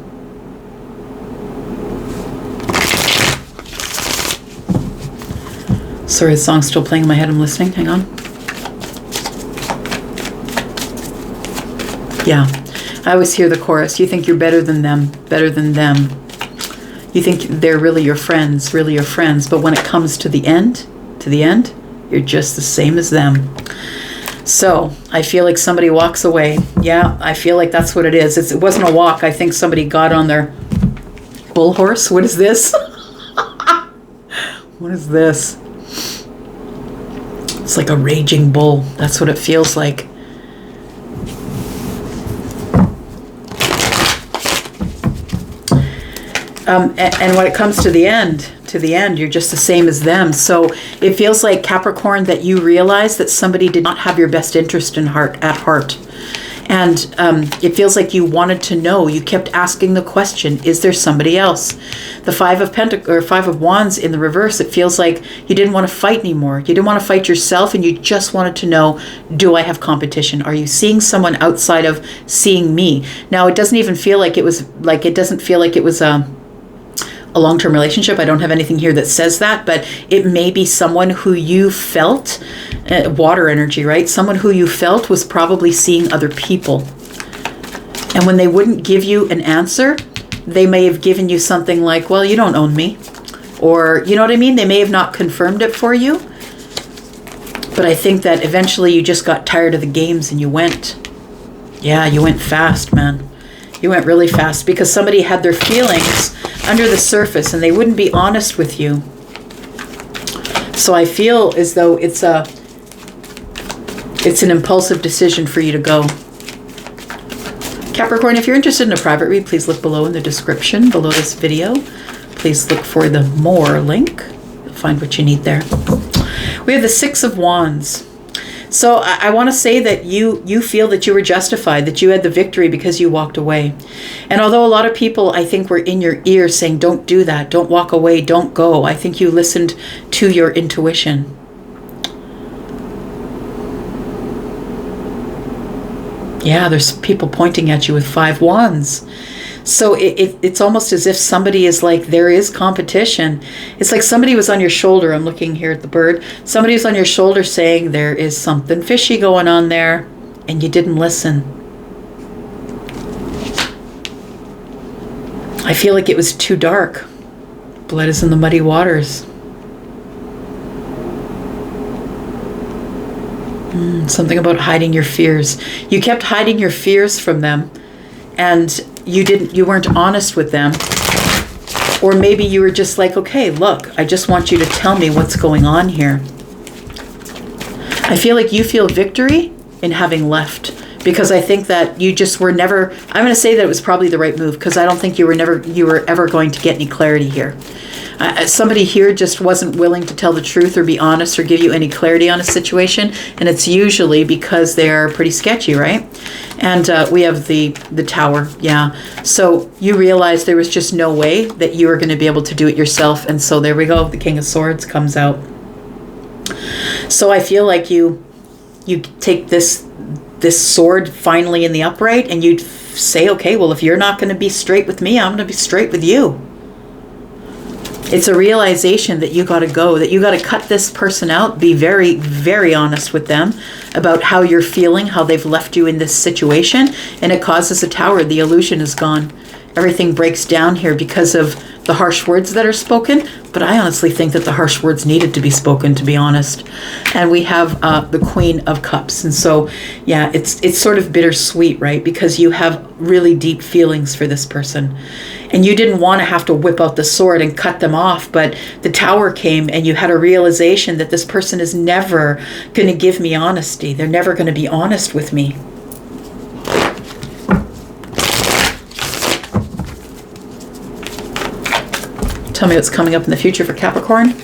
Sorry, the song's still playing in my head. I'm listening. Hang on. Yeah. I always hear the chorus. You think you're better than them, better than them. You think they're really your friends, but when it comes to the end, you're just the same as them. So I feel like somebody walks away. Yeah, I feel like that's what it is. It wasn't a walk. I think somebody got on their bull horse. What is this? What is this? It's like a raging bull. That's what it feels like. And when it comes to the end, you're just the same as them. So it feels like, Capricorn, that you realize that somebody did not have your best interest at heart. And it feels like you wanted to know. You kept asking the question, is there somebody else? The Five of Wands in the reverse, it feels like you didn't want to fight anymore. You didn't want to fight yourself, and you just wanted to know, do I have competition? Are you seeing someone outside of seeing me? Now, it doesn't even feel like it was a long-term relationship. I don't have anything here that says that, but it may be someone who you felt, water energy, right? Someone who you felt was probably seeing other people. And when they wouldn't give you an answer, they may have given you something like, well, you don't own me. Or, you know what I mean? They may have not confirmed it for you. But I think that eventually you just got tired of the games and you went. Yeah, you went fast, man. You went really fast because somebody had their feelings under the surface and they wouldn't be honest with you. So I feel as though it's an impulsive decision for you to go. Capricorn, if you're interested in a private read, please look below in the description below this video. Please look for the more link. You'll find what you need there. We have the Six of Wands. So I want to say that you feel that you were justified, that you had the victory because you walked away. And although a lot of people, I think, were in your ear saying, don't do that, don't walk away, don't go, I think you listened to your intuition. Yeah, there's people pointing at you with 5 wands. So it's almost as if somebody is like, there is competition. It's like somebody was on your shoulder. I'm looking here at the bird. Somebody was on your shoulder saying there is something fishy going on there, and you didn't listen. I feel like it was too dark. Blood is in the muddy waters. Something about hiding your fears. You kept hiding your fears from them, and you weren't honest with them. Or maybe you were just like, okay, look, I just want you to tell me what's going on here. I feel like you feel victory in having left, because I think that you just were never, I'm going to say that it was probably the right move, because I don't think you were ever going to get any clarity here. Somebody here just wasn't willing to tell the truth or be honest or give you any clarity on a situation, and it's usually because they're pretty sketchy, right? And we have the Tower, yeah. So you realized there was just no way that you were going to be able to do it yourself, and so there we go. The King of Swords comes out. So I feel like you take this sword finally in the upright, and you'd say, okay, well, if you're not going to be straight with me, I'm going to be straight with you. It's a realization that you got to go, that you got to cut this person out, be very, very honest with them about how you're feeling, how they've left you in this situation, and it causes a Tower. The illusion is gone. Everything breaks down here because of the harsh words that are spoken, but I honestly think that the harsh words needed to be spoken, to be honest. And we have the Queen of Cups, and so, yeah, it's sort of bittersweet, right? Because you have really deep feelings for this person. And you didn't want to have to whip out the sword and cut them off, but the Tower came and you had a realization that this person is never going to give me honesty. They're never going to be honest with me. Tell me what's coming up in the future for Capricorn.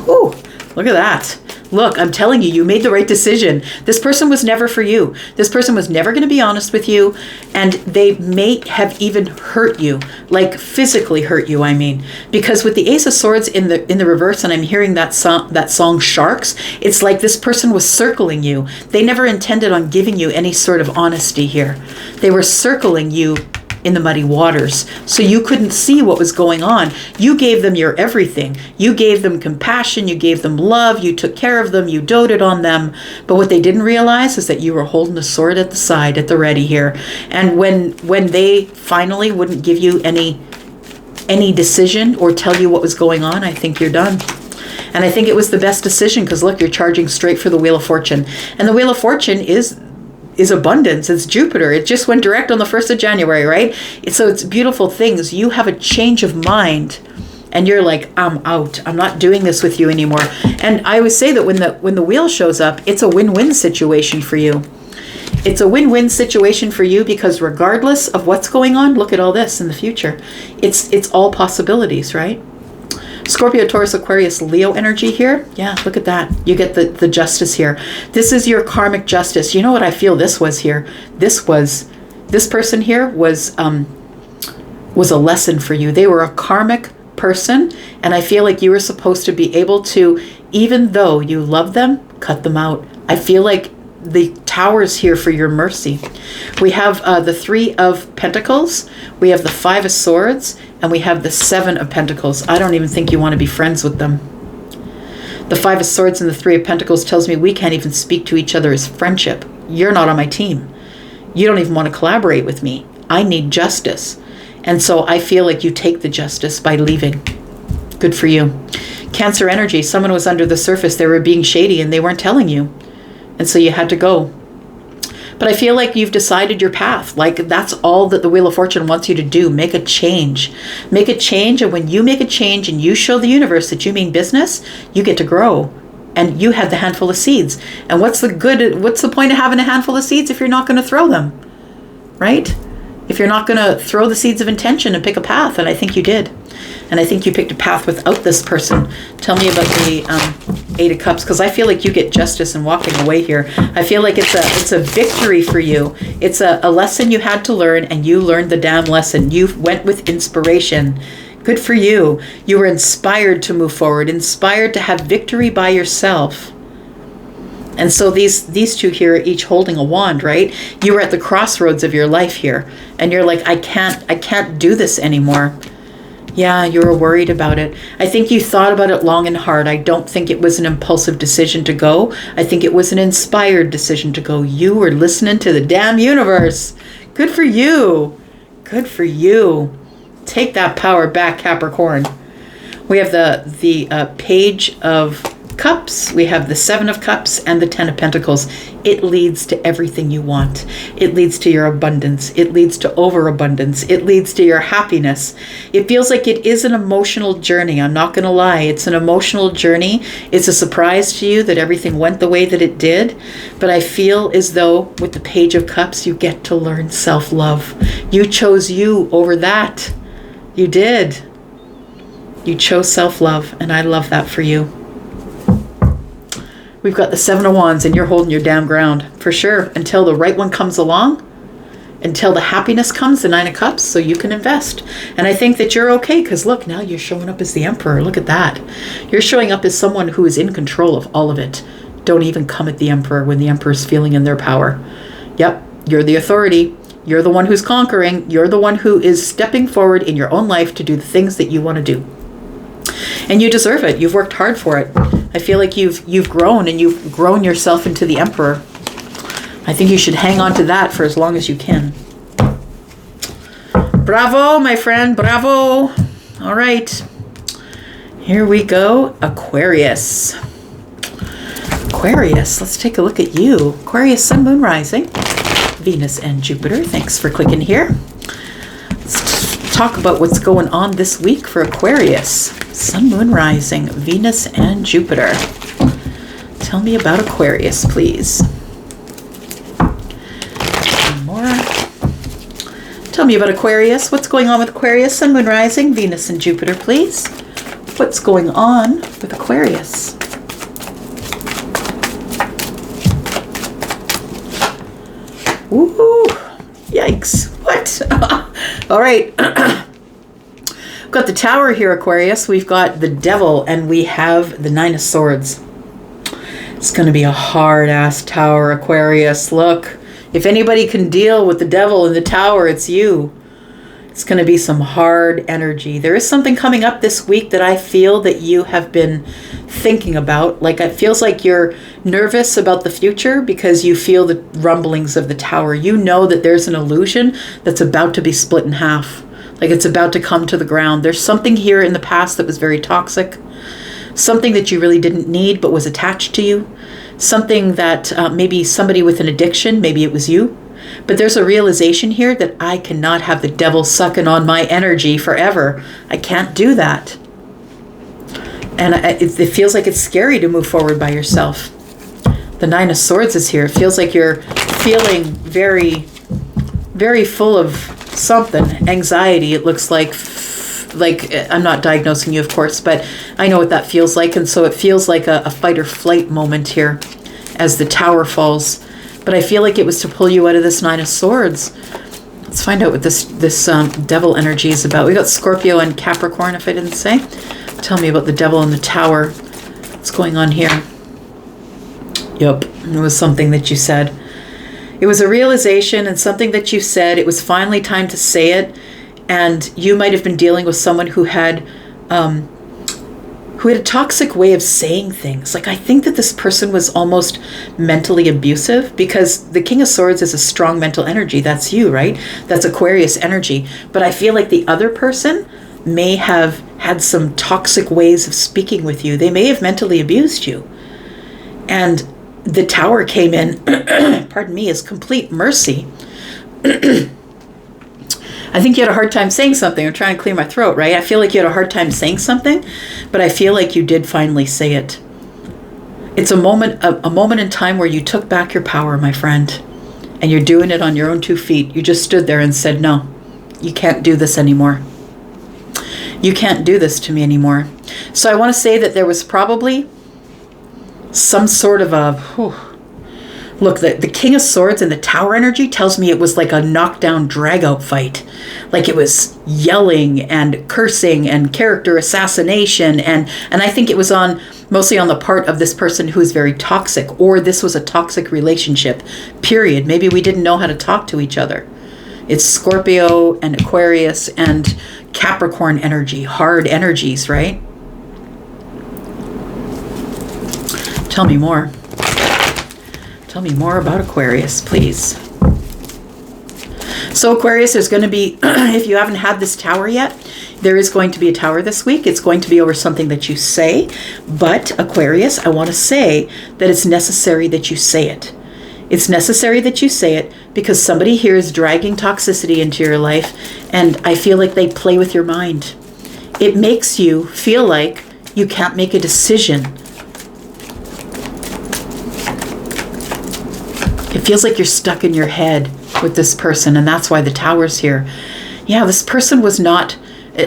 Oh, look at that. Look, I'm telling you, you made the right decision. This person was never for you. This person was never going to be honest with you, and they may have even hurt you, like physically hurt you, I mean. Because with the Ace of Swords in the reverse, and I'm hearing that song Sharks, it's like this person was circling you. They never intended on giving you any sort of honesty here. They were circling you in the muddy waters, so you couldn't see what was going on. You gave them your everything. You gave them compassion, you gave them love, you took care of them, you doted on them, but what they didn't realize is that you were holding a sword at the side, at the ready here. And when they finally wouldn't give you any decision or tell you what was going on, I think you're done. And I think it was the best decision, because look, you're charging straight for the Wheel of Fortune. And the Wheel of Fortune is abundance. It's Jupiter. It just went direct on the 1st of January, right? So it's beautiful things. You have a change of mind and you're like, I'm out. I'm not doing this with you anymore. And I always say that when the wheel shows up, it's a win-win situation for you. It's a win-win situation for you, because regardless of what's going on, look at all this in the future. It's all possibilities, right? Scorpio, Taurus, Aquarius, Leo energy here. Yeah, look at that. You get the justice here. This is your karmic justice. You know what I feel this was here? This person here was a lesson for you. They were a karmic person, and I feel like you were supposed to be able to, even though you love them, cut them out. I feel like the Tower's here for your mercy. We have the 3 of Pentacles, we have the 5 of Swords, and we have the 7 of Pentacles. I don't even think you want to be friends with them. The 5 of Swords and the 3 of Pentacles tells me we can't even speak to each other as friendship. You're not on my team. You don't even want to collaborate with me. I need justice. And so I feel like you take the justice by leaving. Good for you. Cancer energy, someone was under the surface. They were being shady and they weren't telling you. And so you had to go. But I feel like you've decided your path. Like, that's all that the Wheel of Fortune wants you to do. Make a change. Make a change. And when you make a change and you show the universe that you mean business, you get to grow. And you have the handful of seeds. And what's the point of having a handful of seeds if you're not going to throw them? Right? If you're not going to throw the seeds of intention and pick a path. And I think you did. And I think you picked a path without this person. Tell me about the 8 of Cups, because I feel like you get justice in walking away here. I feel like it's a victory for you. It's a lesson you had to learn, and you learned the damn lesson. You went with inspiration. Good for you. You were inspired to move forward, inspired to have victory by yourself. And so these two here are each holding a wand, right? You were at the crossroads of your life here, and you're like, I can't do this anymore. Yeah, you were worried about it. I think you thought about it long and hard. I don't think it was an impulsive decision to go. I think it was an inspired decision to go. You were listening to the damn universe. Good for you. Good for you. Take that power back, Capricorn. We have the Page of Cups, we have the Seven of Cups and the Ten of Pentacles. It leads to everything you want. It leads to your abundance. It leads to overabundance. It leads to your happiness. It feels like it is an emotional journey. I'm not going to lie. It's an emotional journey. It's a surprise to you that everything went the way that it did. But I feel as though with the Page of Cups, you get to learn self-love. You chose you over that. You did. You chose self-love, and I love that for you. We've got the Seven of Wands, and you're holding your damn ground, for sure, until the right one comes along, until the happiness comes, the Nine of Cups, so you can invest. And I think that you're okay, because look, now you're showing up as the Emperor. Look at that. You're showing up as someone who is in control of all of it. Don't even come at the Emperor when the Emperor's feeling in their power. Yep, you're the authority. You're the one who's conquering. You're the one who is stepping forward in your own life to do the things that you want to do. And you deserve it. You've worked hard for it. I feel like you've grown, and you've grown yourself into the Emperor. I think you should hang on to that for as long as you can. Bravo, my friend. Bravo. All right. Here we go. Aquarius. Aquarius. Let's take a look at you. Aquarius, Sun, Moon, Rising. Venus and Jupiter. Thanks for clicking here. Let's talk about what's going on this week for Aquarius. Sun, Moon, Rising, Venus, and Jupiter. Tell me about Aquarius, please. One more. Tell me about Aquarius. What's going on with Aquarius? Sun, Moon, Rising, Venus, and Jupiter, please. What's going on with Aquarius? Ooh, yikes. What? All right. We've got the Tower here, Aquarius. We've got the Devil, and we have the Nine of Swords. It's going to be a hard-ass Tower, Aquarius. Look, if anybody can deal with the Devil and the Tower, it's you. It's going to be some hard energy. There is something coming up this week that I feel that you have been thinking about. Like, it feels like you're nervous about the future because you feel the rumblings of the Tower. You know that there's an illusion that's about to be split in half. Like, it's about to come to the ground. There's something here in the past that was very toxic. Something that you really didn't need but was attached to you. Something that maybe somebody with an addiction, maybe it was you. But there's a realization here that I cannot have the Devil sucking on my energy forever. I can't do that. And it feels like it's scary to move forward by yourself. The Nine of Swords is here. It feels like you're feeling very, very full of something. Anxiety, it looks like I'm not diagnosing you, of course, but I know what that feels like. And so it feels like a fight or flight moment here as the Tower falls. But I feel like it was to pull you out of this Nine of Swords. Let's find out what this Devil energy is about. We got Scorpio and Capricorn, if I didn't say. Tell me about the Devil and the Tower. What's going on here? Yep, it was something that you said. It was a realization and something that you said. It was finally time to say it. And you might have been dealing with someone who had a toxic way of saying things. Like, I think that this person was almost mentally abusive, because the King of Swords is a strong mental energy. That's you, right? That's Aquarius energy. But I feel like the other person may have had some toxic ways of speaking with you. They may have mentally abused you. And the Tower came in, pardon me, as complete mercy. I think you had a hard time saying something. I'm trying to clear my throat, right? I feel like you had a hard time saying something, but I feel like you did finally say it. It's a moment in time where you took back your power, my friend, and you're doing it on your own 2 feet. You just stood there and said, no, you can't do this anymore. You can't do this to me anymore. So I want to say that there was probably some sort of Look, the King of Swords and the Tower energy tells me it was like a knockdown, drag-out fight. Like it was yelling and cursing and character assassination. And I think it was mostly on the part of this person who is very toxic, or this was a toxic relationship, period. Maybe we didn't know how to talk to each other. It's Scorpio and Aquarius and Capricorn energy, hard energies, right? Tell me more. Tell me more about Aquarius, please. So Aquarius, there's going to be, if you haven't had this tower yet, there is going to be a tower this week. It's going to be over something that you say. But Aquarius, I want to say that it's necessary that you say it. It's necessary that you say it because somebody here is dragging toxicity into your life, and I feel like they play with your mind. It makes you feel like you can't make a decision. It feels like you're stuck in your head with this person, and that's why the tower's here. Yeah, this person was not,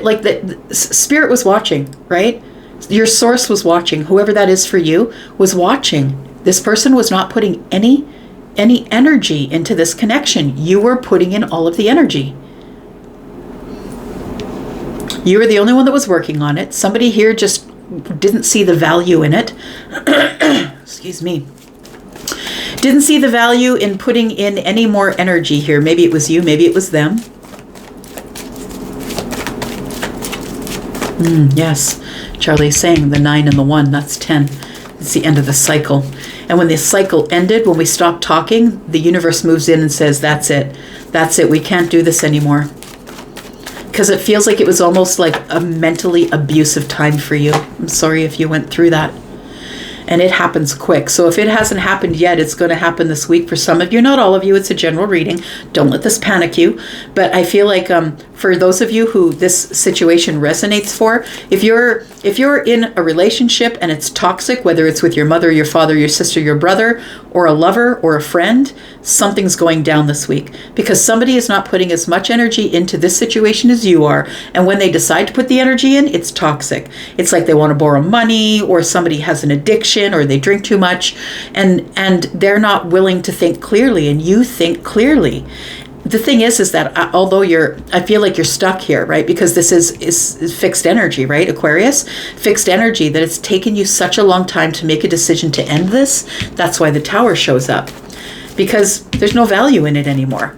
like the spirit was watching, right? Your source was watching. Whoever that is for you was watching. This person was not putting any energy into this connection. You were putting in all of the energy. You were the only one that was working on it. Somebody here just didn't see the value in it. Excuse me. Didn't see the value in putting in any more energy here. Maybe it was you, maybe it was them. Yes, Charlie's saying the 9 and the 1, that's 10. It's the end of the cycle. And when the cycle ended, when we stopped talking, the universe moves in and says, that's it. That's it. We can't do this anymore. Because it feels like it was almost like a mentally abusive time for you. I'm sorry if you went through that. And it happens quick. So if it hasn't happened yet, it's going to happen this week for some of you, not all of you. It's a general reading. Don't let this panic you. But I feel like for those of you who this situation resonates for, if you're in a relationship and it's toxic, whether it's with your mother, your father, your sister, your brother, or a lover or a friend, something's going down this week because somebody is not putting as much energy into this situation as you are. And when they decide to put the energy in, it's toxic. It's like they want to borrow money, or somebody has an addiction, or they drink too much, and they're not willing to think clearly, and you think clearly. The thing is that although I feel like you're stuck here, right? Because this is fixed energy, right? Aquarius, fixed energy, that it's taken you such a long time to make a decision to end this. That's why the tower shows up, because there's no value in it anymore.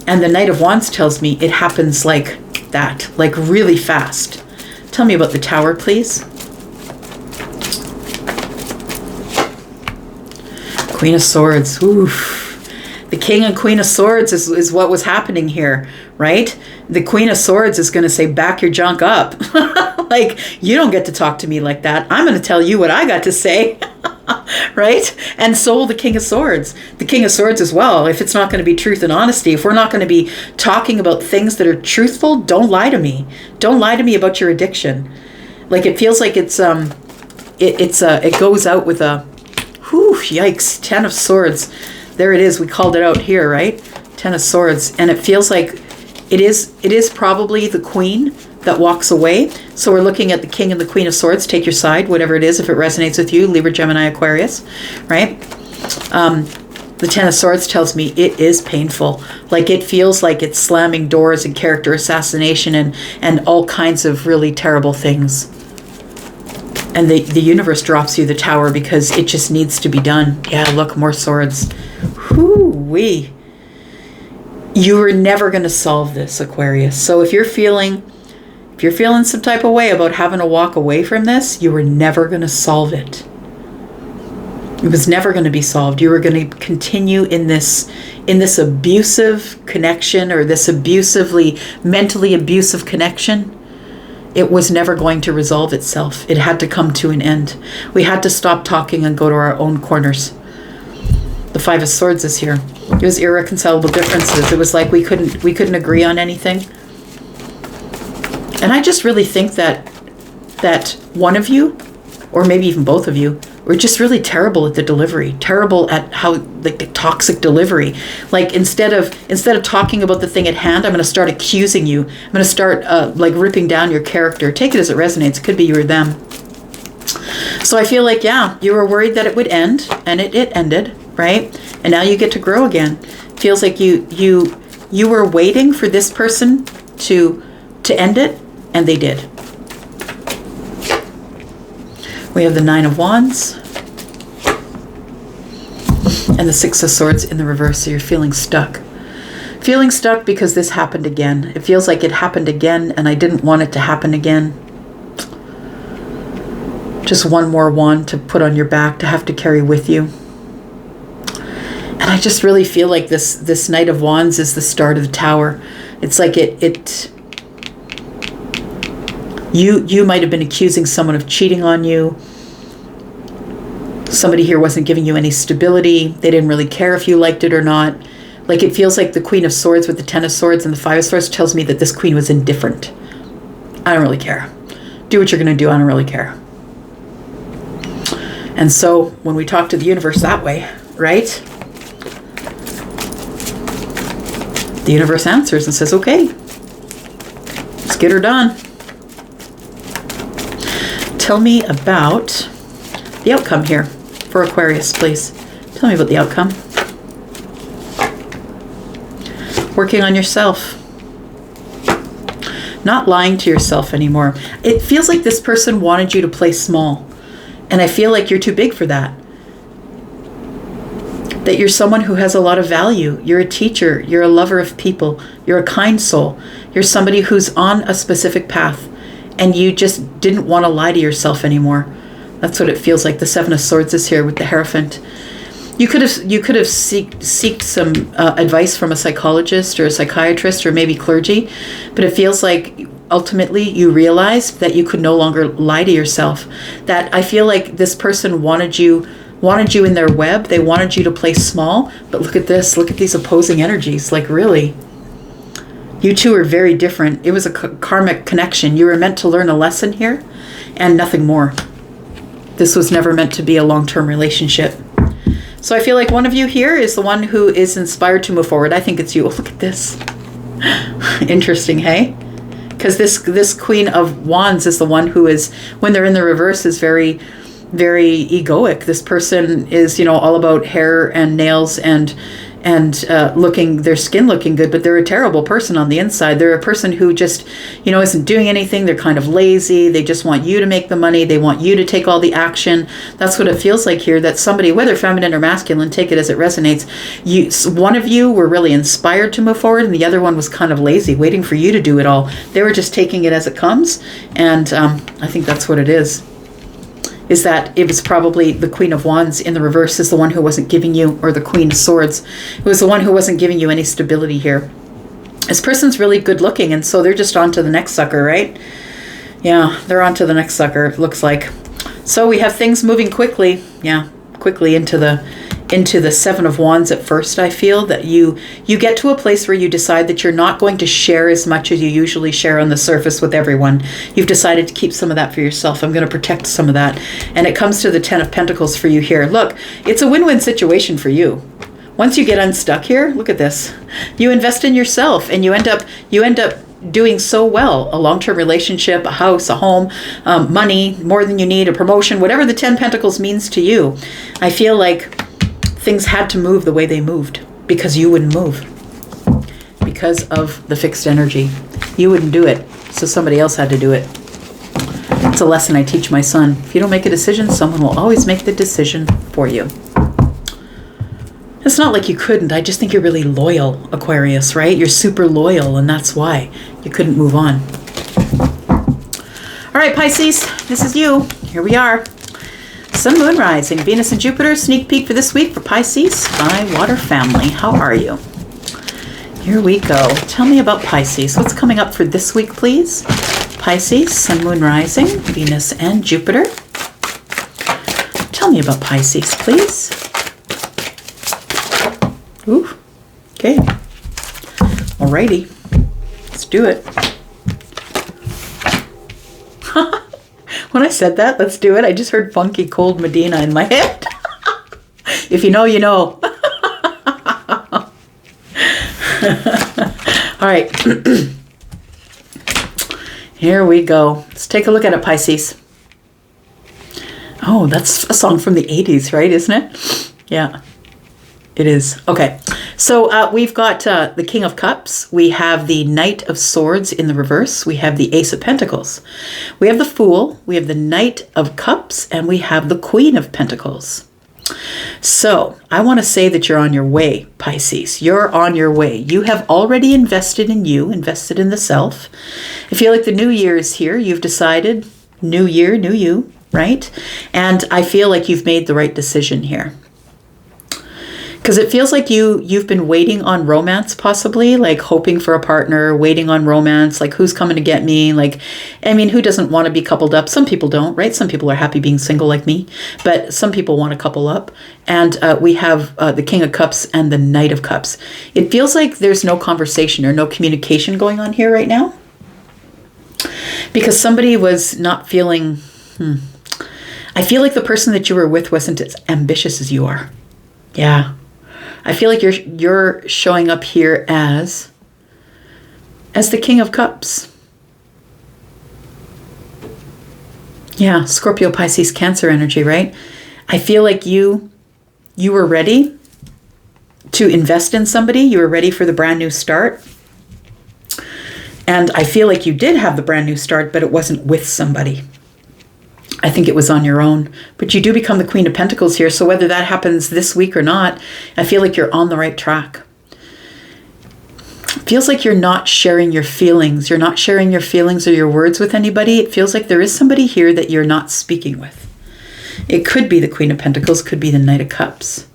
And the Knight of Wands tells me it happens like that, like really fast. Tell me about the tower, please. Queen of Swords. Oof. The King and Queen of Swords is what was happening here, right? The Queen of Swords is going to say, back your junk up. Like, you don't get to talk to me like that. I'm going to tell you what I got to say. Right? And so will the King of Swords. The King of Swords as well. If it's not going to be truth and honesty, if we're not going to be talking about things that are truthful, don't lie to me. Don't lie to me about your addiction. Like, it feels like it goes out with a, whew, yikes, 10 of Swords. There it is. We called it out here, right? 10 of Swords. And it feels like it is probably the Queen that walks away. So we're looking at the King and the Queen of Swords. Take your side, whatever it is, if it resonates with you, Libra, Gemini, Aquarius, right? The 10 of Swords tells me it is painful. Like, it feels like it's slamming doors and character assassination and all kinds of really terrible things. And the universe drops you the tower because it just needs to be done. Yeah, look, more swords. Whoo-wee. You are never going to solve this, Aquarius. So if you're feeling some type of way about having to walk away from this, you were never going to solve it. It was never going to be solved. You were going to continue in this abusive connection, or this mentally abusive connection. It was never going to resolve itself. It had to come to an end. We had to stop talking and go to our own corners. The 5 of Swords is here. It was irreconcilable differences. It was like we couldn't agree on anything. And I just really think that one of you, or maybe even both of you, were just really terrible at the delivery, terrible at how, like, the toxic delivery. Like, instead of talking about the thing at hand, I'm going to start accusing you. I'm going to start like ripping down your character. Take it as it resonates. It could be you or them. So I feel like, yeah, you were worried that it would end, and it ended, right? And now you get to grow again. Feels like you were waiting for this person to end it, and they did. We have the Nine of Wands and the Six of Swords in the reverse. So you're feeling stuck. Feeling stuck because this happened again. It feels like it happened again, and I didn't want it to happen again. Just one more wand to put on your back, to have to carry with you. And I just really feel like this Knight of Wands is the start of the Tower. It's like you might have been accusing someone of cheating on you. Somebody here wasn't giving you any stability. They didn't really care if you liked it or not. Like, it feels like the Queen of Swords with the Ten of Swords and the Five of Swords tells me that this queen was indifferent. I don't really care. Do what you're going to do. I don't really care. And so when we talk to the universe that way, right? The universe answers and says, okay, let's get her done. Tell me about the outcome here for Aquarius, please. Tell me about the outcome. Working on yourself. Not lying to yourself anymore. It feels like this person wanted you to play small. And I feel like you're too big for that. That you're someone who has a lot of value. You're a teacher. You're a lover of people. You're a kind soul. You're somebody who's on a specific path. And you just didn't want to lie to yourself anymore. That's what it feels like. The Seven of Swords is here with the Hierophant. You could have seeked some advice from a psychologist or a psychiatrist or maybe clergy. But it feels like ultimately you realized that you could no longer lie to yourself. That I feel like this person wanted you in their web. They wanted you to play small. But look at this. Look at these opposing energies. Like, really? You two are very different. It was a karmic connection. You were meant to learn a lesson here and nothing more. This was never meant to be a long-term relationship. So I feel like one of you here is the one who is inspired to move forward. I think it's you. Oh, look at this. Interesting, hey? Because this Queen of Wands is the one who is, when they're in the reverse, is very, very egoic. This person is, all about hair and nails and their skin looking good, but they're a terrible person on the inside. They're a person who just, isn't doing anything. They're kind of lazy. They just want you to make the money. They want you to take all the action. That's what it feels like here, that somebody, whether feminine or masculine, take it as it resonates. One of you were really inspired to move forward, and the other one was kind of lazy, waiting for you to do it all. They were just taking it as it comes, and I think that's what it is that it was probably the Queen of Wands in the reverse is the one who wasn't giving you, or the Queen of Swords, who was the one who wasn't giving you any stability here. This person's really good looking, and so they're just on to the next sucker, right? Yeah, they're on to the next sucker, it looks like. So we have things moving quickly, quickly into the Seven of Wands at first. I feel that you get to a place where you decide that you're not going to share as much as you usually share on the surface with everyone. You've decided to keep some of that for yourself. I'm going to protect some of that. And it comes to the Ten of Pentacles for you here. Look, it's a win-win situation for you. Once you get unstuck here, look at this. You invest in yourself, and you end up doing so well. A long-term relationship, a house, a home, money, more than you need, a promotion, whatever the Ten Pentacles means to you. I feel like things had to move the way they moved because you wouldn't move. Because of the fixed energy. You wouldn't do it, so somebody else had to do it. It's a lesson I teach my son. If you don't make a decision, someone will always make the decision for you. It's not like you couldn't. I just think you're really loyal, Aquarius, right? You're super loyal, and that's why you couldn't move on. All right, Pisces, this is you. Here we are. Sun, Moon, Rising, Venus, and Jupiter. Sneak peek for this week for Pisces by Water Family. How are you? Here we go. Tell me about Pisces. What's coming up for this week, please? Pisces, Sun, Moon, Rising, Venus, and Jupiter. Tell me about Pisces, please. Ooh, okay. Alrighty. Let's do it. When I said that, let's do it, I just heard Funky Cold Medina in my head. If you know, you know. All right. Here we go. Let's take a look at it, Pisces. Oh, that's a song from the 80s, right? Isn't it? Yeah. It is. Okay. So we've got the King of Cups. We have the Knight of Swords in the reverse. We have the Ace of Pentacles. We have the Fool. We have the Knight of Cups. And we have the Queen of Pentacles. So I want to say that you're on your way, Pisces. You're on your way. You have already invested in you, invested in the self. I feel like the new year is here. You've decided new year, new you, right? And I feel like you've made the right decision here. Because it feels like you've been waiting on romance, possibly, like hoping for a partner, waiting on romance, like who's coming to get me? Like, I mean, who doesn't want to be coupled up? Some people don't, right? Some people are happy being single like me, but some people want to couple up. And we have the King of Cups and the Knight of Cups. It feels like there's no conversation or no communication going on here right now. Because somebody was not feeling, I feel like the person that you were with wasn't as ambitious as you are. Yeah. I feel like you're showing up here as the King of Cups. Yeah, Scorpio, Pisces, Cancer energy, right? I feel like you were ready to invest in somebody. You were ready for the brand new start. And I feel like you did have the brand new start, but it wasn't with somebody. I think it was on your own. But you do become the Queen of Pentacles here. So whether that happens this week or not, I feel like you're on the right track. It feels like you're not sharing your feelings. You're not sharing your feelings or your words with anybody. It feels like there is somebody here that you're not speaking with. It could be the Queen of Pentacles, could be the Knight of Cups.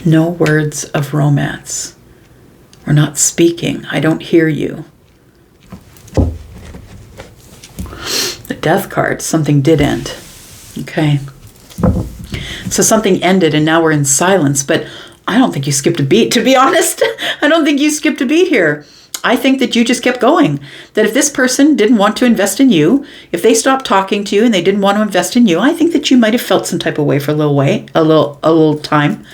No words of romance. We're not speaking. I don't hear you. The Death card, something did end. Okay. So something ended and now we're in silence, but I don't think you skipped a beat, to be honest. I don't think you skipped a beat here. I think that you just kept going. That if this person didn't want to invest in you, if they stopped talking to you and they didn't want to invest in you, I think that you might have felt some type of way for a little time.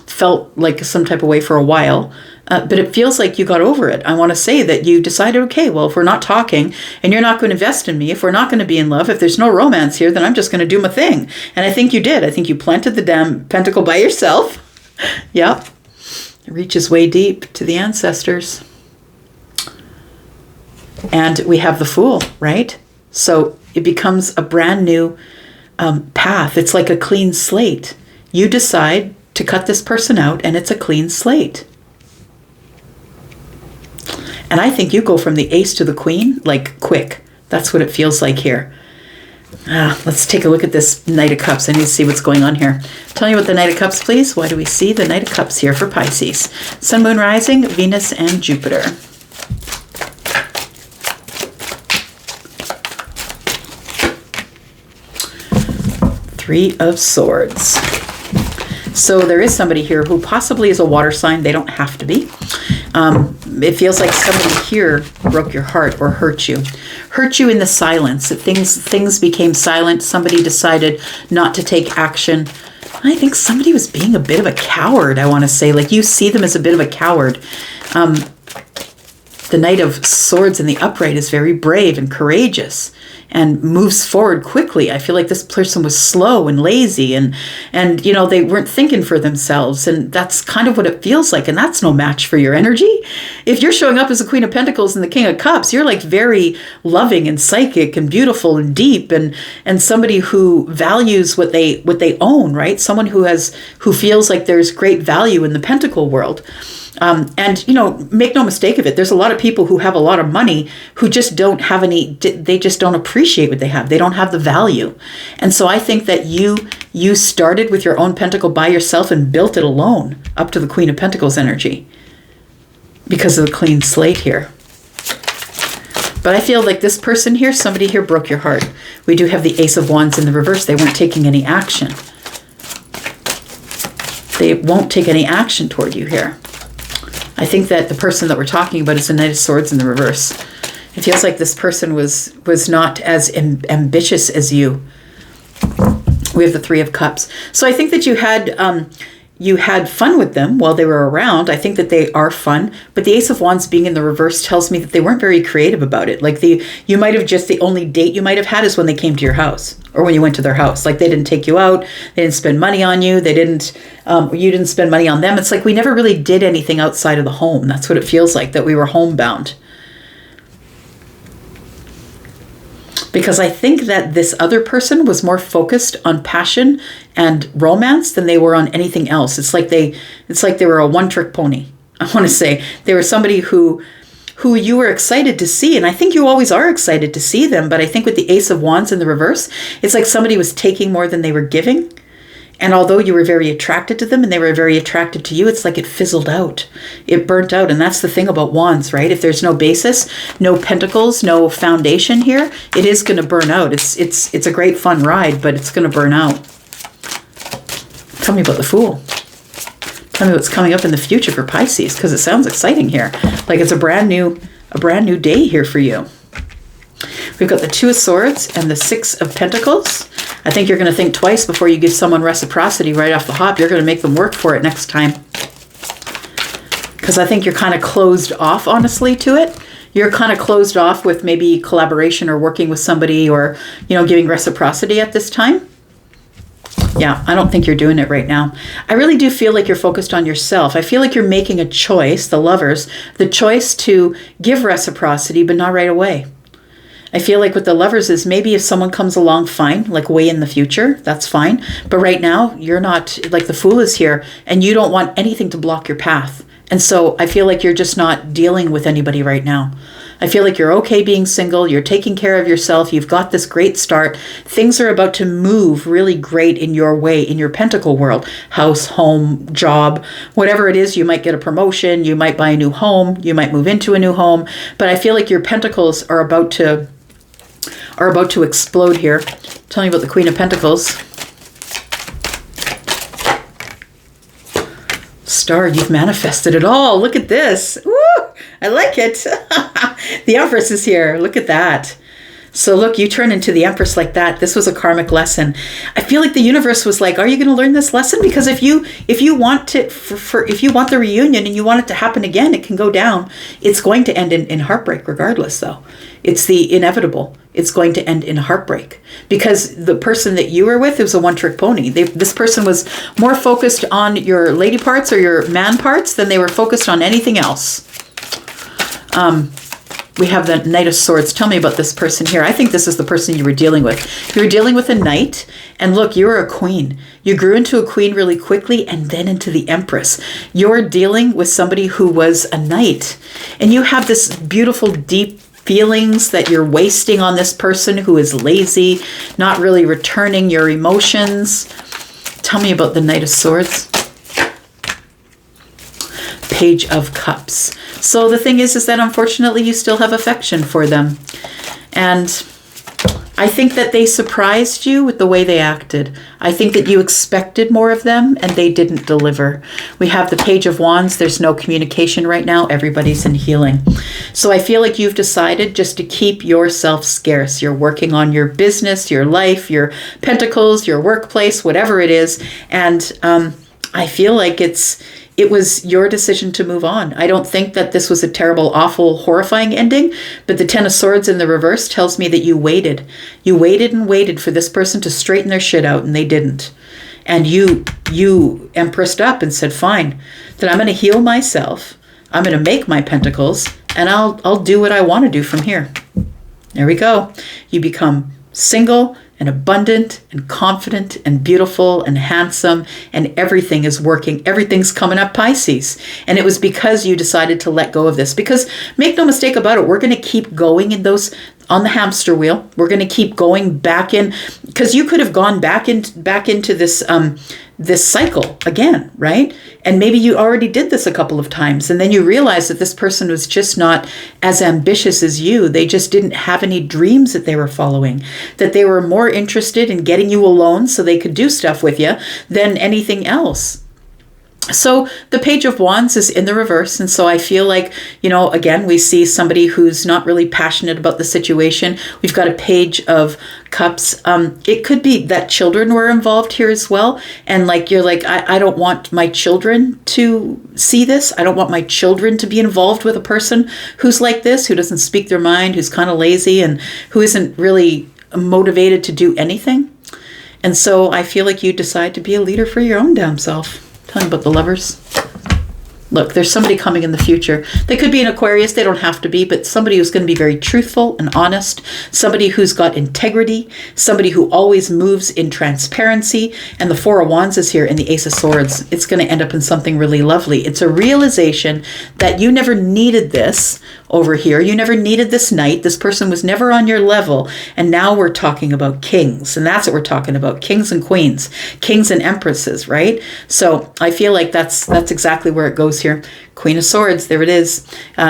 Felt like some type of way for a while. But it feels like you got over it. I want to say that you decided, okay, well, if we're not talking and you're not going to invest in me, if we're not going to be in love, if there's no romance here, then I'm just going to do my thing. And I think you did. I think you planted the damn pentacle by yourself. Yep. It reaches way deep to the ancestors. And we have the Fool, right? So it becomes a brand new path. It's like a clean slate. You decide to cut this person out and it's a clean slate. And I think you go from the Ace to the Queen, like quick. That's what it feels like here. Let's take a look at this Knight of Cups. I need to see what's going on here. Tell me about the Knight of Cups, please. Why do we see the Knight of Cups here for Pisces? Sun, Moon, Rising, Venus, and Jupiter. Three of Swords. So there is somebody here who possibly is a water sign. They don't have to be. It feels like somebody here broke your heart or hurt you in the silence. That things became silent. Somebody decided not to take action. I think somebody was being a bit of a coward, I want to say. Like you see them as a bit of a coward. The Knight of Swords in the upright is very brave and courageous and moves forward quickly. I feel like this person was slow and lazy and you know, they weren't thinking for themselves. And that's kind of what it feels like. And that's no match for your energy. If you're showing up as the Queen of Pentacles and the King of Cups, you're like very loving and psychic and beautiful and deep and somebody who values what they own, right? Someone who feels like there's great value in the Pentacle world. And, you know, make no mistake of it. There's a lot of people who have a lot of money who just don't have they just don't appreciate what they have. They don't have the value. And so I think that you started with your own pentacle by yourself and built it alone up to the Queen of Pentacles energy because of the clean slate here. But I feel like this person here, somebody here broke your heart. We do have the Ace of Wands in the reverse. They weren't taking any action. They won't take any action toward you here. I think that the person that we're talking about is the Knight of Swords in the reverse. It feels like this person was not as ambitious as you. We have the Three of Cups. So I think that you had, you had fun with them while they were around. I think that they are fun, but the Ace of Wands being in the reverse tells me that they weren't very creative about it. Like you might have just, the only date you might have had is when they came to your house or when you went to their house. Like they didn't take you out. They didn't spend money on you. They didn't, you didn't spend money on them. It's like we never really did anything outside of the home. That's what it feels like, that we were homebound. Because I think that this other person was more focused on passion and romance than they were on anything else. It's like they were a one-trick pony. I want to say they were somebody who you were excited to see, and I think you always are excited to see them. But I think with the Ace of Wands in the reverse, it's like somebody was taking more than they were giving. And although you were very attracted to them and they were very attracted to you, it's like it fizzled out. It burnt out. And that's the thing about wands, right? If there's no basis, no pentacles, no foundation here, it is going to burn out. It's a great fun ride, but it's going to burn out. Tell me about the Fool. Tell me what's coming up in the future for Pisces, because it sounds exciting here. Like it's a brand new day here for you. We've got the Two of Swords and the Six of Pentacles. I think you're going to think twice before you give someone reciprocity right off the hop. You're going to make them work for it next time. Because I think you're kind of closed off, honestly, to it. You're kind of closed off with maybe collaboration or working with somebody or, giving reciprocity at this time. Yeah, I don't think you're doing it right now. I really do feel like you're focused on yourself. I feel like you're making a choice, the Lovers, the choice to give reciprocity, but not right away. I feel like with the Lovers is maybe if someone comes along, fine, like way in the future, that's fine. But right now, you're not, like the Fool is here, and you don't want anything to block your path. And so I feel like you're just not dealing with anybody right now. I feel like you're okay being single, you're taking care of yourself, you've got this great start. Things are about to move really great in your way, in your pentacle world. House, home, job, whatever it is, you might get a promotion, you might buy a new home, you might move into a new home. But I feel like your pentacles are about to explode here. Tell me about the Queen of Pentacles. Star, you've manifested it all. Look at this. Woo! I like it. The Empress is here. Look at that. So look, you turn into the Empress like that. This was a karmic lesson. I feel like the universe was like, are you going to learn this lesson? Because if you want if you want the reunion and you want it to happen again, it can go down. It's going to end in heartbreak regardless, though. It's the inevitable. It's going to end in heartbreak because the person that you were with was a one-trick pony. This person was more focused on your lady parts or your man parts than they were focused on anything else. We have the Knight of Swords. Tell me about this person here. I think this is the person you were dealing with. You were dealing with a knight, and look, you were a queen. You grew into a queen really quickly and then into the Empress. You're dealing with somebody who was a knight, and you have this beautiful, deep feelings that you're wasting on this person who is lazy, not really returning your emotions. Tell me about the Knight of Swords. Page of Cups. So the thing is that unfortunately you still have affection for them. And I think that they surprised you with the way they acted. I think that you expected more of them and they didn't deliver. We have the Page of Wands. There's no communication right now. Everybody's in healing. So I feel like you've decided just to keep yourself scarce. You're working on your business, your life, your pentacles, your workplace, whatever it is. And I feel like it was your decision to move on. I don't think that this was a terrible, awful, horrifying ending, but the Ten of Swords in the reverse tells me that you waited. You waited and waited for this person to straighten their shit out, and they didn't. And you empressed up and said, fine, then I'm going to heal myself. I'm going to make my pentacles, and I'll do what I want to do from here. There we go. You become single and abundant and confident and beautiful and handsome, and everything is working. Everything's coming up, Pisces. And it was because you decided to let go of this. Because make no mistake about it, we're going to keep going in those on the hamster wheel. We're going to keep going back in, because you could have gone back into this this cycle again, right? And maybe you already did this a couple of times, and then you realize that this person was just not as ambitious as you. They just didn't have any dreams that they were following, that they were more interested in getting you alone so they could do stuff with you than anything else. So the Page of Wands is in the reverse. And so I feel like, again, we see somebody who's not really passionate about the situation. We've got a Page of Cups. It could be that children were involved here as well. And like, you're like, I don't want my children to see this. I don't want my children to be involved with a person who's like this, who doesn't speak their mind, who's kind of lazy, and who isn't really motivated to do anything. And so I feel like you decide to be a leader for your own damn self. Tell me about the Lovers. Look, there's somebody coming in the future. They could be an Aquarius. They don't have to be, but somebody who's going to be very truthful and honest. Somebody who's got integrity. Somebody who always moves in transparency. And the Four of Wands is here and the Ace of Swords. It's going to end up in something really lovely. It's a realization that you never needed this over here. You never needed this knight. This person was never on your level. And now we're talking about kings. And that's what we're talking about. Kings and queens. Kings and empresses, right? So I feel like that's exactly where it goes here. Queen of Swords, there it is.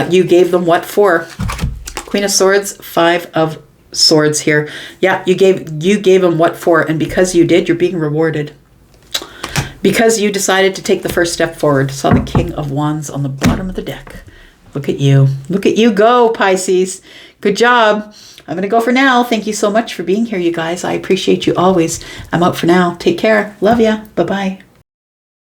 You gave them what for? Queen of Swords, Five of Swords here. Yeah, you gave them what for, and because you did, you're being rewarded. Because you decided to take the first step forward. Saw the King of Wands on the bottom of the deck. Look at you. Look at you go, Pisces. Good job. I'm going to go for now. Thank you so much for being here, you guys. I appreciate you always. I'm out for now. Take care. Love ya. Bye-bye.